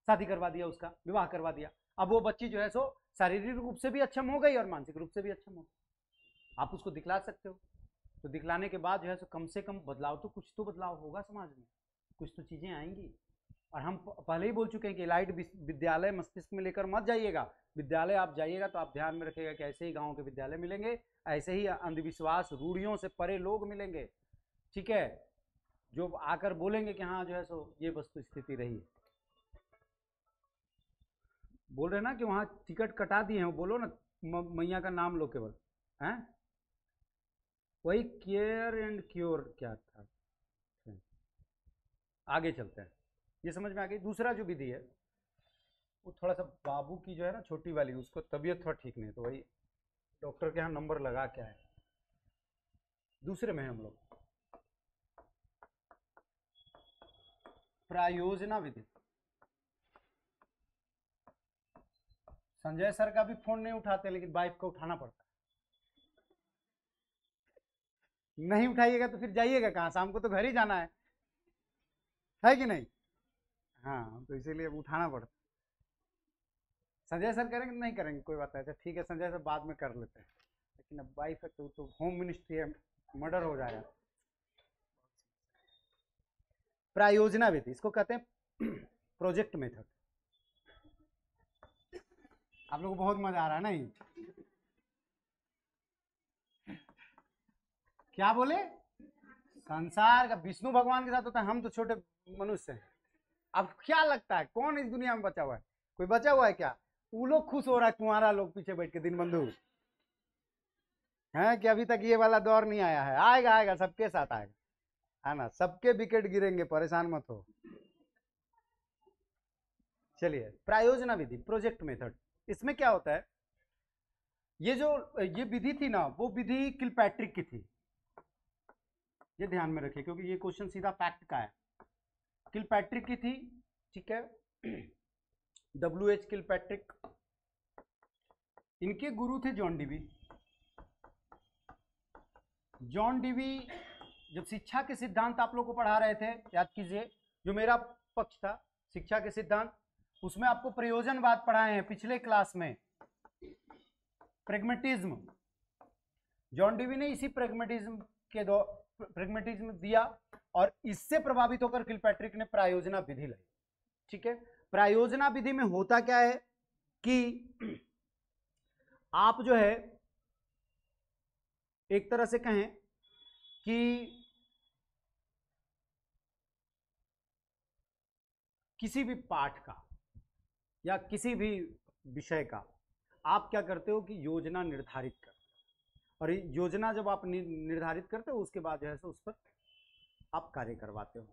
शादी करवा दिया, उसका विवाह करवा दिया। अब वो बच्ची जो है सो शारीरिक रूप से भी अक्षम हो गई और मानसिक रूप से भी अक्षम हो गई। आप उसको दिखला सकते हो। तो दिखलाने के बाद जो है सो कम से कम बदलाव तो, कुछ तो बदलाव होगा समाज में, कुछ तो चीजें आएंगी। और हम पहले ही बोल चुके हैं कि लाइट विद्यालय मस्तिष्क में लेकर मत जाइएगा। विद्यालय आप जाइएगा तो आप ध्यान में रखिएगा कि ऐसे ही गांव के विद्यालय मिलेंगे, ऐसे ही अंधविश्वास रूढ़ियों से परे लोग मिलेंगे। ठीक है, जो आकर बोलेंगे कि हाँ जो है सो ये वस्तु स्थिति रही है। बोल रहे ना कि वहां टिकट कटा दिए हैं, बोलो ना मैया का नाम लो केवल, हैं? वही केयर एंड क्योर क्या था? आगे चलते हैं, ये समझ में आ गई। दूसरा जो विधि है वो थोड़ा सा बाबू की जो है ना, छोटी वाली, उसको तबीयत थोड़ा ठीक नहीं, तो वही डॉक्टर के यहाँ नंबर लगा के आए। दूसरे में हम लोग प्रायोजना विधि। संजय सर का भी फोन नहीं उठाते, लेकिन वाइफ को उठाना पड़ता है। नहीं उठाइएगा तो फिर जाइएगा कहाँ? शाम को तो घर ही जाना है कि नहीं? हाँ, तो इसीलिए उठाना पड़ता। संजय सर करेंगे नहीं करेंगे कोई बात नहीं, अच्छा ठीक है, संजय सर बाद में कर लेते हैं। लेकिन अब वाइफ है तो होम मिनिस्ट्री है, मर्डर हो जाएगा। प्रायोजना विधि, इसको कहते हैं प्रोजेक्ट मेथड। आप लोगों को बहुत मजा आ रहा है नहीं? क्या बोले? संसार का विष्णु भगवान के साथ होता है, हम तो छोटे मनुष्य हैं। अब क्या लगता है कौन इस दुनिया में बचा हुआ है? कोई बचा हुआ है क्या? वो लोग खुश हो रहा है, तुम्हारा लोग पीछे बैठ के दिन बंधु है कि अभी तक ये वाला दौर नहीं आया है। आएगा आएगा, सबके साथ आएगा, है ना, सबके विकेट गिरेंगे, परेशान मत हो। चलिए, प्रायोजना विधि, प्रोजेक्ट मेथड, इसमें क्या होता है? ये विधि थी ना, वो विधि किलपैट्रिक की थी। ये ध्यान में रखिए क्योंकि ये क्वेश्चन सीधा फैक्ट का है। किलपैट्रिक की थी, ठीक है। WH किलपैट्रिक, इनके गुरु थे जॉन डीवी। जॉन डीवी जब शिक्षा के सिद्धांत आप लोग को पढ़ा रहे थे, याद कीजिए, जो मेरा पक्ष था शिक्षा के सिद्धांत, उसमें आपको प्रयोजनवाद पढ़ाए हैं पिछले क्लास में, प्रेगमेटिज्म। जॉन डीवी ने इसी प्रेगमेटिज्म दिया और इससे प्रभावित होकर किलपैट्रिक ने प्रायोजना विधि लाई। ठीक है, प्रायोजना विधि में होता क्या है कि आप जो है एक तरह से कहें कि किसी भी पाठ का या किसी भी विषय का आप क्या करते हो कि योजना निर्धारित करते हो, और योजना जब आप निर्धारित करते हो उसके बाद जो है उस पर आप कार्य करवाते हो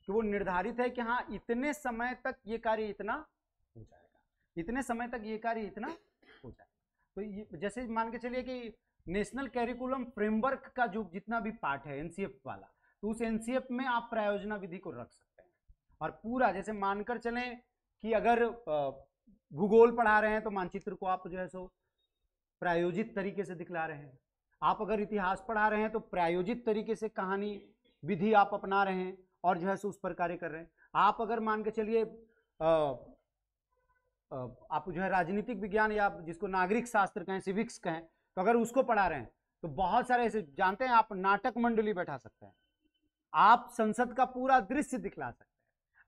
कि वो निर्धारित है कि हाँ इतने समय तक ये कार्य इतना हो जाएगा, इतने समय तक ये कार्य इतना हो जाएगा। तो ये जैसे मान के चलिए कि नेशनल कैरिकुलम फ्रेमवर्क का जो जितना भी पार्ट है एनसीएफ वाला, तो उस एनसीएफ में आप प्रायोजना विधि को रख सकते हैं। और पूरा जैसे मानकर चलें कि अगर भूगोल पढ़ा रहे हैं तो मानचित्र को आप जो है सो प्रायोजित तरीके से दिखला रहे हैं। आप अगर इतिहास पढ़ा रहे हैं तो प्रायोजित तरीके से कहानी विधि आप अपना रहे हैं और जो है सो उस पर कार्य कर रहे हैं। आप अगर मान के चलिए आप जो है राजनीतिक विज्ञान या जिसको नागरिक शास्त्र कहें, सिविक्स कहें, तो अगर उसको पढ़ा रहे हैं तो बहुत सारे ऐसे जानते हैं, आप नाटक मंडली बैठा सकते हैं, आप संसद का पूरा दृश्य दिखला सकते हैं।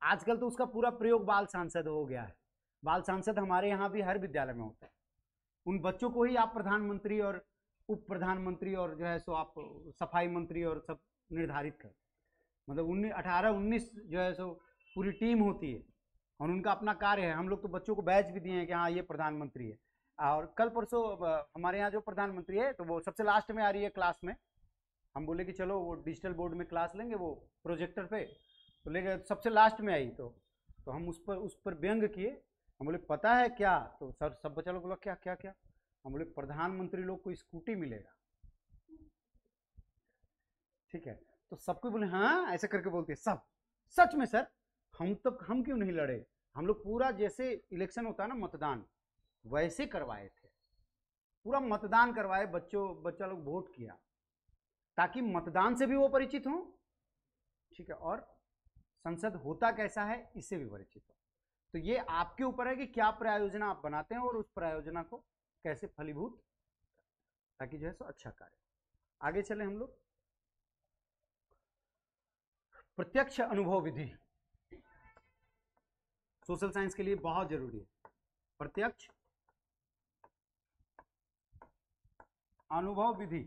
आजकल तो उसका पूरा प्रयोग बाल सांसद हो गया है। बाल सांसद हमारे यहाँ भी हर विद्यालय में होता है। उन बच्चों को ही आप प्रधानमंत्री और उप प्रधानमंत्री और जो है सो आप सफाई मंत्री और सब निर्धारित कर, मतलब 18-19 जो है सो पूरी टीम होती है और उनका अपना कार्य है। हम लोग तो बच्चों को बैच भी दिए हैं कि हाँ ये प्रधानमंत्री है। और कल परसों हमारे यहाँ जो प्रधानमंत्री है तो वो सबसे लास्ट में आ रही है क्लास में। हम बोले कि चलो वो डिजिटल बोर्ड में क्लास लेंगे, वो प्रोजेक्टर पे, तो लेके सबसे लास्ट में आई तो हम उस पर व्यंग किए। हम बोले पता है क्या? तो सर सब बच्चा लोग बोला क्या क्या क्या? हम बोले प्रधानमंत्री लोग को स्कूटी मिलेगा। ठीक है, तो सबको बोले हाँ ऐसे करके बोलते हैं सब। सच में सर, हम क्यों नहीं लड़े? हम लोग पूरा जैसे इलेक्शन होता है ना मतदान, वैसे करवाए थे, पूरा मतदान करवाए, बच्चा लोग वोट किया ताकि मतदान से भी वो परिचित हों, ठीक है, और संसद होता कैसा है इससे भी परिचित हो। तो ये आपके ऊपर है कि क्या प्रायोजना आप बनाते हैं और उस प्रायोजना को कैसे फलीभूत ताकि जो है सो अच्छा कार्य। आगे चले हम लोग, प्रत्यक्ष अनुभव विधि सोशल साइंस के लिए बहुत जरूरी है। प्रत्यक्ष अनुभव विधि,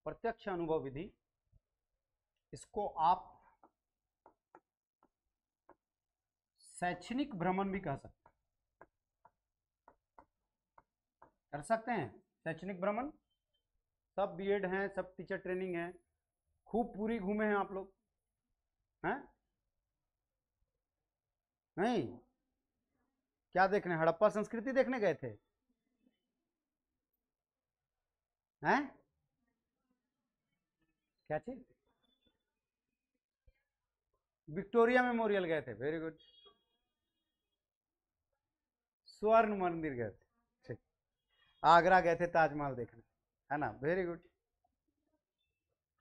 प्रत्यक्ष अनुभव विधि, इसको आप शैक्षणिक भ्रमण भी कह सकते हैं, कर सकते हैं शैक्षणिक भ्रमण। सब बीएड हैं, सब टीचर ट्रेनिंग है, खूब पूरी घूमे हैं आप लोग हैं? नहीं, क्या देखने? हड़प्पा संस्कृति देखने गए थे हैं? क्या चीज? विक्टोरिया मेमोरियल गए थे, वेरी गुड। स्वर्ण मंदिर गए थे, ठीक। आगरा गए थे ताजमहल देखने, है ना, वेरी गुड।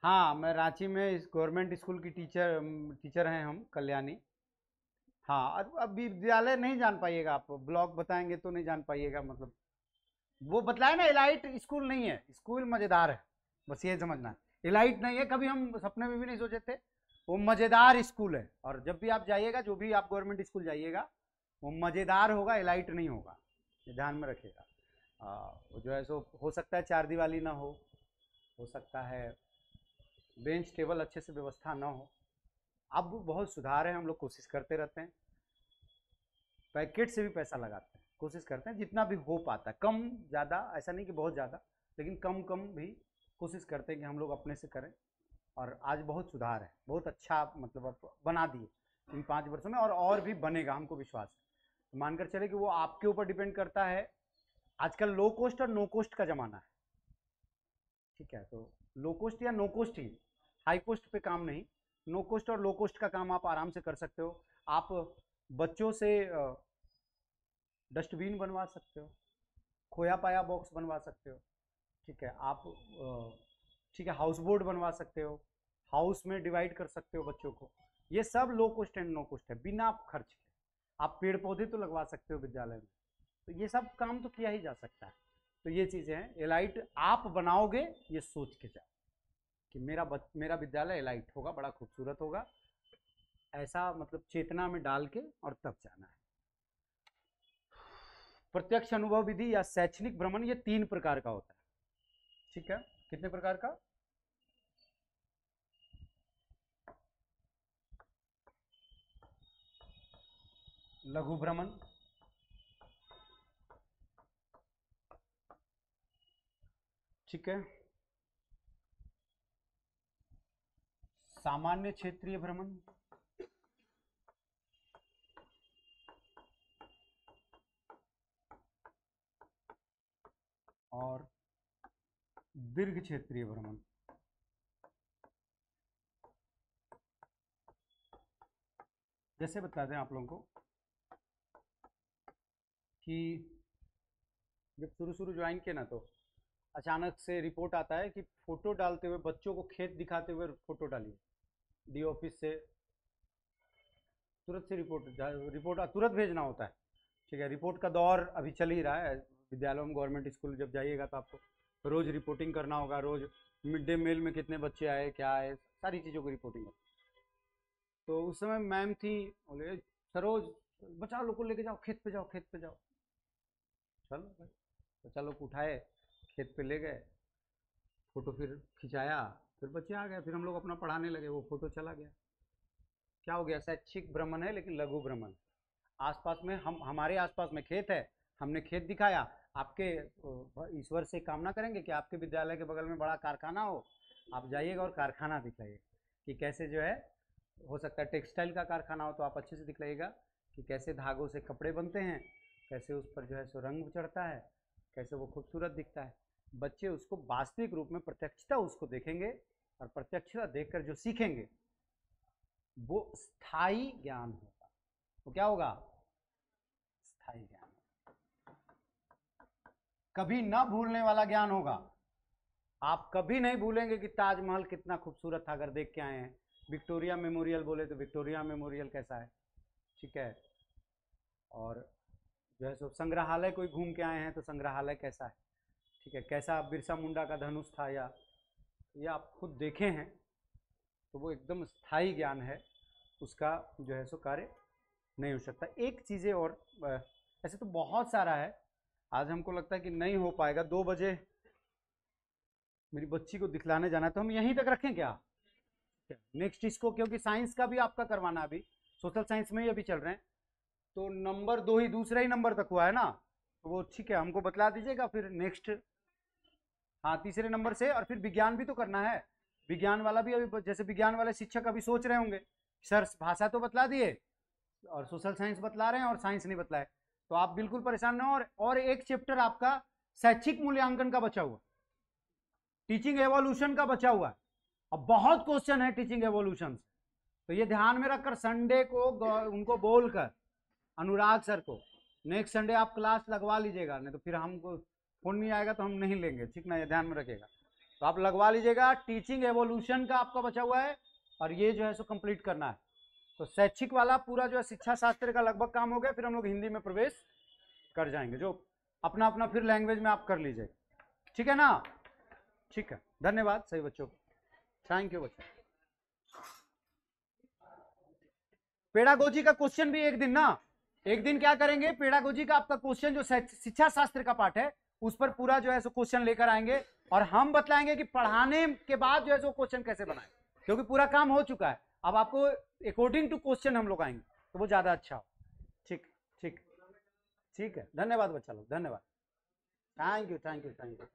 हाँ, मैं रांची में इस गवर्नमेंट स्कूल की टीचर हैं हम, कल्याणी। हाँ, अब विद्यालय नहीं जान पाइएगा आप, ब्लॉग बताएंगे तो नहीं जान पाइएगा, मतलब वो बतलाए ना, इलाइट स्कूल नहीं है, स्कूल मजेदार है, बस ये समझना। इलाइट नहीं है, कभी हम सपने में भी नहीं सोचे थे। वो मजेदार स्कूल है, और जब भी आप जाइएगा, जो भी आप गवर्नमेंट स्कूल जाइएगा, वो मजेदार होगा, इलाइट नहीं होगा, ध्यान में रखिएगा। वो जो है सो हो सकता है 4 दीवारी ना हो सकता है बेंच टेबल अच्छे से व्यवस्था ना हो। अब बहुत सुधार है, हम लोग कोशिश करते रहते हैं, पैकेट से भी पैसा लगाते हैं, कोशिश करते हैं जितना भी हो पाता है, कम ज़्यादा ऐसा नहीं कि बहुत ज़्यादा, लेकिन कम कम भी कोशिश करते हैं कि हम लोग अपने से करें। और आज बहुत सुधार है, बहुत अच्छा मतलब अब बना दिए इन 5 वर्षों में, और भी बनेगा, हमको विश्वास है। तो मानकर चले कि वो आपके ऊपर डिपेंड करता है। आजकल लो कॉस्ट और नो कॉस्ट का ज़माना है, ठीक है, तो लो कॉस्ट या नो कॉस्ट ही, हाई कॉस्ट पे काम नहीं, नो कॉस्ट और लो कॉस्ट का काम आप आराम से कर सकते हो। आप बच्चों से डस्टबिन बनवा सकते हो, खोया पाया बॉक्स बनवा सकते हो, ठीक है, आप ठीक है हाउस बोर्ड बनवा सकते हो, हाउस में डिवाइड कर सकते हो बच्चों को। ये सब low cost and no cost है, बिना खर्च के। आप पेड़ पौधे तो लगवा सकते हो विद्यालय में, तो ये सब काम तो किया ही जा सकता है। तो ये चीज़ें हैं, एलाइट आप बनाओगे ये सोच के जाओ कि मेरा विद्यालय एलाइट होगा, बड़ा खूबसूरत होगा, ऐसा मतलब चेतना में डाल के और तब जाना है। प्रत्यक्ष अनुभव विधि या शैक्षणिक भ्रमण, ये 3 प्रकार का होता है, ठीक है। कितने प्रकार का? लघु भ्रमण, ठीक है, सामान्य क्षेत्रीय भ्रमण, और दीर्घ क्षेत्रीय भ्रमण। जैसे बता दें आप लोगों को कि जब शुरू शुरू ज्वाइन किया ना, तो अचानक से रिपोर्ट आता है कि फोटो डालते हुए, बच्चों को खेत दिखाते हुए फोटो डालिए, डी ऑफिस से तुरंत से रिपोर्ट तुरंत भेजना होता है, ठीक है। रिपोर्ट का दौर अभी चल ही रहा है विद्यालयों में। गवर्नमेंट स्कूल जब जाइएगा तो आपको रोज़ रिपोर्टिंग करना होगा, रोज़ मिड डे मील में कितने बच्चे आए, क्या आए, सारी चीज़ों की रिपोर्टिंग है। तो उस समय मैम थी, बोले सरोज बच्चा लोग को लेके जाओ, खेत पे जाओ, खेत पे जाओ। चलो भाई, बच्चा लोग को उठाए, खेत पे ले गए, फोटो फिर खिंचाया, फिर बच्चे आ गए, फिर हम लोग अपना पढ़ाने लगे, वो फोटो चला गया। क्या हो गया? शैक्षिक भ्रमण है लेकिन लघु भ्रमण। आसपास में हमारे आसपास में खेत है, हमने खेत दिखाया। आपके ईश्वर से कामना करेंगे कि आपके विद्यालय के बगल में बड़ा कारखाना हो, आप जाइएगा और कारखाना दिखाइएगा कि कैसे जो है, हो सकता है टेक्सटाइल का कारखाना हो तो आप अच्छे से दिखलाइएगा कि कैसे धागों से कपड़े बनते हैं, कैसे उस पर जो है सो रंग चढ़ता है, कैसे वो खूबसूरत दिखता है। बच्चे उसको वास्तविक रूप में प्रत्यक्षता उसको देखेंगे, और प्रत्यक्षता देखकर जो सीखेंगे वो स्थायी ज्ञान होगा। वो क्या होगा? स्थायी ज्ञान, कभी ना भूलने वाला ज्ञान होगा। आप कभी नहीं भूलेंगे कि ताजमहल कितना खूबसूरत था अगर देख के आए हैं। विक्टोरिया मेमोरियल बोले तो विक्टोरिया मेमोरियल कैसा है, ठीक है। और जो है सो संग्रहालय कोई घूम के आए हैं तो संग्रहालय कैसा है, ठीक है, कैसा बिरसा मुंडा का धनुष था, या ये आप खुद देखे हैं, तो वो एकदम स्थायी ज्ञान है, उसका जो है सो कार्य नहीं हो सकता। एक चीज़ें और, ऐसे तो बहुत सारा है, आज हमको लगता है कि नहीं हो पाएगा। 2 बजे मेरी बच्ची को दिखलाने जाना है, तो हम यहीं तक रखें क्या नेक्स्ट इसको, क्योंकि साइंस का भी आपका करवाना, अभी सोशल साइंस में ही अभी चल रहे हैं, तो नंबर 2 ही, दूसरा ही नंबर तक हुआ है ना, तो वो ठीक है, हमको बतला दीजिएगा फिर नेक्स्ट। हाँ, तीसरे नंबर से, और फिर विज्ञान भी तो करना है। विज्ञान वाला भी अभी, जैसे विज्ञान वाले शिक्षक अभी सोच रहे होंगे सर भाषा तो बतला दिए और सोशल साइंस बतला रहे हैं और साइंस नहीं बतलाए, तो आप बिल्कुल परेशान न हो। और एक चैप्टर आपका शैक्षिक मूल्यांकन का बचा हुआ, टीचिंग एवोल्यूशन का बचा हुआ है, अब बहुत क्वेश्चन है टीचिंग एवोल्यूशन से, तो ये ध्यान में रखकर संडे को उनको बोलकर अनुराग सर को नेक्स्ट संडे आप क्लास लगवा लीजिएगा, नहीं तो फिर हमको फोन नहीं आएगा तो हम नहीं लेंगे, ठीक ना, ये ध्यान में रखिएगा। तो आप लगवा लीजिएगा, टीचिंग एवोल्यूशन का आपका बचा हुआ है, और ये जो है सो कंप्लीट करना है। तो शैक्षिक वाला पूरा जो है शिक्षा शास्त्र का लगभग काम हो गया, फिर हम लोग हिंदी में प्रवेश कर जाएंगे, जो अपना अपना फिर लैंग्वेज में आप कर लीजिएगा, ठीक है ना। ठीक है, धन्यवाद सही बच्चों को, थैंक यू बच्चों। पेडागोजी का क्वेश्चन भी एक दिन ना, एक दिन क्या करेंगे, पेडागोजी का आपका क्वेश्चन जो शिक्षा शास्त्र का पार्ट है उस पर पूरा जो है सो क्वेश्चन लेकर आएंगे और हम बतलाएंगे कि पढ़ाने के बाद जो है सो क्वेश्चन कैसे बनाए, क्योंकि पूरा काम हो चुका है, अब आपको अकॉर्डिंग टू क्वेश्चन हम लोग आएंगे तो वो ज्यादा अच्छा हो। ठीक ठीक ठीक है, धन्यवाद बच्चा लोग, धन्यवाद, thank you thank you thank you.